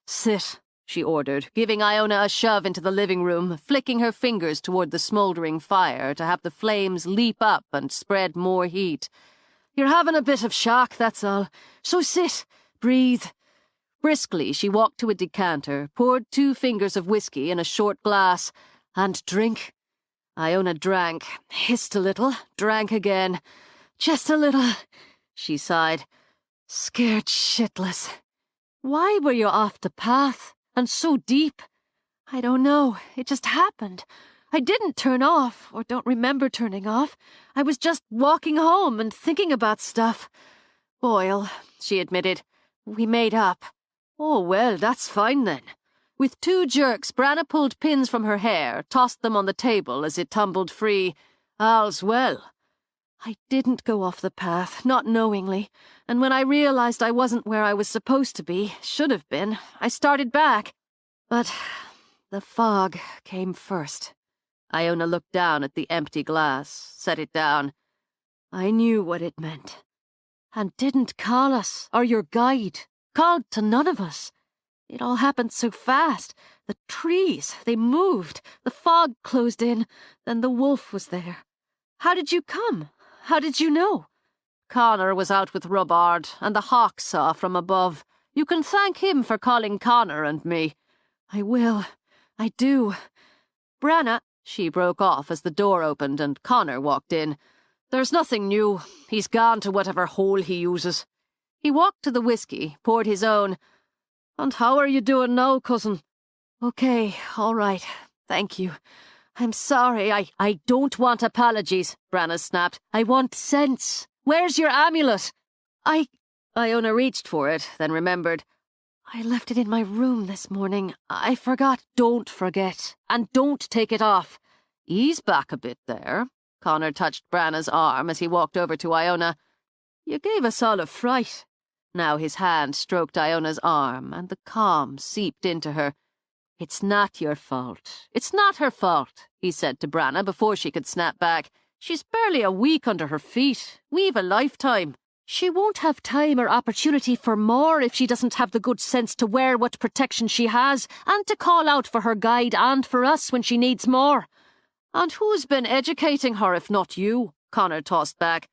"Sit," she ordered, giving Iona a shove into the living room, flicking her fingers toward the smouldering fire to have the flames leap up and spread more heat. "You're having a bit of shock, that's all. So sit, breathe." Briskly, she walked to a decanter, poured 2 fingers of whiskey in a short glass. "And drink." Iona drank, hissed a little, drank again. "Just a little," she sighed. "Scared shitless." "Why were you off the path? And so deep?" "I don't know. It just happened. I didn't turn off, or don't remember turning off. I was just walking home and thinking about stuff." "Boyle," she admitted. "We made up." "Oh, well, that's fine then." With 2 jerks, Branna pulled pins from her hair, tossed them on the table as it tumbled free. "All's well." "I didn't go off the path, not knowingly, and when I realized I wasn't where I was supposed to be, should have been, I started back. But the fog came first." Iona looked down at the empty glass, set it down. "I knew what it meant. And didn't call us, or your guide. Called to none of us. It all happened so fast. The trees, they moved. The fog closed in. Then the wolf was there. How did you come? How did you know?" "Connor was out with Robard, and the hawk saw from above. You can thank him for calling Connor and me." "I will. I do. Branna," she broke off as the door opened and Connor walked in. "There's nothing new. He's gone to whatever hole he uses." He walked to the whiskey, poured his own. "And how are you doing now, cousin?" "Okay, all right. Thank you. I'm sorry. I don't want apologies," Branna snapped. "I want sense. Where's your amulet?" Iona reached for it, then remembered. "I left it in my room this morning. I forgot." "Don't forget. And don't take it off." "Ease back a bit there." Connor touched Branna's arm as he walked over to Iona. "You gave us all a fright." Now his hand stroked Iona's arm, and the calm seeped into her. "It's not your fault. It's not her fault," he said to Branna before she could snap back. "She's barely a week under her feet. We've a lifetime. She won't have time or opportunity for more if she doesn't have the good sense to wear what protection she has and to call out for her guide and for us when she needs more." "And who's been educating her if not you?" Connor tossed back.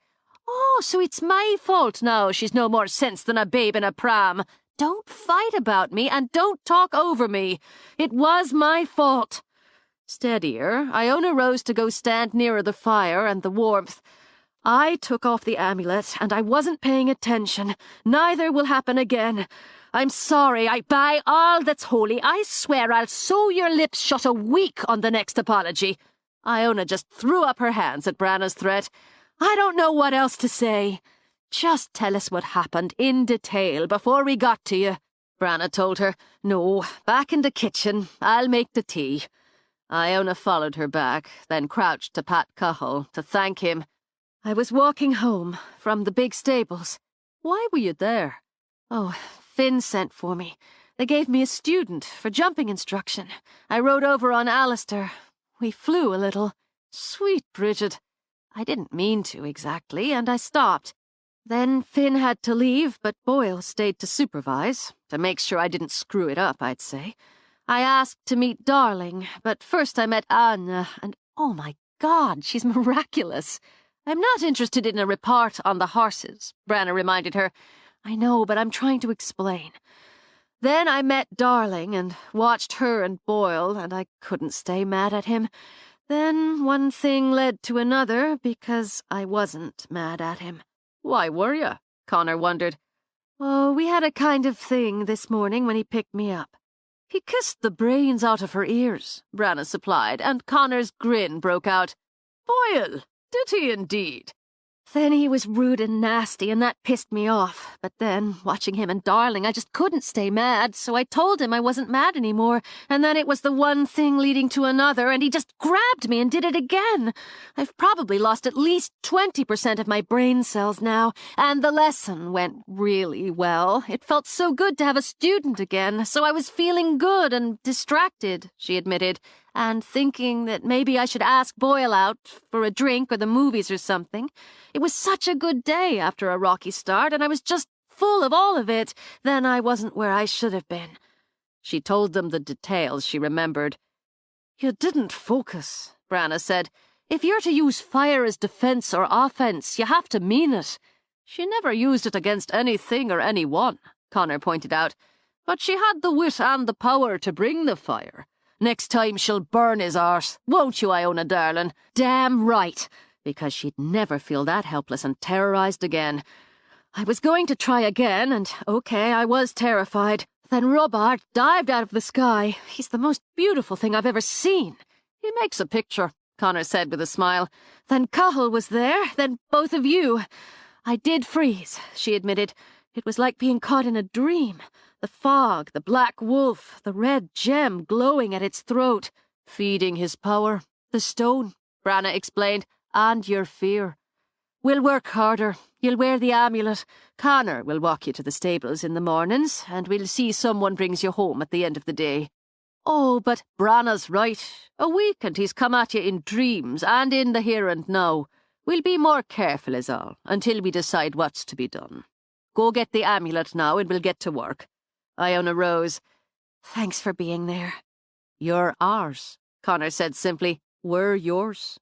"Oh, so it's my fault now she's no more sense than a babe in a pram. Don't fight about me and don't talk over me. It was my fault." Steadier, Iona rose to go stand nearer the fire and the warmth. "I took off the amulet and I wasn't paying attention. Neither will happen again. I'm sorry. By all that's holy, I swear I'll sew your lips shut a week on the next apology." Iona just threw up her hands at Branna's threat. "I don't know what else to say." "Just tell us what happened in detail before we got to you," Branna told her. "No, back in the kitchen. I'll make the tea." Iona followed her back, then crouched to pat Cathal to thank him. "I was walking home from the big stables." "Why were you there?" "Oh, Finn sent for me. They gave me a student for jumping instruction. I rode over on Alistair. We flew a little." "Sweet Bridget." "I didn't mean to exactly, and I stopped. Then Finn had to leave, but Boyle stayed to supervise, to make sure I didn't screw it up, I'd say. I asked to meet Darling, but first I met Anna, and oh my God, she's miraculous." "I'm not interested in a report on the horses," Branna reminded her. "I know, but I'm trying to explain. Then I met Darling and watched her and Boyle, and I couldn't stay mad at him. Then one thing led to another because I wasn't mad at him." "Why were you?" Connor wondered. "Oh, we had a kind of thing this morning when he picked me up." "He kissed the brains out of her ears," Branna supplied, and Connor's grin broke out. "Boyle, did he indeed?" "Then he was rude and nasty, and that pissed me off. But then, watching him and Darling, I just couldn't stay mad, so I told him I wasn't mad anymore, and then it was the one thing leading to another, and he just grabbed me and did it again. I've probably lost at least 20% of my brain cells now, and the lesson went really well. It felt so good to have a student again, so I was feeling good and distracted," she admitted, "and thinking that maybe I should ask Boyle out for a drink or the movies or something. It was such a good day after a rocky start, and I was just full of all of it. Then I wasn't where I should have been." She told them the details she remembered. "You didn't focus," Branna said. "If you're to use fire as defense or offense, you have to mean it." "She never used it against anything or anyone," Connor pointed out. "But she had the wit and the power to bring the fire. Next time she'll burn his arse, won't you, Iona darling?" "Damn right, because she'd never feel that helpless and terrorized again. I was going to try again, and okay, I was terrified. Then Robart dived out of the sky. He's the most beautiful thing I've ever seen." "He makes a picture," Connor said with a smile. "Then Cathal was there, then both of you. I did freeze," she admitted. "It was like being caught in a dream. The fog, the black wolf, the red gem glowing at its throat." "Feeding his power. The stone," Branna explained, "and your fear. We'll work harder. You'll wear the amulet. Connor will walk you to the stables in the mornings, and we'll see someone brings you home at the end of the day." "Oh, but Branna's right. A week and he's come at you in dreams and in the here and now. We'll be more careful is all, until we decide what's to be done. Go get the amulet now and we'll get to work." Iona rose. "Thanks for being there." "You're ours," Connor said simply. "We're yours."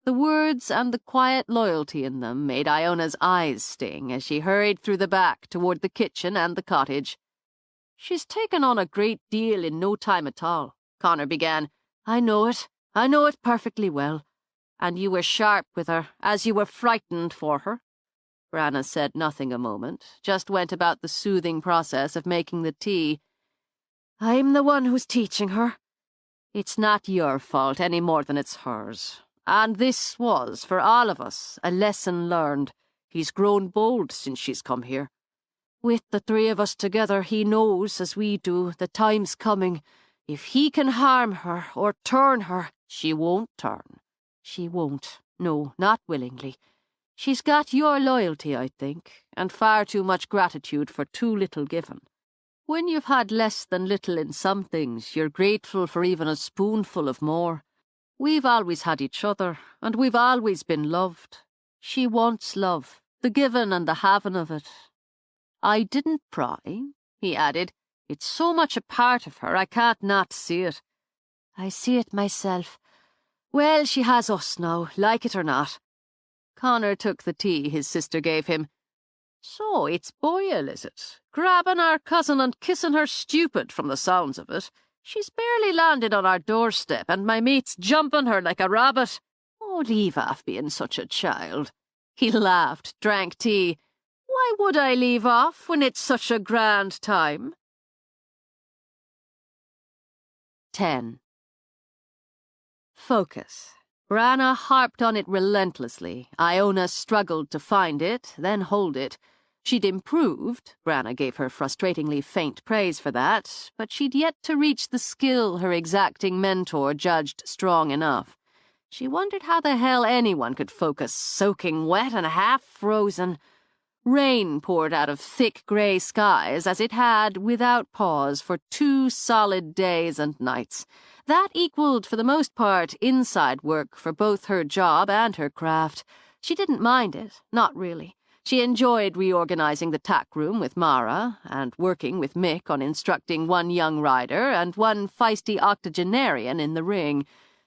The words and the quiet loyalty in them made Iona's eyes sting as she hurried through the back toward the kitchen and the cottage. "She's taken on a great deal in no time at all," Connor began. I know it perfectly well. And you were sharp with her, as you were frightened for her." Branna said nothing a moment, just went about the soothing process of making the tea. "I'm the one who's teaching her. It's not your fault any more than it's hers. And this was, for all of us, a lesson learned. He's grown bold since she's come here. With the three of us together, he knows, as we do, the time's coming. If he can harm her or turn her, she won't turn. She won't. No, not willingly. She's got your loyalty, I think, and far too much gratitude for too little given. When you've had less than little in some things, you're grateful for even a spoonful of more. We've always had each other, and we've always been loved. She wants love, the giving and the having of it. I didn't pry," he added. "It's so much a part of her, I can't not see it." "I see it myself. Well, she has us now, like it or not." Connor took the tea his sister gave him. "So it's Boyle, is it? Grabbing our cousin and kissing her stupid from the sounds of it. She's barely landed on our doorstep, and my mate's jumping her like a rabbit. Oh, leave off being such a child." He laughed, drank tea. "Why would I leave off when it's such a grand time?" 10. Focus. Branagh harped on it relentlessly. Iona struggled to find it, then hold it. She'd improved, Branagh gave her frustratingly faint praise for that, but she'd yet to reach the skill her exacting mentor judged strong enough. She wondered how the hell anyone could focus soaking wet and half-frozen. Rain poured out of thick grey skies as it had, without pause, for 2 solid days and nights. That equalled, for the most part, inside work for both her job and her craft. She didn't mind it, not really. She enjoyed reorganizing the tack room with Mara, and working with Mick on instructing one young rider and one feisty octogenarian in the ring.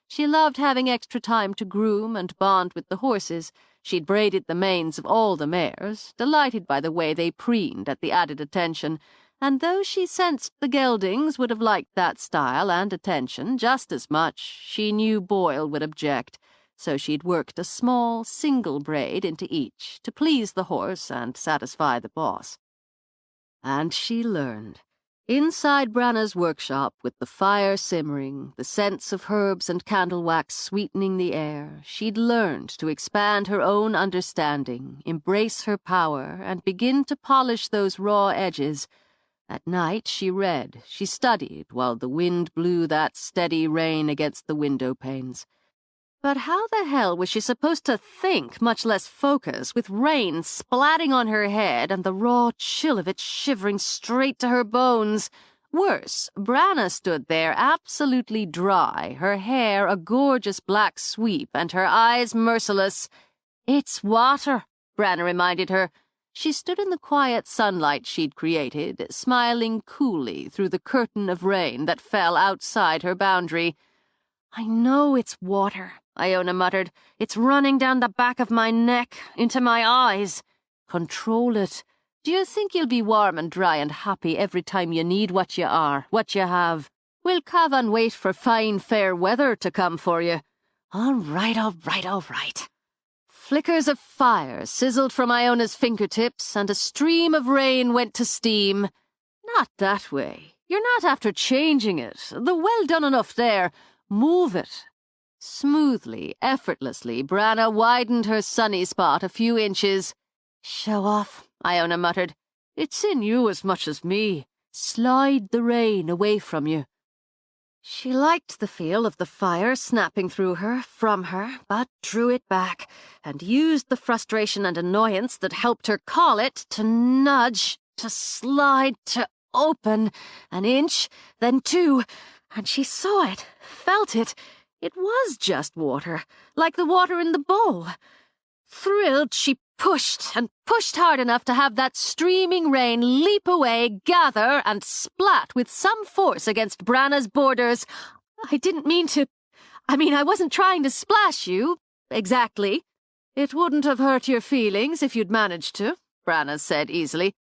She loved having extra time to groom and bond with the horses. She'd braided the manes of all the mares, delighted by the way they preened at the added attention, and though she sensed the geldings would have liked that style and attention just as much, she knew Boyle would object. So she'd worked a small, single braid into each to please the horse and satisfy the boss. And she learned. Inside Branagh's workshop, with the fire simmering, the scents of herbs and candle wax sweetening the air, she'd learned to expand her own understanding, embrace her power, and begin to polish those raw edges. At night she read, she studied, while the wind blew that steady rain against the window panes. But how the hell was she supposed to think, much less focus, with rain splatting on her head and the raw chill of it shivering straight to her bones? Worse, Branagh stood there absolutely dry, her hair a gorgeous black sweep and her eyes merciless. "It's water," Branagh reminded her. She stood in the quiet sunlight she'd created, smiling coolly through the curtain of rain that fell outside her boundary. "I know it's water," Iona muttered. "It's running down the back of my neck, into my eyes. Control it. Do you think you'll be warm and dry and happy every time you need what you are, what you have? Will Cavan wait for fine, fair weather to come for you?" All right, all right, all right." Flickers of fire sizzled from Iona's fingertips, and a stream of rain went to steam. "Not that way. You're not after changing it. The well done enough there. Move it." Smoothly, effortlessly, Branagh widened her sunny spot a few inches. "Show off," Iona muttered. "It's in you as much as me. Slide the rain away from you." She liked the feel of the fire snapping through her, from her, but drew it back, and used the frustration and annoyance that helped her call it to nudge, to slide, to open, an inch, then 2, and she saw it, felt it. It was just water, like the water in the bowl. Thrilled, she pushed, and pushed hard enough to have that streaming rain leap away, gather, and splat with some force against Branagh's borders. "I didn't mean to... I wasn't trying to splash you, exactly. It wouldn't have hurt your feelings if you'd managed to," Branagh said easily.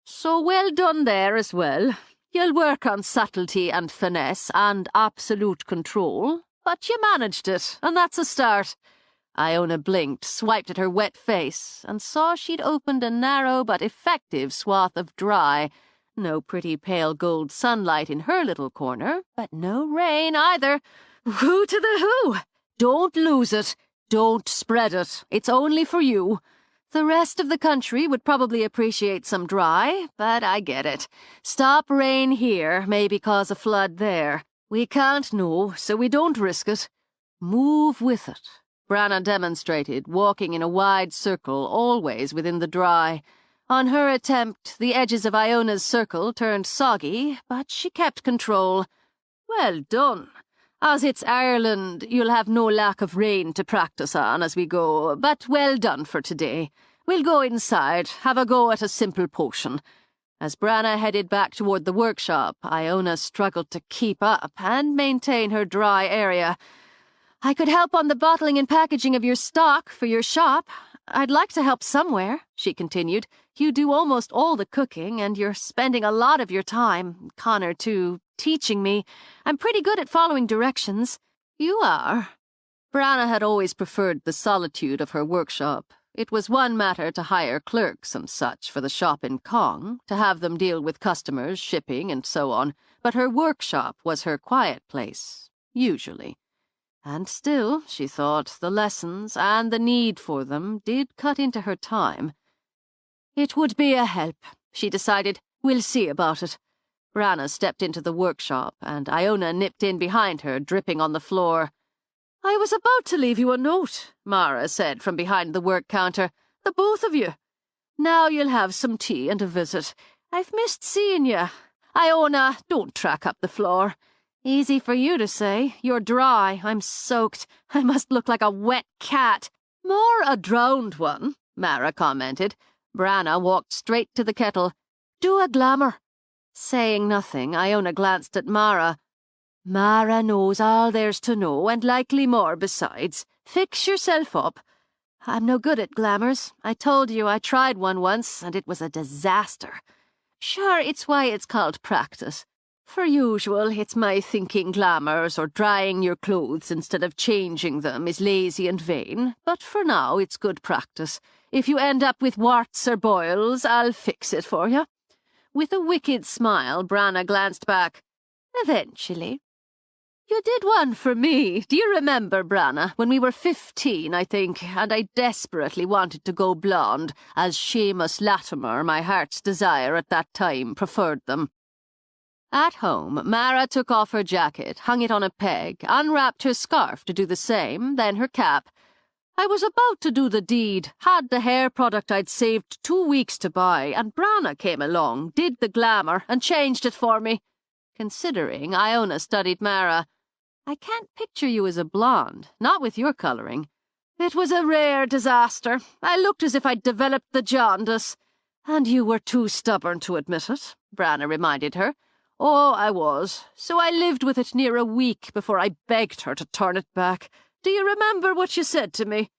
"So well done there as well. You'll work on subtlety and finesse and absolute control. But you managed it, and that's a start." Iona blinked, swiped at her wet face, and saw she'd opened a narrow but effective swath of dry. No pretty pale gold sunlight in her little corner, but no rain either. Who to the who? Don't lose it. Don't spread it. It's only for you. The rest of the country would probably appreciate some dry, but I get it. Stop rain here, maybe cause a flood there. We can't know, so we don't risk it. Move with it." Branna demonstrated, walking in a wide circle, always within the dry. On her attempt, the edges of Iona's circle turned soggy, but she kept control. Well done. As it's Ireland, you'll have no lack of rain to practice on as we go, but well done for today. We'll go inside, have a go at a simple potion. As Branna headed back toward the workshop, Iona struggled to keep up and maintain her dry area. I could help on the bottling and packaging of your stock for your shop. I'd like to help somewhere, she continued. You do almost all the cooking, and you're spending a lot of your time, Connor too, teaching me. I'm pretty good at following directions. You are. Branna had always preferred the solitude of her workshop. It was one matter to hire clerks and such for the shop in Kong, to have them deal with customers, shipping, and so on, but her workshop was her quiet place, usually. And still, she thought, the lessons and the need for them did cut into her time. It would be a help, she decided. We'll see about it. Branna stepped into the workshop, and Iona nipped in behind her, dripping on the floor. I was about to leave you a note, Mara said from behind the work counter. The both of you. Now you'll have some tea and a visit. I've missed seeing you. Iona, don't track up the floor. Easy for you to say. You're dry. I'm soaked. I must look like a wet cat. More a drowned one, Mara commented. Branna walked straight to the kettle. Do a glamour. Saying nothing, Iona glanced at Mara. Mara knows all there's to know, and likely more besides. Fix yourself up. I'm no good at glamours. I told you I tried one once, and it was a disaster. Sure, it's why it's called practice. For usual, it's my thinking glamours or drying your clothes instead of changing them is lazy and vain, but for now it's good practice. If you end up with warts or boils, I'll fix it for you. With a wicked smile, Branna glanced back. Eventually. You did one for me. Do you remember, Branna, when we were 15, I think, and I desperately wanted to go blonde, as Seamus Latimer, my heart's desire at that time, preferred them. At home, Mara took off her jacket, hung it on a peg, unwrapped her scarf to do the same, then her cap. I was about to do the deed, had the hair product I'd saved 2 weeks to buy, and Branna came along, did the glamour, and changed it for me. Considering, Iona studied Mara. I can't picture you as a blonde, not with your colouring. It was a rare disaster. I looked as if I'd developed the jaundice. And you were too stubborn to admit it, Branna reminded her. Oh, I was. So I lived with it near a week before I begged her to turn it back. Do you remember what you said to me?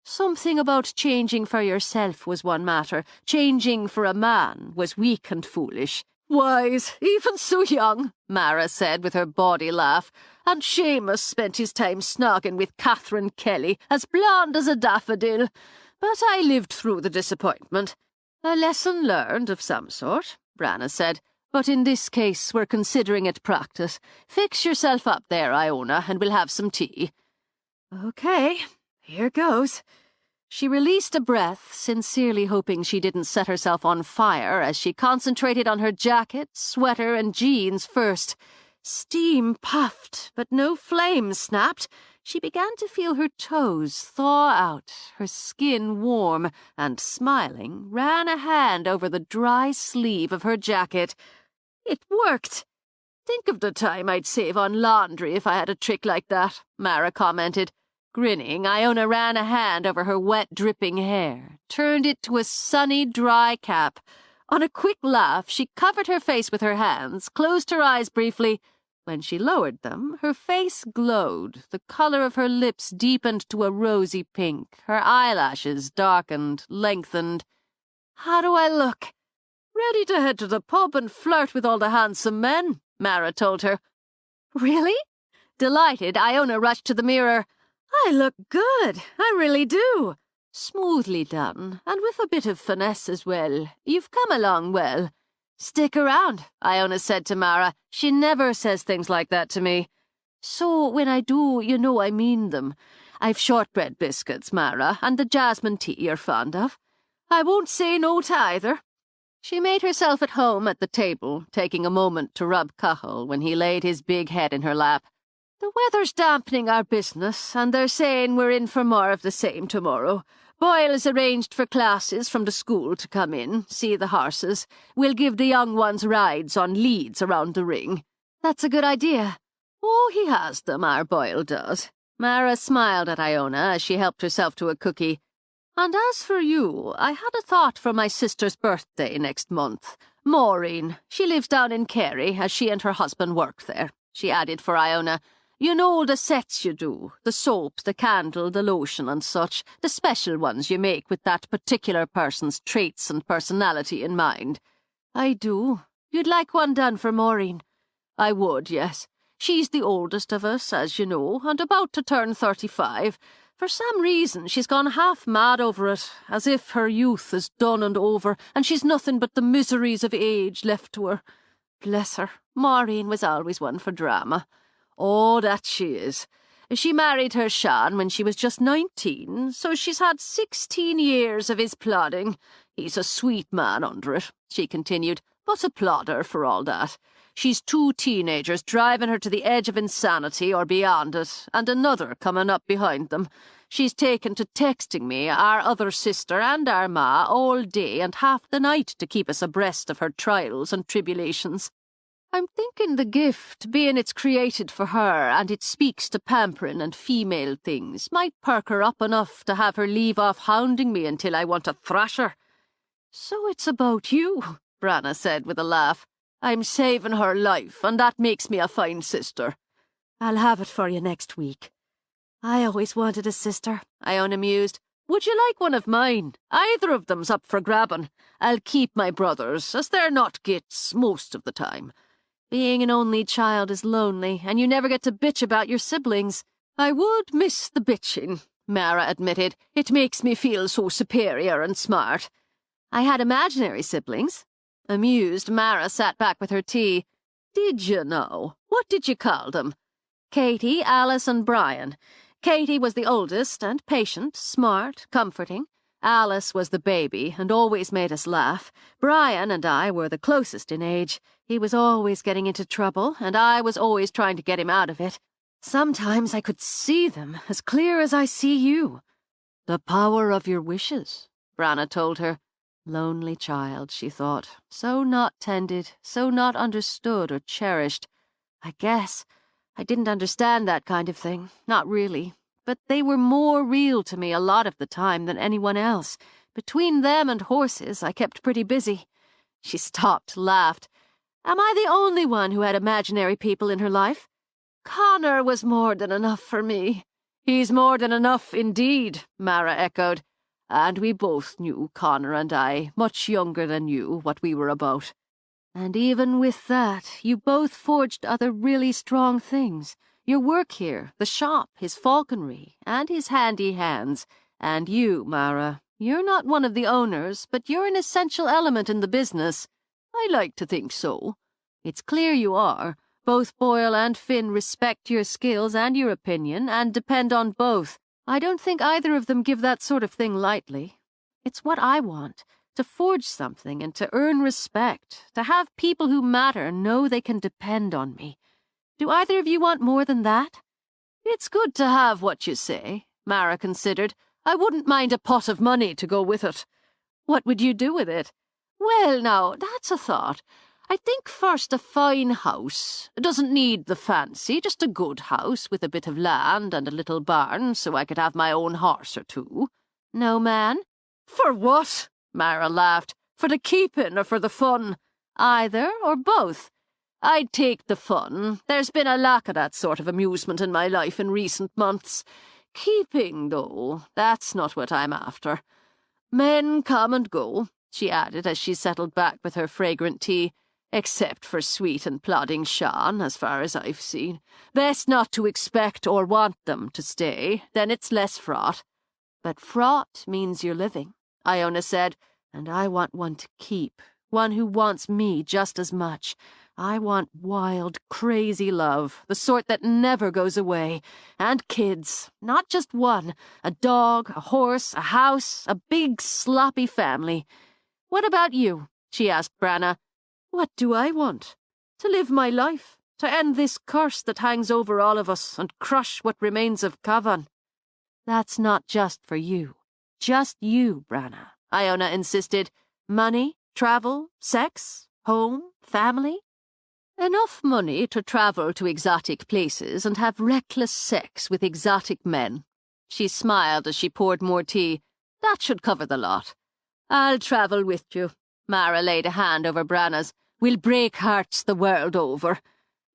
Something about changing for yourself was one matter. Changing for a man was weak and foolish. Wise, even so young, Mara said with her bawdy laugh. And Seamus spent his time snogging with Catherine Kelly, as blonde as a daffodil. But I lived through the disappointment. A lesson learned of some sort, Branna said. But in this case, we're considering it practice. Fix yourself up there, Iona, and we'll have some tea. Okay, here goes. She released a breath, sincerely hoping she didn't set herself on fire as she concentrated on her jacket, sweater, and jeans first. Steam puffed, but no flames snapped. She began to feel her toes thaw out, her skin warm, and, smiling, ran a hand over the dry sleeve of her jacket. It worked. Think of the time I'd save on laundry if I had a trick like that, Mara commented. Grinning, Iona ran a hand over her wet, dripping hair, turned it to a sunny, dry cap. On a quick laugh, she covered her face with her hands, closed her eyes briefly. When she lowered them, her face glowed, the colour of her lips deepened to a rosy pink, her eyelashes darkened, lengthened. How do I look? Ready to head to the pub and flirt with all the handsome men, Mara told her. Really? Delighted, Iona rushed to the mirror. I look good, I really do. Smoothly done, and with a bit of finesse as well. You've come along well. Stick around, Iona said to Mara. She never says things like that to me. So when I do, you know I mean them. I've shortbread biscuits, Mara, and the jasmine tea you're fond of. I won't say no to either. She made herself at home at the table, taking a moment to rub Cathal when he laid his big head in her lap. The weather's dampening our business, and they're saying we're in for more of the same tomorrow. Boyle's arranged for classes from the school to come in, see the horses. We'll give the young ones rides on leads around the ring.
That's a good idea.
Oh, he has them, our Boyle does. Mara smiled at Iona as she helped herself to a cookie. And as for you, I had a thought for my sister's birthday next month. Maureen, she lives down in Kerry, as she and her husband work there. She added for Iona, you know the sets you do, the soap, the candle, the lotion and such, the special ones you make with that particular person's traits and personality in mind.
I do.
You'd like one done for Maureen? I would, yes. She's the oldest of us, as you know, and about to turn 35. For some reason, she's gone half mad over it, as if her youth is done and over, and she's nothing but the miseries of age left to her. Bless her, Maureen was always one for drama. Oh, that she is. She married her Sean when she was just 19, so she's had 16 years of his plodding. He's a sweet man under it, she continued, but a plodder for all that. She's 2 teenagers driving her to the edge of insanity or beyond it, and another coming up behind them. She's taken to texting me, our other sister and our ma, all day and half the night to keep us abreast of her trials and tribulations. I'm thinking the gift, being it's created for her and it speaks to pampering and female things, might perk her up enough to have her leave off hounding me until I want to thrash her. So it's about you, Branna said with a laugh. I'm saving her life, and that makes me a fine sister.
I'll have it for you next week. I always wanted a sister, Iona mused.
Would you like one of mine? Either of them's up for grabbing. I'll keep my brothers, as they're not gits most of the time.
Being an only child is lonely, and you never get to bitch about your siblings.
I would miss the bitching, Mara admitted. It makes me feel so superior and smart.
I had imaginary siblings.
Amused, Mara sat back with her tea. Did you know? What did you call them?
Katie, Alice, and Brian. Katie was the oldest and patient, smart, comforting. Alice was the baby and always made us laugh. Brian and I were the closest in age. He was always getting into trouble, and I was always trying to get him out of it. Sometimes I could see them as clear as I see you.
The power of your wishes, Branna told her.
Lonely child, she thought. So not tended, so not understood or cherished. I guess I didn't understand that kind of thing. Not really. But they were more real to me a lot of the time than anyone else. Between them and horses, I kept pretty busy. She stopped, laughed. Am I the only one who had imaginary people in her life?
Connor was more than enough for me. He's more than enough indeed, Mara echoed. And we both knew, Connor and I, much younger than you, what we were about.
And even with that, you both forged other really strong things. Your work here, the shop, his falconry, and his handy hands. And you, Mara, you're not one of the owners, but you're an essential element in the business.
I like to think so.
It's clear you are. Both Boyle and Finn respect your skills and your opinion, and depend on both. I don't think either of them give that sort of thing lightly. It's what I want, to forge something and to earn respect, to have people who matter know they can depend on me. Do either of you want more than that?
It's good to have what you say, Mara considered. I wouldn't mind a pot of money to go with it.
What would you do with it?
Well, now, that's a thought. I think first a fine house. It doesn't need the fancy, just a good house with a bit of land and a little barn so I could have my own horse or two.
No man?
For what? Mara laughed. For the keeping or for the fun?
Either or both.
I'd take the fun. There's been a lack of that sort of amusement in my life in recent months. Keeping, though, that's not what I'm after. Men come and go, she added as she settled back with her fragrant tea. Except for sweet and plodding Sean, as far as I've seen. Best not to expect or want them to stay, then it's less fraught.
But fraught means you're living, Iona said, and I want one to keep, one who wants me just as much. I want wild, crazy love, the sort that never goes away. And kids, not just one, a dog, a horse, a house, a big, sloppy family. What about you? She asked Branna.
What do I want? To live my life, to end this curse that hangs over all of us and crush what remains of Cavan."
"That's not just for you. Just you, Branna," Iona insisted. "Money, travel, sex, home, family?" "Enough money to travel to exotic places and have reckless sex with exotic men." She smiled as she poured more tea. "That should cover the lot." "I'll travel with you." Mara laid a hand over Branna's. "We'll break hearts the world over."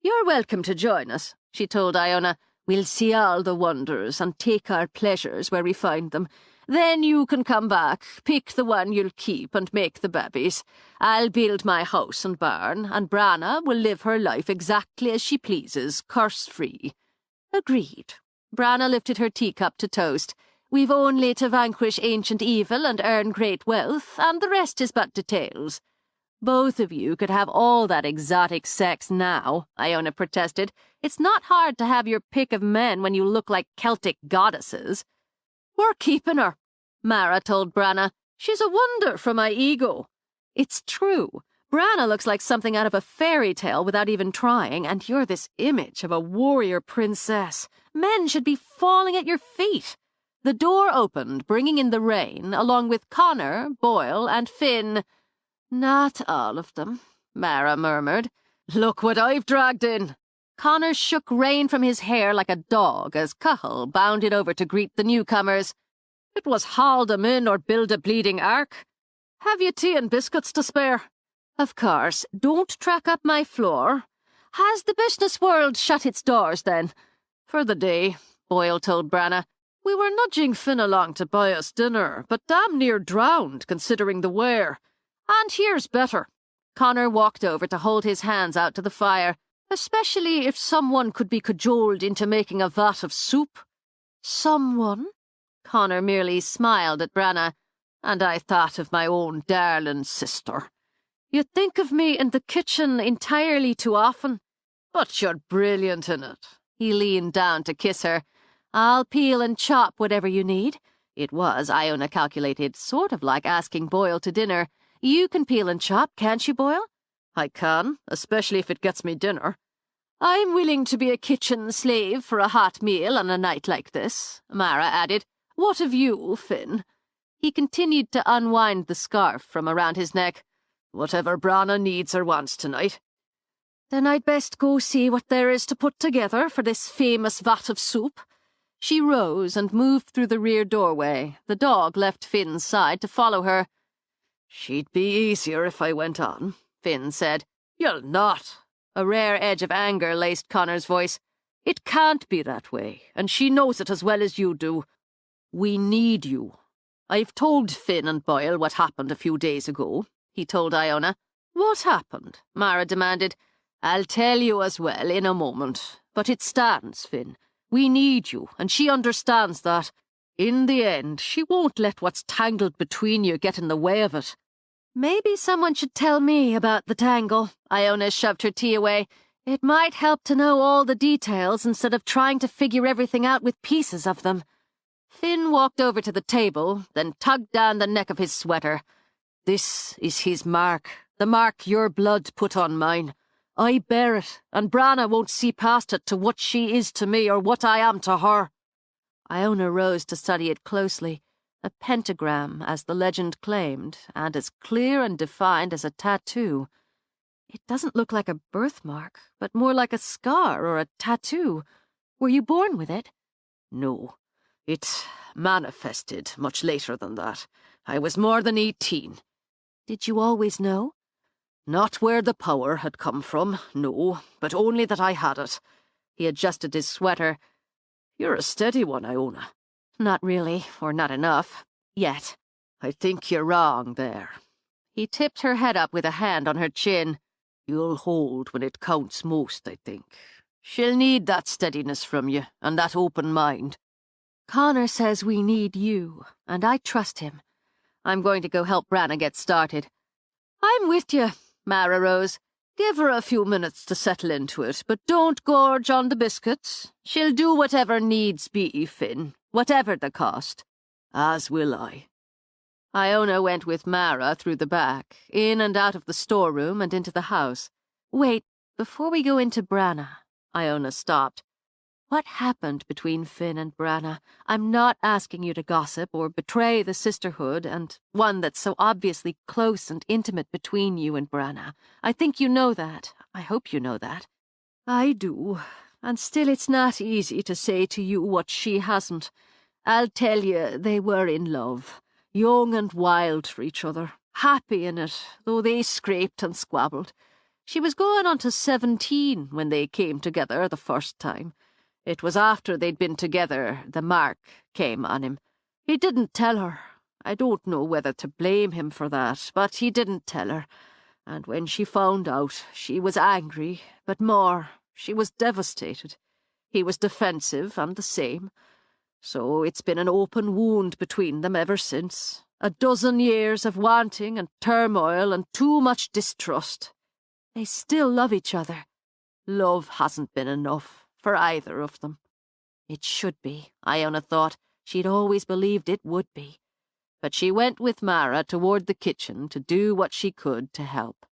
"You're welcome to join us," she told Iona. "We'll see all the wonders and take our pleasures where we find them. Then you can come back, pick the one you'll keep and make the babies. I'll build my house and barn, and Branna will live her life exactly as she pleases, curse-free." "Agreed." Branna lifted her teacup to toast. "We've only to vanquish ancient evil and earn great wealth, and the rest is but details." "Both of you could have all that exotic sex now," Iona protested. "It's not hard to have your pick of men when you look like Celtic goddesses." "We're keeping her," Mara told Branna. "She's a wonder for my ego." "It's true. Branna looks like something out of a fairy tale without even trying, and you're this image of a warrior princess. Men should be falling at your feet." The door opened, bringing in the rain, along with Connor, Boyle, and Finn. "Not all of them," Mara murmured. "Look what I've dragged in." Connor shook rain from his hair like a dog as Cahill bounded over to greet the newcomers. "It was haul them in or build a bleeding ark. Have you tea and biscuits to spare?" "Of course. Don't track up my floor." "Has the business world shut its doors, then?" "For the day," Boyle told Branna. "We were nudging Finn along to buy us dinner, but damn near drowned, considering the wear. And here's better." Connor walked over to hold his hands out to the fire. "Especially if someone could be cajoled into making a vat of soup." "Someone?" Connor merely smiled at Branna. "And I thought of my own darling sister. You think of me in the kitchen entirely too often, but you're brilliant in it." He leaned down to kiss her. "I'll peel and chop whatever you need." It was, Iona calculated, sort of like asking Boyle to dinner. "You can peel and chop, can't you, Boyle?" "I can, especially if it gets me dinner." "I'm willing to be a kitchen slave for a hot meal on a night like this," Mara added. "What of you, Finn?" He continued to unwind the scarf from around his neck. "Whatever Branna needs or wants tonight." "Then I'd best go see what there is to put together for this famous vat of soup." She rose and moved through the rear doorway. The dog left Finn's side to follow her. "She'd be easier if I went on," Finn said. "You'll not." A rare edge of anger laced Connor's voice. "It can't be that way, and she knows it as well as you do. We need you." "I've told Finn and Boyle what happened a few days ago," he told Iona. "What happened?" Mara demanded. "I'll tell you as well in a moment. But it stands, Finn. We need you, and she understands that. In the end, she won't let what's tangled between you get in the way of it." "Maybe someone should tell me about the tangle." Iona shoved her tea away. "It might help to know all the details instead of trying to figure everything out with pieces of them." Finn walked over to the table, then tugged down the neck of his sweater. "This is his mark, the mark your blood put on mine. I bear it, and Branna won't see past it to what she is to me or what I am to her." Iona rose to study it closely. A pentagram, as the legend claimed, and as clear and defined as a tattoo. It doesn't look like a birthmark, but more like a scar or a tattoo. Were you born with it? "No. It manifested much later than that. I was more than 18. "Did you always know?" "Not where the power had come from, no, but only that I had it." He adjusted his sweater. "You're a steady one, Iona." "Not really, or not enough. Yet." "I think you're wrong there." He tipped her head up with a hand on her chin. "You'll hold when it counts most, I think. She'll need that steadiness from you, and that open mind." "Connor says we need you, and I trust him. I'm going to go help Branna get started." "I'm with you." Mara rose. "Give her a few minutes to settle into it, but don't gorge on the biscuits. She'll do whatever needs be, Finn, whatever the cost." "As will I." Iona went with Mara through the back, in and out of the storeroom and into the house. "Wait,
Before we go into Branagh, Iona stopped. What happened between Finn and Branagh? I'm not asking you to gossip or betray the sisterhood, and one that's so obviously close and intimate between you and Branagh. I think you know that. I hope you know that. I do, and still it's not easy to say to you what she hasn't. I'll tell you, they were in love, young and wild for each other, happy in it, though they scraped and squabbled. She was going on to 17 when they came together the first time. It was after they'd been together the mark came on him. He didn't tell her. I don't know whether to blame him for that, but he didn't tell her. And when she found out, she was angry, but more, she was devastated. He was defensive and the same. So it's been an open wound between them ever since. A dozen years of wanting and turmoil and too much distrust. They still love each other. Love hasn't been enough for either of them. It should be, Iona thought. She'd always believed it would be. But she went with Mara toward the kitchen to do what she could to help.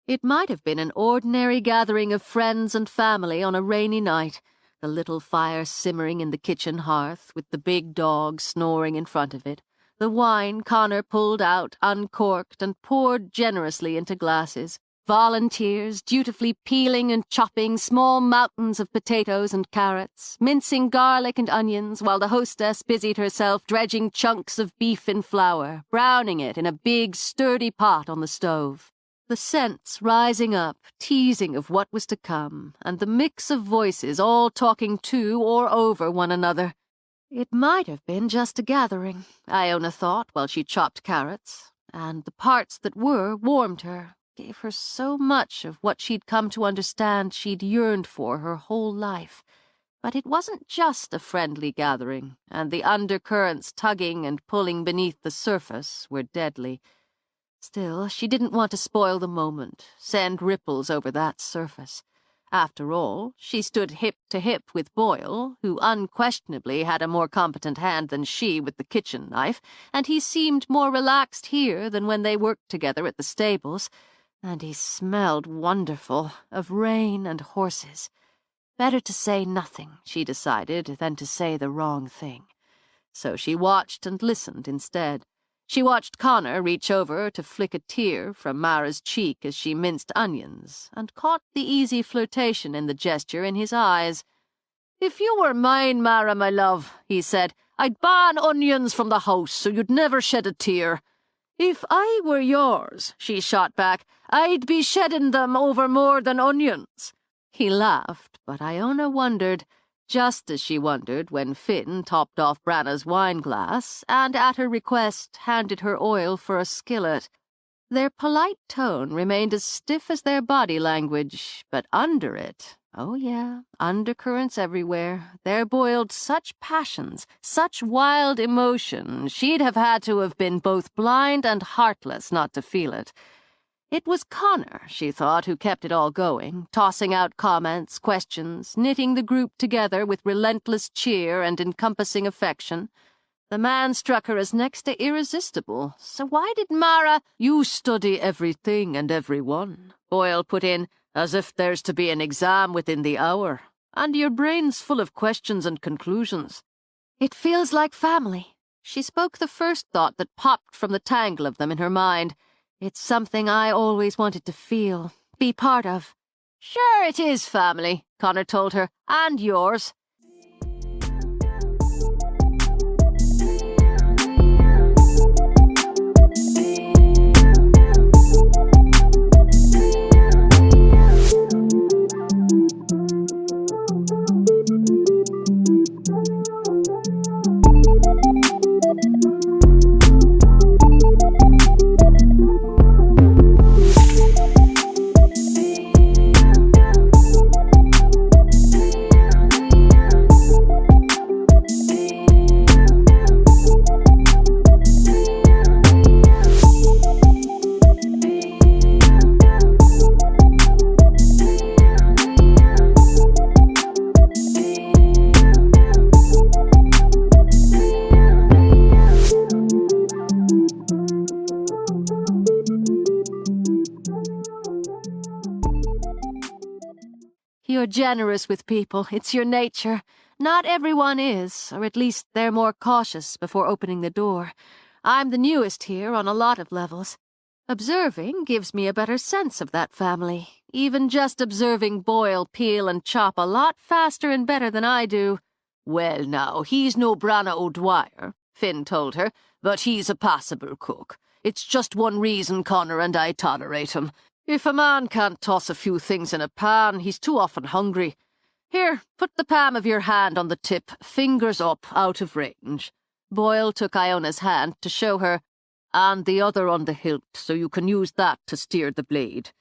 It might have been an ordinary gathering of friends and family on a rainy night, the little fire simmering in the kitchen hearth with the big dog snoring in front of it, the wine Connor pulled out uncorked and poured generously into glasses, volunteers dutifully peeling and chopping small mountains of potatoes and carrots, mincing garlic and onions, while the hostess busied herself dredging chunks of beef in flour, browning it in a big, sturdy pot on the stove. The scents rising up, teasing of what was to come, and the mix of voices all talking to or over one another. It might have been just a gathering, Iona thought while she chopped carrots, and the parts that were warmed her, gave her so much of what she'd come to understand she'd yearned for her whole life. But it wasn't just a friendly gathering, and the undercurrents tugging and pulling beneath the surface were deadly. Still, she didn't want to spoil the moment, send ripples over that surface. After all, she stood hip to hip with Boyle, who unquestionably had a more competent hand than she with the kitchen knife, and he seemed more relaxed here than when they worked together at the stables, and he smelled wonderful, of rain and horses. Better to say nothing, she decided, than to say the wrong thing. So she watched and listened instead. She watched Connor reach over to flick a tear from Mara's cheek as she minced onions, and caught the easy flirtation in the gesture in his eyes. "If you were mine, Mara, my love," he said, "I'd ban onions from the house so you'd never shed a tear." "If I were yours," she shot back, "I'd be shedding them over more than onions." He laughed, but Iona wondered, just as she wondered when Finn topped off Branagh's wine-glass and, at her request, handed her oil for a skillet. Their polite tone remained as stiff as their body language, but under it, oh yeah, undercurrents everywhere, there boiled such passions, such wild emotion, she'd have had to have been both blind and heartless not to feel it. It was Connor, she thought, who kept it all going, tossing out comments, questions, knitting the group together with relentless cheer and encompassing affection. The man struck her as next to irresistible, so why did Mara— "You study everything and everyone," Boyle put in, "as if there's to be an exam within the hour, and your brain's full of questions and conclusions." "It feels like family." She spoke the first thought that popped from the tangle of them in her mind. "It's something I always wanted to feel, be part of." "Sure it is family," Connor told her, "and yours."
You're generous with people. It's your nature. Not everyone is, or at least they're more cautious before opening the door. I'm the newest here on a lot of levels. Observing gives me a better sense of that family. Even just observing Boyle peel and chop a lot faster and better than I do. Well now, he's no Branagh O'Dwyer, Finn told her, but he's a passable cook. It's just one reason Connor and I tolerate him. If a man can't toss a few things in a pan, he's too often hungry. Here, put the palm of your hand on the tip, fingers up, out of range. Boyle took Iona's hand to show her, and the other on the hilt, so you can use that to steer the blade.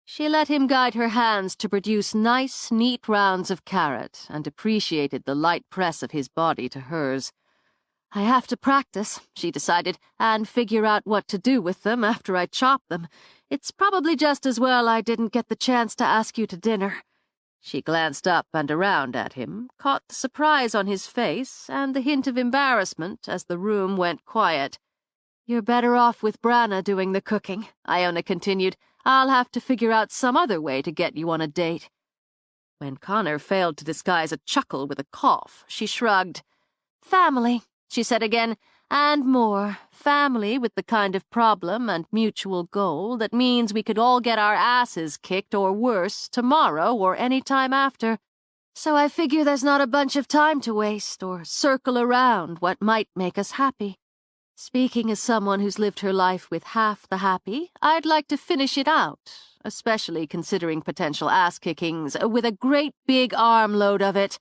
She let him guide her hands to produce nice, neat rounds of carrot, and appreciated the light press of his body to hers. I have to practice, she decided, and figure out what to do with them after I chop them. It's probably just as well I didn't get the chance to ask you to dinner. She glanced up and around at him, caught the surprise on his face and the hint of embarrassment as the room went quiet. You're better off with Branagh doing the cooking, Iona continued. I'll have to figure out some other way to get you on a date. When Connor failed to disguise a chuckle with a cough, she shrugged. Family, she said again, and more. Family with the kind of problem and mutual goal that means we could all get our asses kicked or worse tomorrow or any time after. So I figure there's not a bunch of time to waste or circle around what might make us happy. Speaking as someone who's lived her life with half the happy, I'd like to finish it out, especially considering potential ass-kickings, with a great big armload of it.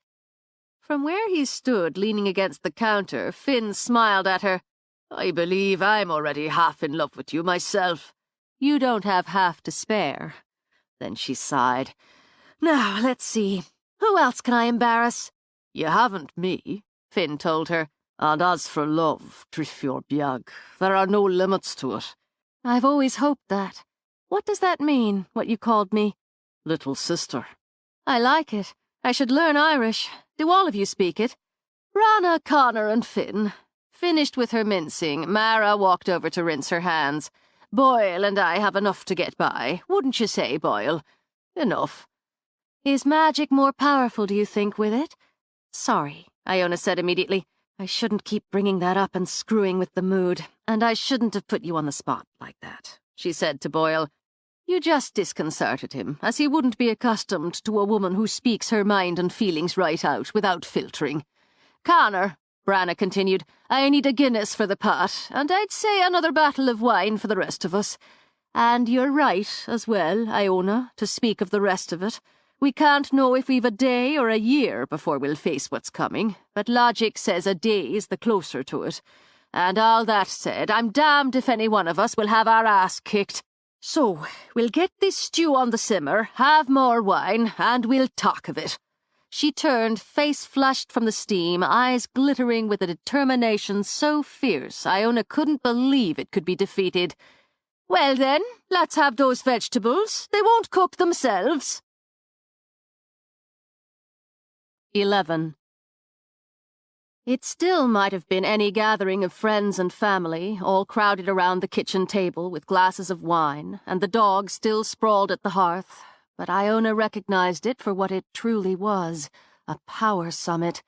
From where he stood leaning against the counter, Finn smiled at her. I believe I'm already half in love with you myself. You don't have half to spare. Then she sighed. Now, let's see. Who else can I embarrass? You haven't me, Finn told her. And as for love, Triffior Biag, there are no limits to it. I've always hoped that. What does that mean, what you called me? Little sister. I like it. I should learn Irish. Do all of you speak it? Branagh, Connor and Finn. Finished with her mincing, Mara walked over to rinse her hands. Boyle and I have enough to get by, wouldn't you say, Boyle? Enough. Is magic more powerful, do you think, with it? Sorry, Iona said immediately. I shouldn't keep bringing that up and screwing with the mood, and I shouldn't have put you on the spot like that, she said to Boyle. You just disconcerted him, as he wouldn't be accustomed to a woman who speaks her mind and feelings right out without filtering. Connor, Branagh continued, I need a Guinness for the pot, and I'd say another bottle of wine for the rest of us. And you're right, as well, Iona, to speak of the rest of it. We can't know if we've a day or a year before we'll face what's coming, but logic says a day is the closer to it. And all that said, I'm damned if any one of us will have our ass kicked. So, we'll get this stew on the simmer, have more wine, and we'll talk of it. She turned, face flushed from the steam, eyes glittering with a determination so fierce Iona couldn't believe it could be defeated. Well then, let's have those vegetables. They won't cook themselves. 11. It still might have been any gathering of friends and family, all crowded around the kitchen table with glasses of wine, and the dog still sprawled at the hearth, but Iona recognized it for what it truly was, a power summit.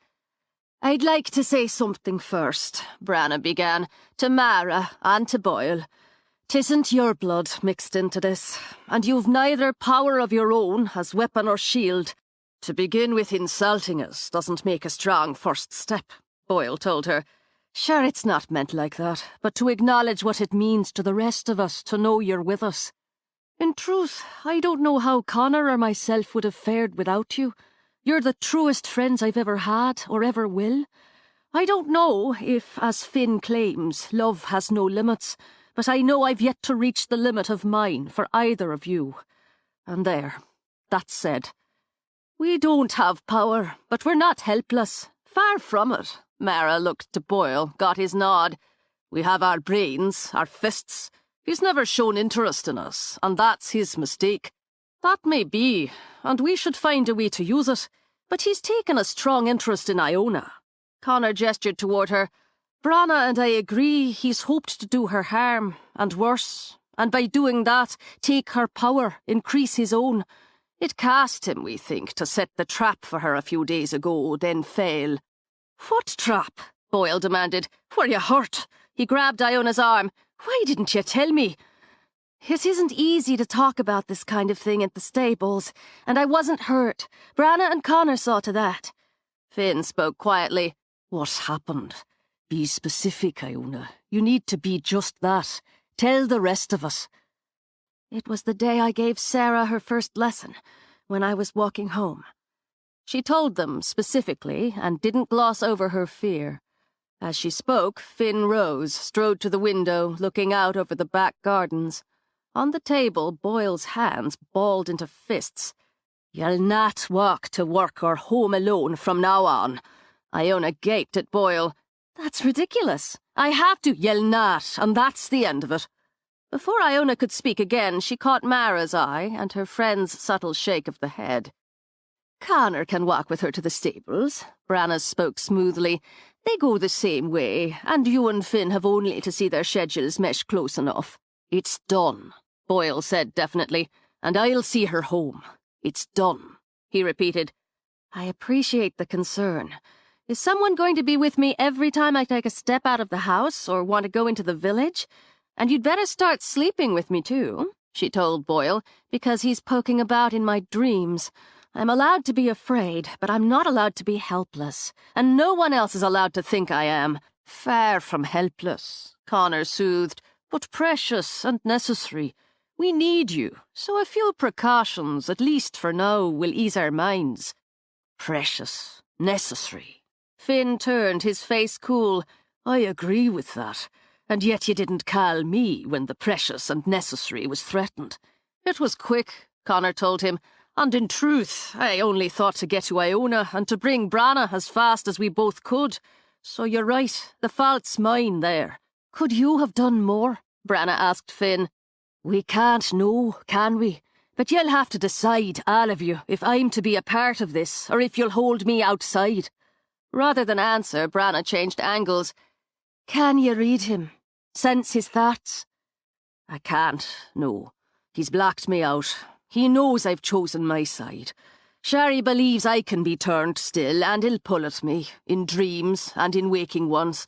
I'd like to say something first, Branagh began, to Mara and to Boyle. 'Tisn't your blood mixed into this, and you've neither power of your own as weapon or shield. To begin with insulting us doesn't make a strong first step, Boyle told her. Sure, it's not meant like that, but to acknowledge what it means to the rest of us to know you're with us. In truth, I don't know how Connor or myself would have fared without you. You're the truest friends I've ever had or ever will. I don't know if, as Finn claims, love has no limits, but I know I've yet to reach the limit of mine for either of you. And there, that's said. We don't have power, but we're not helpless. Far from it. Mara looked to Boyle, got his nod. We have our brains, our fists. He's never shown interest in us, and that's his mistake. That may be, and we should find a way to use it. But he's taken a strong interest in Iona. Connor gestured toward her. Branagh and I agree he's hoped to do her harm, and worse, and by doing that, take her power, increase his own.
It cast him, we think, to set the trap for her a few days ago, then fail." "What trap?" Boyle demanded. "Were you hurt?" He grabbed Iona's arm. "Why didn't you tell me?" "It isn't easy to talk about this kind of thing at the stables, and I wasn't hurt. Branagh and Connor saw to that." Finn spoke quietly. "What happened? Be specific, Iona. You need to be just that. Tell the rest of us." "It was the day I gave Sarah her first lesson, when I was walking home." She told them specifically and didn't gloss over her fear. As she spoke, Finn rose, strode to the window, looking out over the back gardens. On the table, Boyle's hands balled into fists. "You'll not walk to work or home alone from now on." Iona gaped at Boyle. "That's ridiculous. I have to." "You'll not, and that's the end of it." Before Iona could speak again, she caught Mara's eye and her friend's subtle shake of the head. "Connor can walk with her to the stables," Branagh spoke smoothly. "They go the same way, and you and Finn have only to see their schedules mesh close enough." "It's done," Boyle said definitely, "and I'll see her home. It's done," he repeated. "I appreciate the concern. Is someone going to be with me every time I take a step out of the house or want to go into the village? And you'd better start sleeping with me too," she told Boyle, "because he's poking about in my dreams. I'm allowed to be afraid, but I'm not allowed to be helpless, and no one else is allowed to think I am." "Far from helpless," Connor soothed, "but precious and necessary. We need you, so a few precautions, at least for now, will ease our minds." "Precious, necessary." Finn turned, his face cool. "I agree with that. And yet you didn't call me when the precious and necessary was threatened." "It was quick," Connor told him. "And in truth, I only thought to get to Iona and to bring Branagh as fast as we both could. So you're right, the fault's mine there." "Could you have done more?" Branagh asked Finn. "We can't know, can we? But you'll have to decide, all of you, if I'm to be a part of this, or if you'll hold me outside." Rather than answer, Branagh changed angles. "Can you read him? Sense his thoughts?" "I can't, no. He's blocked me out. He knows I've chosen my side. Sherry believes I can be turned still, and he'll pull at me, in dreams and in waking ones."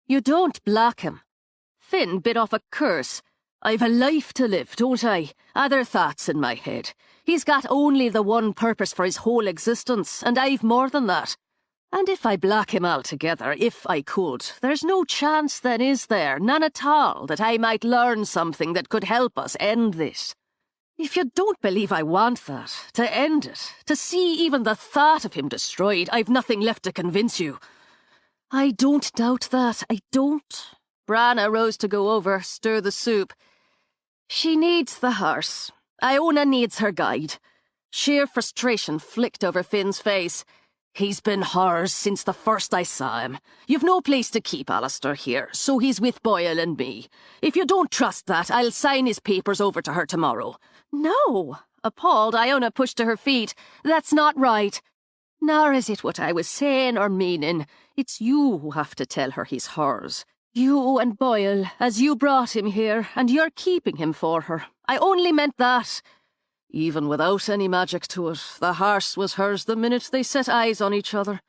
"You don't block him." Finn bit off a curse. "I've a life to live, don't I? Other thoughts in my head. He's got only the one purpose for his whole existence, and I've more than that. And if I block him altogether, if I could, there's no chance then, is there, none at all, that I might learn something that could help us end this? If you don't believe I want that, to end it, to see even the thought of him destroyed, I've nothing left to convince you." "I don't doubt that, I don't." Branagh rose to go over, stir the soup. "She needs the horse. Iona needs her guide." Sheer frustration flicked over Finn's face. "He's been hers since the first I saw him. You've no place to keep Alistair here, so he's with Boyle and me. If you don't trust that, I'll sign his papers over to her tomorrow." "No!" Appalled, Iona pushed to her feet. "That's not right." "Nor is it what I was saying or meaning. It's you who have to tell her he's hers. You and Boyle, as you brought him here, and you're keeping him for her. I only meant that." "Even without any magic to it, the horse was hers the minute they set eyes on each other."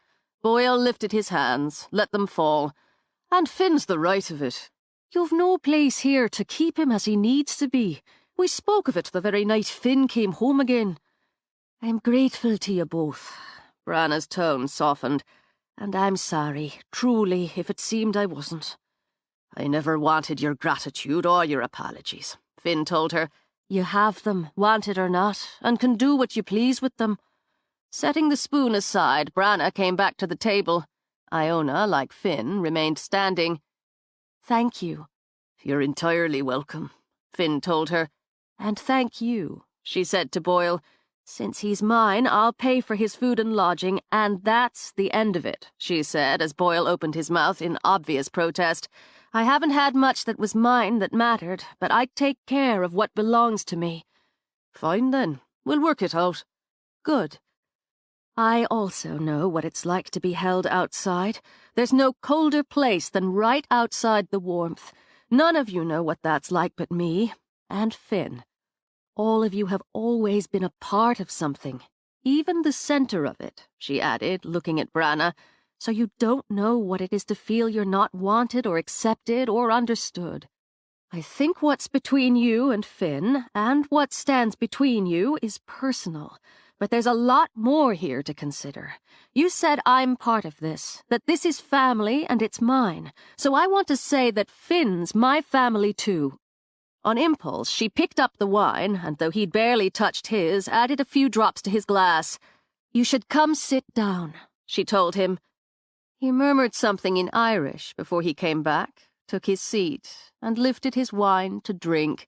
Boyle lifted his hands, let them fall. "And Finn's the right of it. You've no place here to keep him as he needs to be. We spoke of it the very night Finn came home again." "I'm grateful to you both." Branagh's tone softened. "And I'm sorry, truly, if it seemed I wasn't." "I never wanted your gratitude or your apologies," Finn told her. "You have them, wanted or not, and can do what you please with them." Setting the spoon aside, Branagh came back to the table. Iona, like Finn, remained standing. "Thank you." "You're entirely welcome," Finn told her. "And thank you," she said to Boyle. "Since he's mine, I'll pay for his food and lodging, and that's the end of it," she said as Boyle opened his mouth in obvious protest. "I haven't had much that was mine that mattered, but I take care of what belongs to me." "Fine then, we'll work it out." "Good. I also know what it's like to be held outside. There's no colder place than right outside the warmth. None of you know what that's like but me, and Finn." All of you have always been a part of something, even the center of it, she added, looking at Branna, so you don't know what it is to feel you're not wanted or accepted or understood. I think what's between you and Finn, and what stands between you, is personal. But there's a lot more here to consider. You said I'm part of this, that this is family and it's mine. So I want to say that Finn's my family too. On impulse, she picked up the wine, and though he'd barely touched his, added a few drops to his glass. You should come sit down, she told him. He murmured something in Irish before he came back, took his seat, and lifted his wine to drink.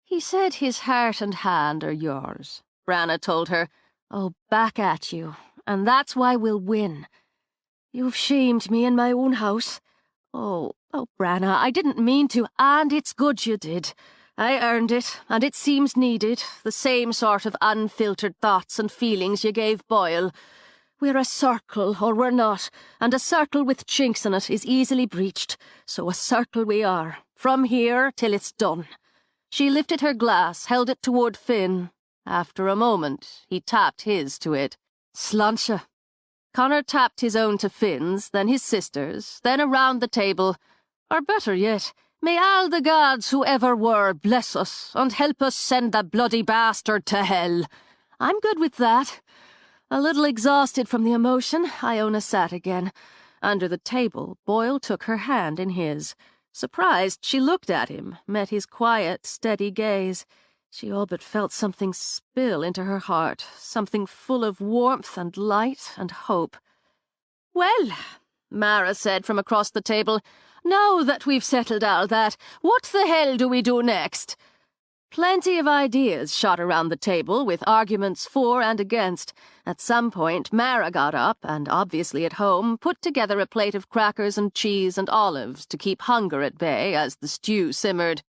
He said his heart and hand are yours, Branna told her. Oh, back at you, and that's why we'll win. You've shamed me in my own house. Oh, Branna, I didn't mean to, and it's good you did. I earned it, and it seems needed, the same sort of unfiltered thoughts and feelings you gave Boyle. We're a circle, or we're not, and a circle with chinks in it is easily breached, so a circle we are, from here till it's done. She lifted her glass, held it toward Finn. After a moment, he tapped his to it. Sláinte. Connor tapped his own to Finn's, then his sister's, then around the table. Or better yet, may all the gods who ever were bless us and help us send the bloody bastard to hell. I'm good with that. A little exhausted from the emotion, Iona sat again. Under the table, Boyle took her hand in his. Surprised, she looked at him, met his quiet, steady gaze. She all but felt something spill into her heart, something full of warmth and light and hope. Well, Mara said from across the table, now that we've settled all that, what the hell do we do next? Plenty of ideas shot around the table, with arguments for and against. At some point, Mara got up and, obviously at home, put together a plate of crackers and cheese and olives to keep hunger at bay as the stew simmered.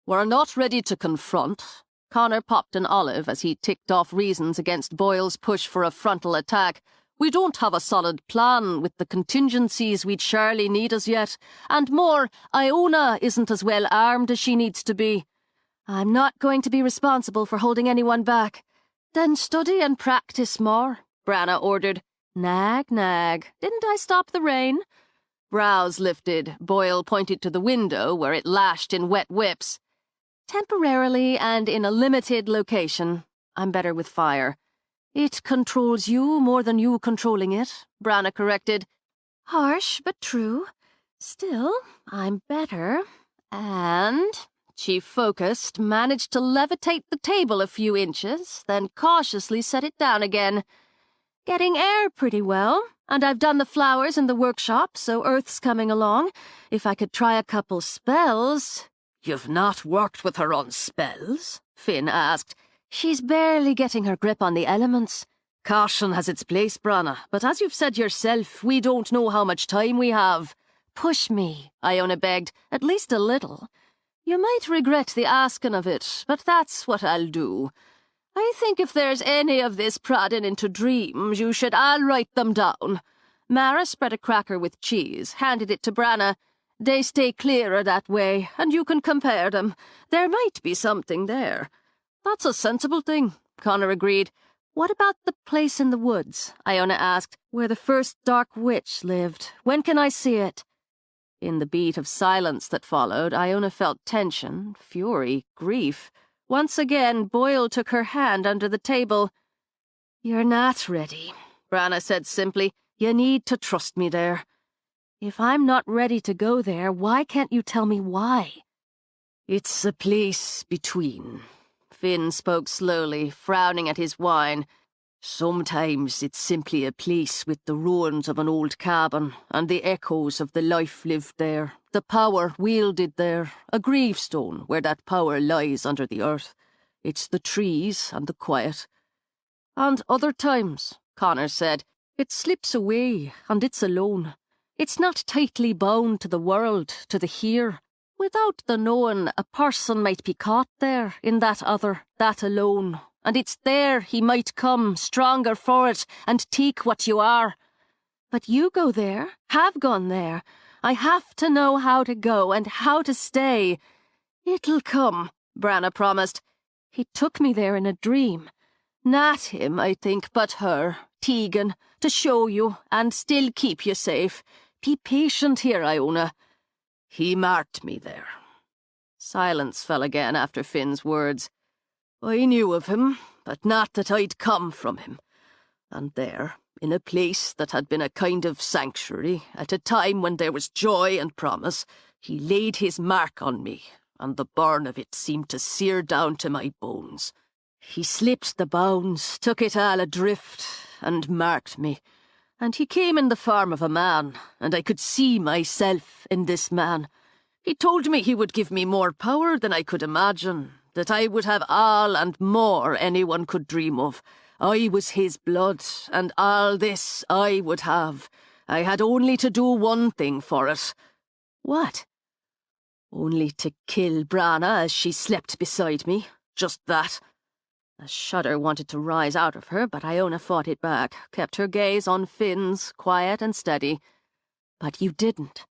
We're not ready to confront. Connor popped an olive as he ticked off reasons against Boyle's push for a frontal attack. We don't have a solid plan with the contingencies we'd surely need as yet. And more, Iona isn't as well armed as she needs to be. I'm not going to be responsible for holding anyone back. Then study and practice more, Branna ordered. Nag, nag. Didn't I stop the rain? Brows lifted. Boyle pointed to the window where it lashed in wet whips. Temporarily and in a limited location. I'm better with fire. It controls you more than you controlling it, Branna corrected. Harsh, but true. Still, I'm better. And... She focused, managed to levitate the table a few inches, then cautiously set it down again. Getting air pretty well, and I've done the flowers in the workshop, so Earth's coming along. If I could try a couple spells... You've not worked with her on spells? Finn asked. She's barely getting her grip on the elements. Caution has its place, Branna, but as you've said yourself, we don't know how much time we have. Push me, Iona begged, at least a little. You might regret the asking of it, but that's what I'll do. I think if there's any of this prodding into dreams, you should all write them down. Mara spread a cracker with cheese, handed it to Branna. They stay clearer that way, and you can compare them. There might be something there. That's a sensible thing, Connor agreed. What about the place in the woods, Iona asked, where the first dark witch lived? When can I see it? In the beat of silence that followed, Iona felt tension, fury, grief. Once again, Boyle took her hand under the table. You're not ready, Branna said simply. You need to trust me there. If I'm not ready to go there, why can't you tell me why? It's a place between. Finn spoke slowly, frowning at his wine. Sometimes it's simply a place with the ruins of an old cabin and the echoes of the life lived there, the power wielded there, a gravestone where that power lies under the earth. It's the trees and the quiet. And other times, Connor said, it slips away and it's alone. It's not tightly bound to the world, to the here. Without the knowing, a person might be caught there, in that other, that alone. And it's there he might come, stronger for it, and take what you are. But you go there, have gone there. I have to know how to go and how to stay. It'll come, Branna promised.
He took me there in a dream. Not him, I think, but her, Tegan, to show you and still keep you safe. Be patient here, Iona.
He marked me there. Silence fell again after Finn's words. I knew of him, but not that I'd come from him. And there, in a place that had been a kind of sanctuary, at a time when there was joy and promise, he laid his mark on me, and the burn of it seemed to sear down to my bones. He slipped the bounds, took it all adrift, and marked me. And he came in the form of a man, and I could see myself in this man. He told me he would give me more power than I could imagine, that I would have all and more anyone could dream of. I was his blood, and all this I would have. I had only to do one thing for it.
What?
Only to kill Branna as she slept beside me. Just that.
A shudder wanted to rise out of her, but Iona fought it back, kept her gaze on Finn's, quiet and steady. But you didn't.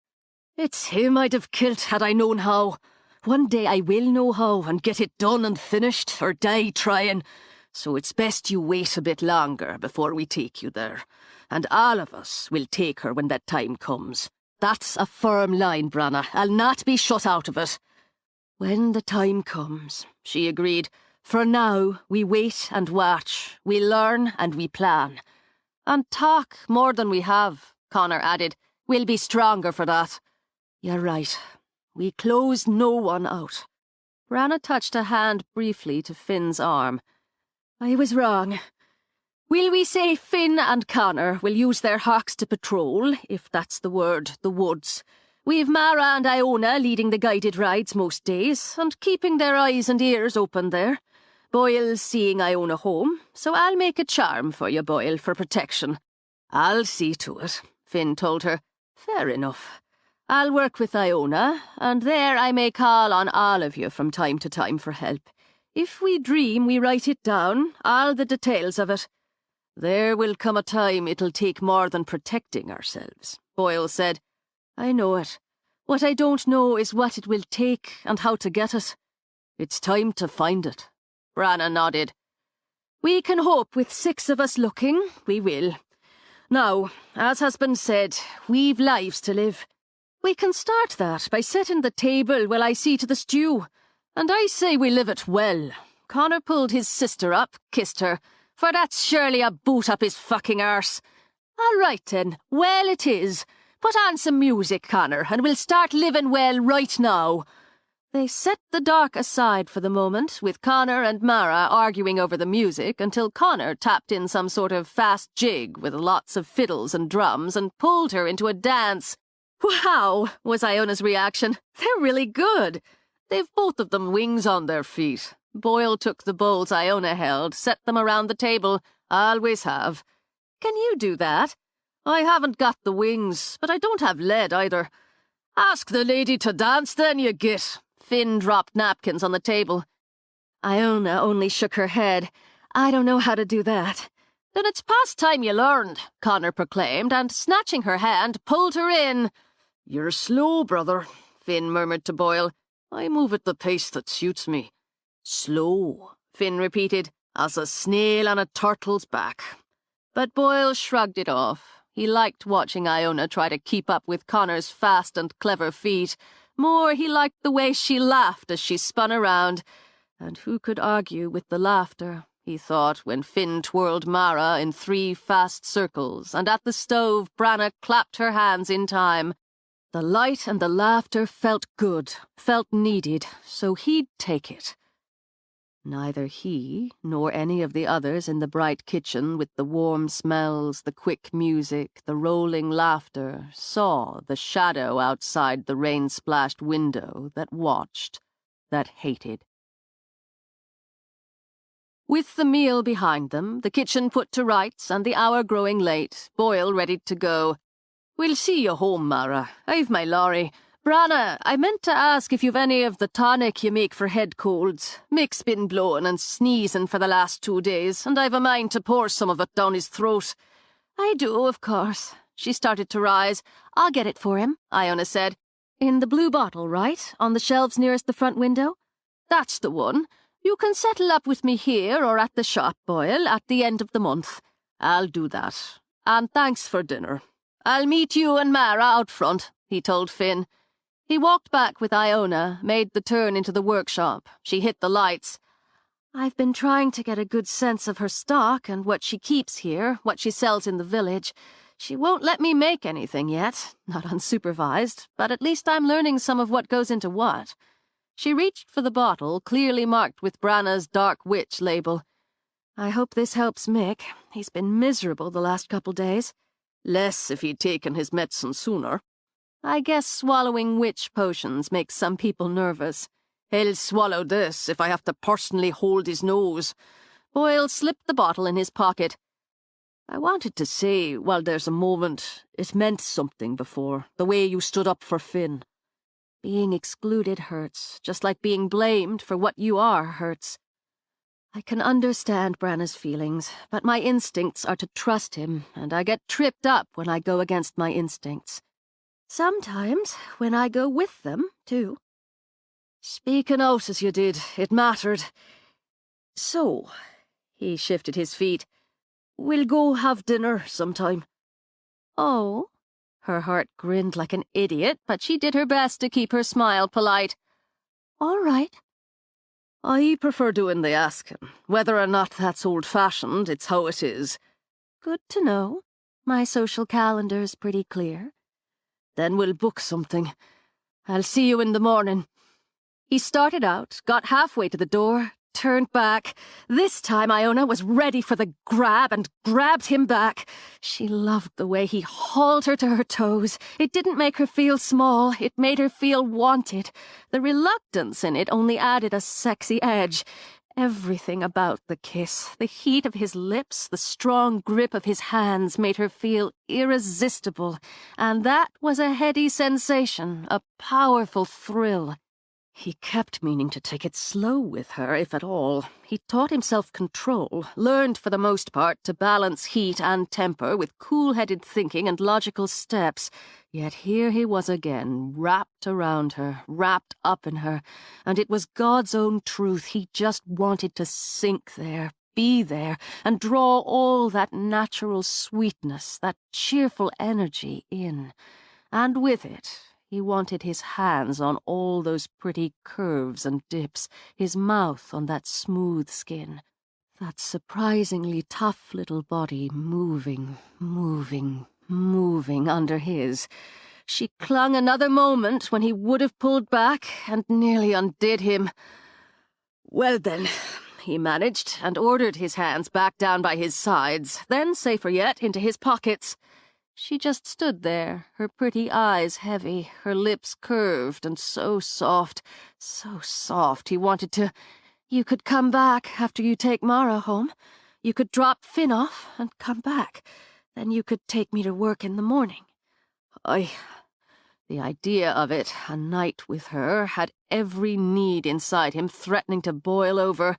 It's him I'd have killed had I known how. One day I will know how and get it done and finished, or die trying. So it's best you wait a bit longer before we take you there. And all of us will take her when that time comes. That's a firm line, Branna. I'll not be shut out of it.
When the time comes, she agreed. For now, we wait and watch. We learn and we plan.
And talk more than we have, Connor added. We'll be stronger for that.
You're right. We close no one out.
Branna touched a hand briefly to Finn's arm.
I was wrong. Will we say Finn and Connor will use their hawks to patrol, if that's the word, the woods? We've Mara and Iona leading the guided rides most days, and keeping their eyes and ears open there. Boyle's seeing Iona home, so I'll make a charm for you, Boyle, for protection.
I'll see to it, Finn told her.
Fair enough. I'll work with Iona, and there I may call on all of you from time to time for help. If we dream, we write it down, all the details of it.
There will come a time it'll take more than protecting ourselves, Boyle said.
I know it. What I don't know is what it will take and how to get it.
It's time to find it. Branna nodded.
We can hope with 6 of us looking, we will. Now, as has been said, we've lives to live. We can start that by setting the table while I see to the stew. And I say we live it well. Connor pulled his sister up, kissed her, for that's surely a boot up his fucking arse. All right then, well it is. Put on some music, Connor, and we'll start living well right now. They set the dark aside for the moment, with Connor and Mara arguing over the music until Connor tapped in some sort of fast jig with lots of fiddles and drums and pulled her into a dance.
Wow, was Iona's reaction. They're really good. They've both of them wings on their feet. Boyle took the bowls Iona held, set them around the table. Always have.
Can you do that?
I haven't got the wings, but I don't have lead either. Ask the lady to dance then, you git. Finn dropped napkins on the table.
Iona only shook her head. I don't know how to do that.
Then it's past time you learned, Connor proclaimed, and snatching her hand, pulled her in. You're slow, brother, Finn murmured to Boyle. I move at the pace that suits me. Slow, Finn repeated, as a snail on a turtle's back. But Boyle shrugged it off. He liked watching Iona try to keep up with Connor's fast and clever feet. More, he liked the way she laughed as she spun around. And who could argue with the laughter, he thought, when Finn twirled Mara in 3 fast circles, and at the stove Branna clapped her hands in time. The light and the laughter felt good, felt needed, so he'd take it. Neither he, nor any of the others in the bright kitchen with the warm smells, the quick music, the rolling laughter, saw the shadow outside the rain-splashed window that watched, that hated. With the meal behind them, the kitchen put to rights, and the hour growing late, Boyle ready to go. We'll see you home, Mara. I've my lorry. Branna, I meant to ask if you've any of the tonic you make for head colds. Mick's been blowing and sneezing for the last 2 days, and I've a mind to pour some of it down his throat.
I do, of course. She started to rise. I'll get it for him, Iona said. In the blue bottle, right? On the shelves nearest the front window?
That's the one. You can settle up with me here or at the shop, Boyle, at the end of the month. I'll do that. And thanks for dinner. I'll meet you and Mara out front, he told Finn. He walked back with Iona, made the turn into the workshop. She hit the lights. I've been trying to get a good sense of her stock and what she keeps here, what she sells in the village. She won't let me make anything yet, not unsupervised, but at least I'm learning some of what goes into what. She reached for the bottle, clearly marked with Branna's Dark Witch label. I hope this helps Mick. He's been miserable the last couple days. Less if he'd taken his medicine sooner. I guess swallowing witch potions makes some people nervous. He'll swallow this if I have to personally hold his nose. Boyle slipped the bottle in his pocket. I wanted to say, while there's a moment, it meant something before, the way you stood up for Finn. Being excluded hurts, just like being blamed for what you are hurts. I can understand Branna's feelings, but my instincts are to trust him, and I get tripped up when I go against my instincts. Sometimes when I go with them, too. Speaking out as you did, it mattered. So, he shifted his feet. We'll go have dinner sometime. Oh? Her heart grinned like an idiot, but she did her best to keep her smile polite. All right. I prefer doing the asking. Whether or not that's old-fashioned, it's how it is. Good to know. My social calendar's pretty clear. Then we'll book something. I'll see you in the morning. He started out, got halfway to the door, turned back. This time Iona was ready for the grab and grabbed him back. She loved the way he hauled her to her toes. It didn't make her feel small, it made her feel wanted. The reluctance in it only added a sexy edge. Everything about the kiss, the heat of his lips, the strong grip of his hands made her feel irresistible, and that was a heady sensation, a powerful thrill. He kept meaning to take it slow with her, if at all. He taught himself control, learned for the most part to balance heat and temper with cool-headed thinking and logical steps. Yet here he was again, wrapped around her, wrapped up in her, and it was God's own truth. He just wanted to sink there, be there, and draw all that natural sweetness, that cheerful energy in. And with it, he wanted his hands on all those pretty curves and dips, his mouth on that smooth skin, that surprisingly tough little body moving, moving, moving under his. She clung another moment when he would have pulled back and nearly undid him. Well then, he managed, and ordered his hands back down by his sides, then, safer yet, into his pockets. She just stood there, her pretty eyes heavy, her lips curved and so soft he wanted to... You could come back after you take Mara home. You could drop Finn off and come back. Then you could take me to work in the morning. The idea of it, a night with her, had every need inside him threatening to boil over.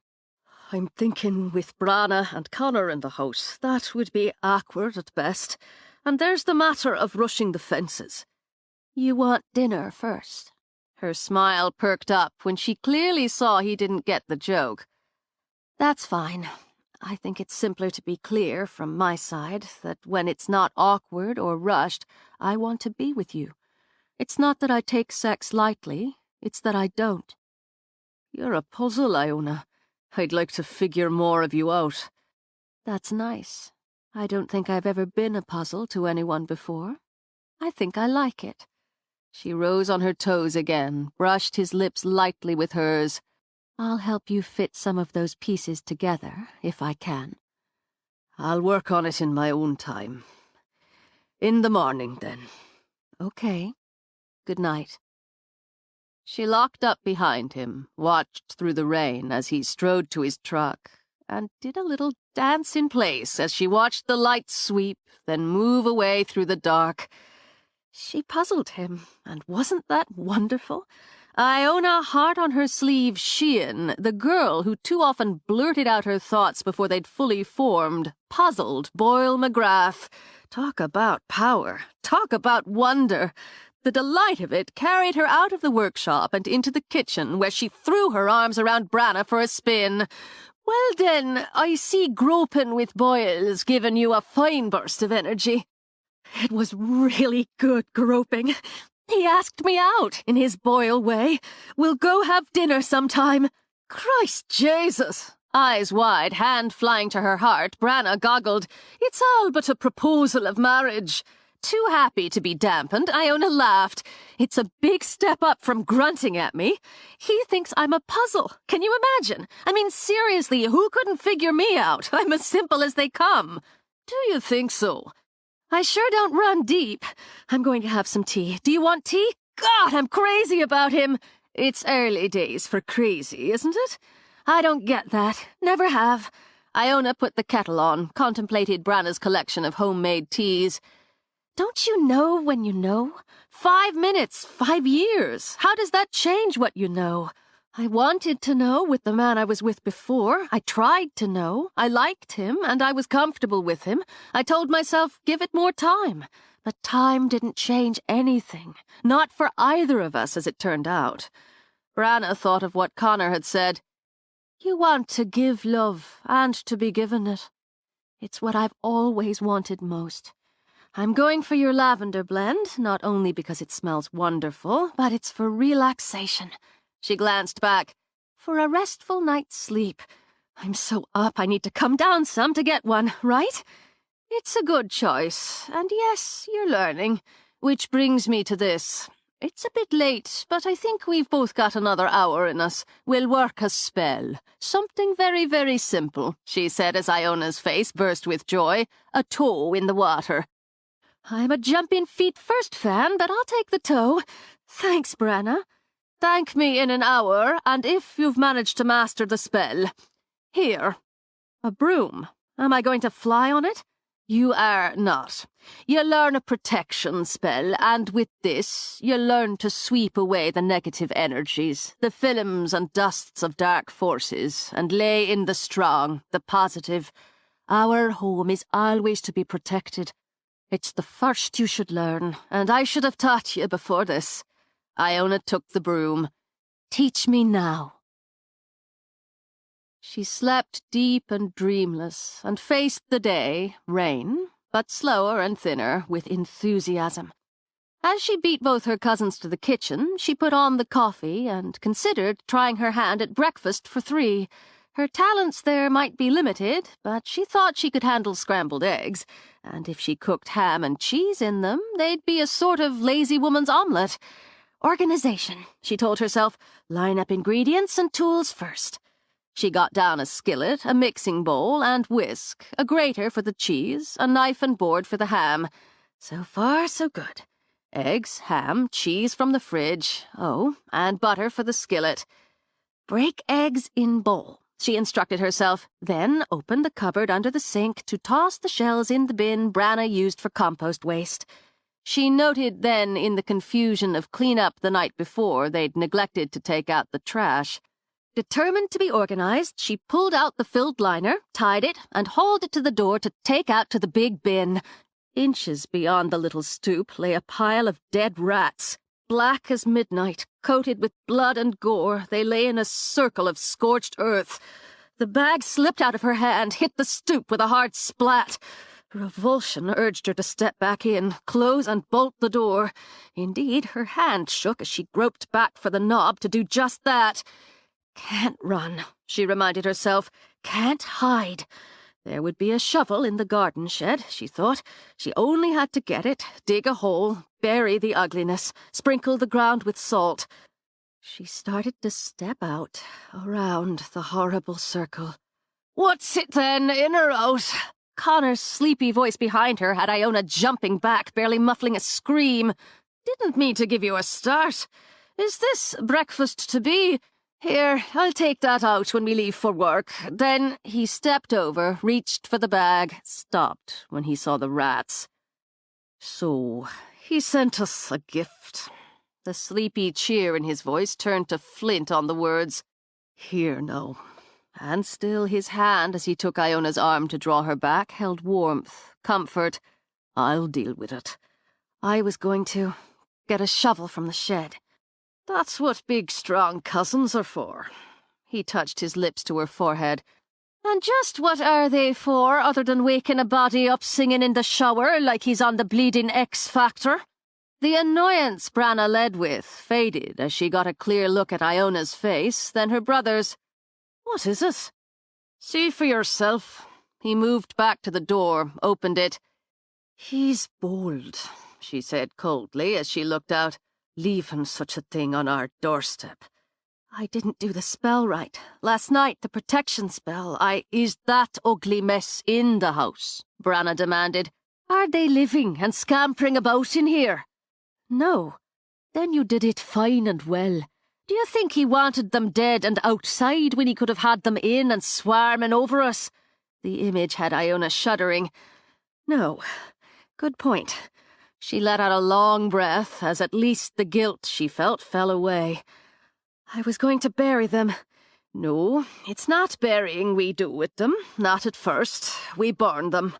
I'm thinking with Branna and Connor in the house, that would be awkward at best. And there's the matter of rushing the fences. You want dinner first? Her smile perked up when she clearly saw he didn't get the joke. That's fine. I think it's simpler to be clear from my side that when it's not awkward or rushed, I want to be with you. It's not that I take sex lightly, it's that I don't. You're a puzzle, Iona. I'd like to figure more of you out. That's nice. I don't think I've ever been a puzzle to anyone before. I think I like it. She rose on her toes again, brushed his lips lightly with hers. I'll help you fit some of those pieces together, if I can. I'll work on it in my own time. In the morning, then. Okay. Good night. She locked up behind him, watched through the rain as he strode to his truck, and did a little dance in place as she watched the lights sweep, then move away through the dark. She puzzled him, and wasn't that wonderful? Iona, heart on her sleeve, Sheehan, the girl who too often blurted out her thoughts before they'd fully formed, puzzled Boyle McGrath. Talk about power, talk about wonder. The delight of it carried her out of the workshop and into the kitchen, where she threw her arms around Branna for a spin. "Well den, I see groping with Boyle's given you a fine burst of energy." It was really good groping. He asked me out, in his Boyle way. "We'll go have dinner sometime." Christ Jesus! Eyes wide, hand flying to her heart, Branna goggled. "It's all but a proposal of marriage." Too happy to be dampened, Iona laughed. "It's a big step up from grunting at me. He thinks I'm a puzzle. Can you imagine? I mean, seriously, who couldn't figure me out? I'm as simple as they come." "Do you think so?" "I sure don't run deep. I'm going to have some tea. Do you want tea? God, I'm crazy about him." "It's early days for crazy, isn't it?" "I don't get that. Never have." Iona put the kettle on, contemplated Branna's collection of homemade teas. "Don't you know when you know? 5 minutes, 5 years. How does that change what you know? I wanted to know with the man I was with before. I tried to know. I liked him, and I was comfortable with him. I told myself, give it more time. But time didn't change anything. Not for either of us, as it turned out." Branna thought of what Connor had said. "You want to give love, and to be given it. It's what I've always wanted most. I'm going for your lavender blend, not only because it smells wonderful, but it's for relaxation." She glanced back. "For a restful night's sleep. I'm so up I need to come down some to get one, right?" "It's a good choice, and yes, you're learning. Which brings me to this. It's a bit late, but I think we've both got another hour in us. We'll work a spell. Something very, very simple," she said as Iona's face burst with joy. "A toe in the water." "I'm a jumping feet first fan, but I'll take the toe. Thanks, Branna." "Thank me in an hour, and if you've managed to master the spell. Here. A broom. Am I going to fly on it?" "You are not. You learn a protection spell, and with this, you learn to sweep away the negative energies, the films and dusts of dark forces, and lay in the strong, the positive. Our home is always to be protected. It's the first you should learn, and I should have taught you before this." Iona took the broom. "Teach me now." She slept deep and dreamless, and faced the day, rain, but slower and thinner, with enthusiasm. As she beat both her cousins to the kitchen, she put on the coffee and considered trying her hand at breakfast for 3. Her talents there might be limited, but she thought she could handle scrambled eggs, and if she cooked ham and cheese in them, they'd be a sort of lazy woman's omelette. Organization, she told herself. Line up ingredients and tools first. She got down a skillet, a mixing bowl, and whisk, a grater for the cheese, a knife and board for the ham. So far, so good. Eggs, ham, cheese from the fridge, and butter for the skillet. Break eggs in bowl, she instructed herself, then opened the cupboard under the sink to toss the shells in the bin Branna used for compost waste. She noted then in the confusion of clean-up the night before they'd neglected to take out the trash. Determined to be organized, she pulled out the filled liner, tied it, and hauled it to the door to take out to the big bin. Inches beyond the little stoop lay a pile of dead rats. Black as midnight, coated with blood and gore, they lay in a circle of scorched earth. The bag slipped out of her hand, hit the stoop with a hard splat. Revulsion urged her to step back in, close and bolt the door. Indeed, her hand shook as she groped back for the knob to do just that. Can't run, she reminded herself. Can't hide. There would be a shovel in the garden shed, she thought. She only had to get it, dig a hole, bury the ugliness, sprinkle the ground with salt. She started to step out, around the horrible circle. "What's it then, in or out?" Connor's sleepy voice behind her had Iona jumping back, barely muffling a scream. "Didn't mean to give you a start. Is this breakfast to be? Here, I'll take that out when we leave for work." Then he stepped over, reached for the bag, stopped when he saw the rats. "So, he sent us a gift." The sleepy cheer in his voice turned to flint on the words. "Here now." And still his hand, as he took Iona's arm to draw her back, held warmth, comfort. "I'll deal with it. I was going to. get a shovel from the shed.
That's what big, strong cousins are for.
He touched his lips to her forehead.
And just what are they for, other than waking a body up singing in the shower like he's on the bleeding X Factor?
The annoyance Branna led with faded as she got a clear look at Iona's face, then her brother's.
What is it?
See for yourself. He moved back to the door, opened it.
He's bold, she said coldly as she looked out, leaving such a thing on our doorstep. I didn't do the spell right. Last night, the protection spell,
Is that ugly mess in the house? Branna demanded.
Are they living and scampering about in here?
No.
Then you did it fine and well. Do you think he wanted them dead and outside when he could have had them in and swarming over us?
The image had Iona shuddering.
No. Good point.
She let out a long breath as at least the guilt she felt fell away.
I was going to bury them.
No, it's not burying we do with them. Not at first. We burn them.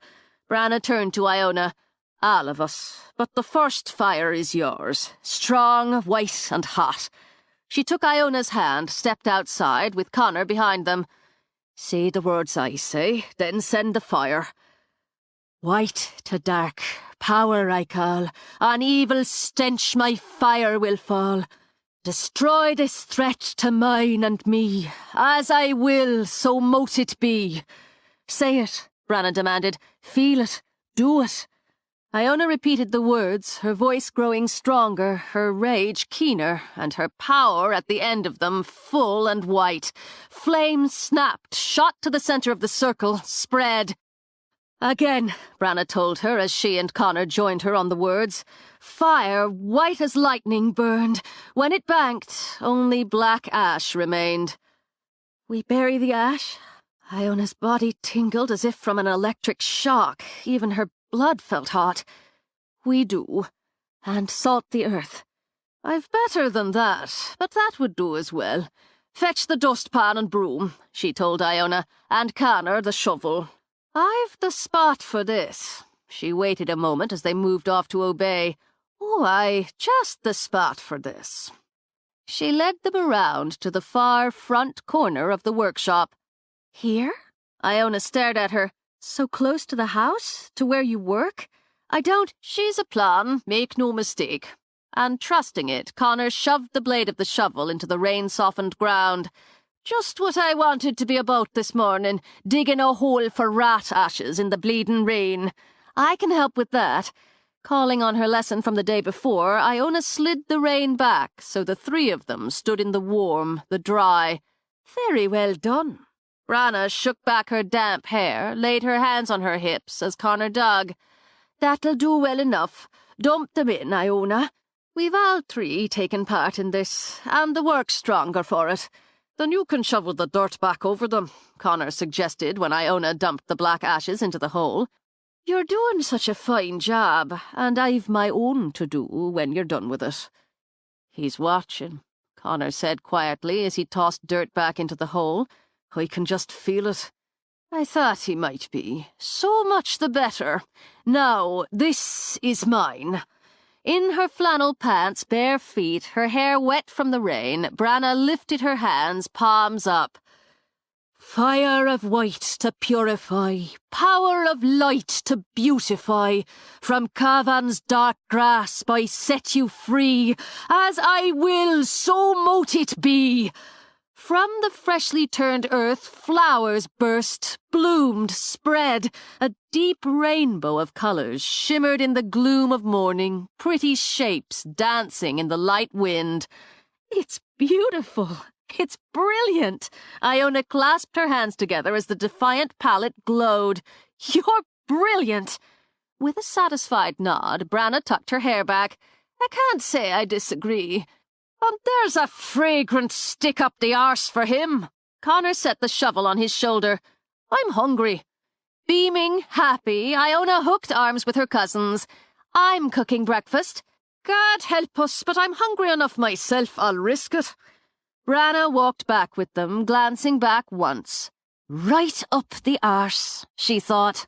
Branna turned to Iona. All of us. But the first fire is yours. Strong, white and hot. She took Iona's hand, stepped outside, with Connor behind them. Say the words I say, then send the fire.
White to dark, power I call. On evil stench my fire will fall. Destroy this threat to mine and me. As I will, so mote it be.
Say it, Branna demanded. Feel it. Do it. Iona repeated the words, her voice growing stronger, her rage keener, and her power at the end of them full and white. Flame snapped, shot to the center of the circle, spread.
Again,
Branna told her as she and Connor joined her on the words.
Fire, white as lightning, burned. When it banked,
only black ash remained.
We bury the ash. Iona's body tingled as if from an electric shock. Even her blood felt hot.
We do.
And salt the earth.
I've better than that, but that would do as well. Fetch the dustpan and broom, she told Iona, and Connor the shovel. I've the spot for this. She waited a moment as they moved off to obey. Oh, aye, just the spot for this. She led them around to the far front corner of the workshop.
Here?
Iona stared at her.
So close to the house? To where you work? I don't—
She's a plan, make no mistake. And trusting it, Connor shoved the blade of the shovel into the rain-softened ground. Just what I wanted to be about this morning, digging a hole for rat ashes in the bleeding rain.
I can help with that.
Calling on her lesson from the day before, Iona slid the rein back so the three of them stood in the warm, the dry.
Very well done.
Branna shook back her damp hair, laid her hands on her hips as Connor dug.
That'll do well enough. Dump them in, Iona.
We've all three taken part in this, and the work's stronger for it. Then you can shovel the dirt back over them, Connor suggested when Iona dumped the black ashes into the hole.
You're doing such a fine job, and I've my own to do when you're done with it.
He's watching, Connor said quietly as he tossed dirt back into the hole. I can just feel it. I thought he might be. So much the better. Now, this is mine. In her flannel pants, bare feet, her hair wet from the rain, Branna lifted her hands, palms up.
Fire of white to purify, power of light to beautify. From Cavan's dark grasp I set you free. As I will, so mote it be.
From the freshly turned earth, flowers burst, bloomed, spread. A deep rainbow of colors shimmered in the gloom of morning, pretty shapes dancing in the light wind.
It's beautiful. It's brilliant.
Iona clasped her hands together as the defiant palette glowed.
You're brilliant.
With a satisfied nod, Branna tucked her hair back. I can't say I disagree. And there's a fragrant stick up the arse for him. Connor set the shovel on his shoulder. I'm hungry. Beaming, happy, Iona hooked arms with her cousins. I'm cooking breakfast. God help us, but I'm hungry enough myself, I'll risk it. Branna walked back with them, glancing back once. Right up the arse, she thought.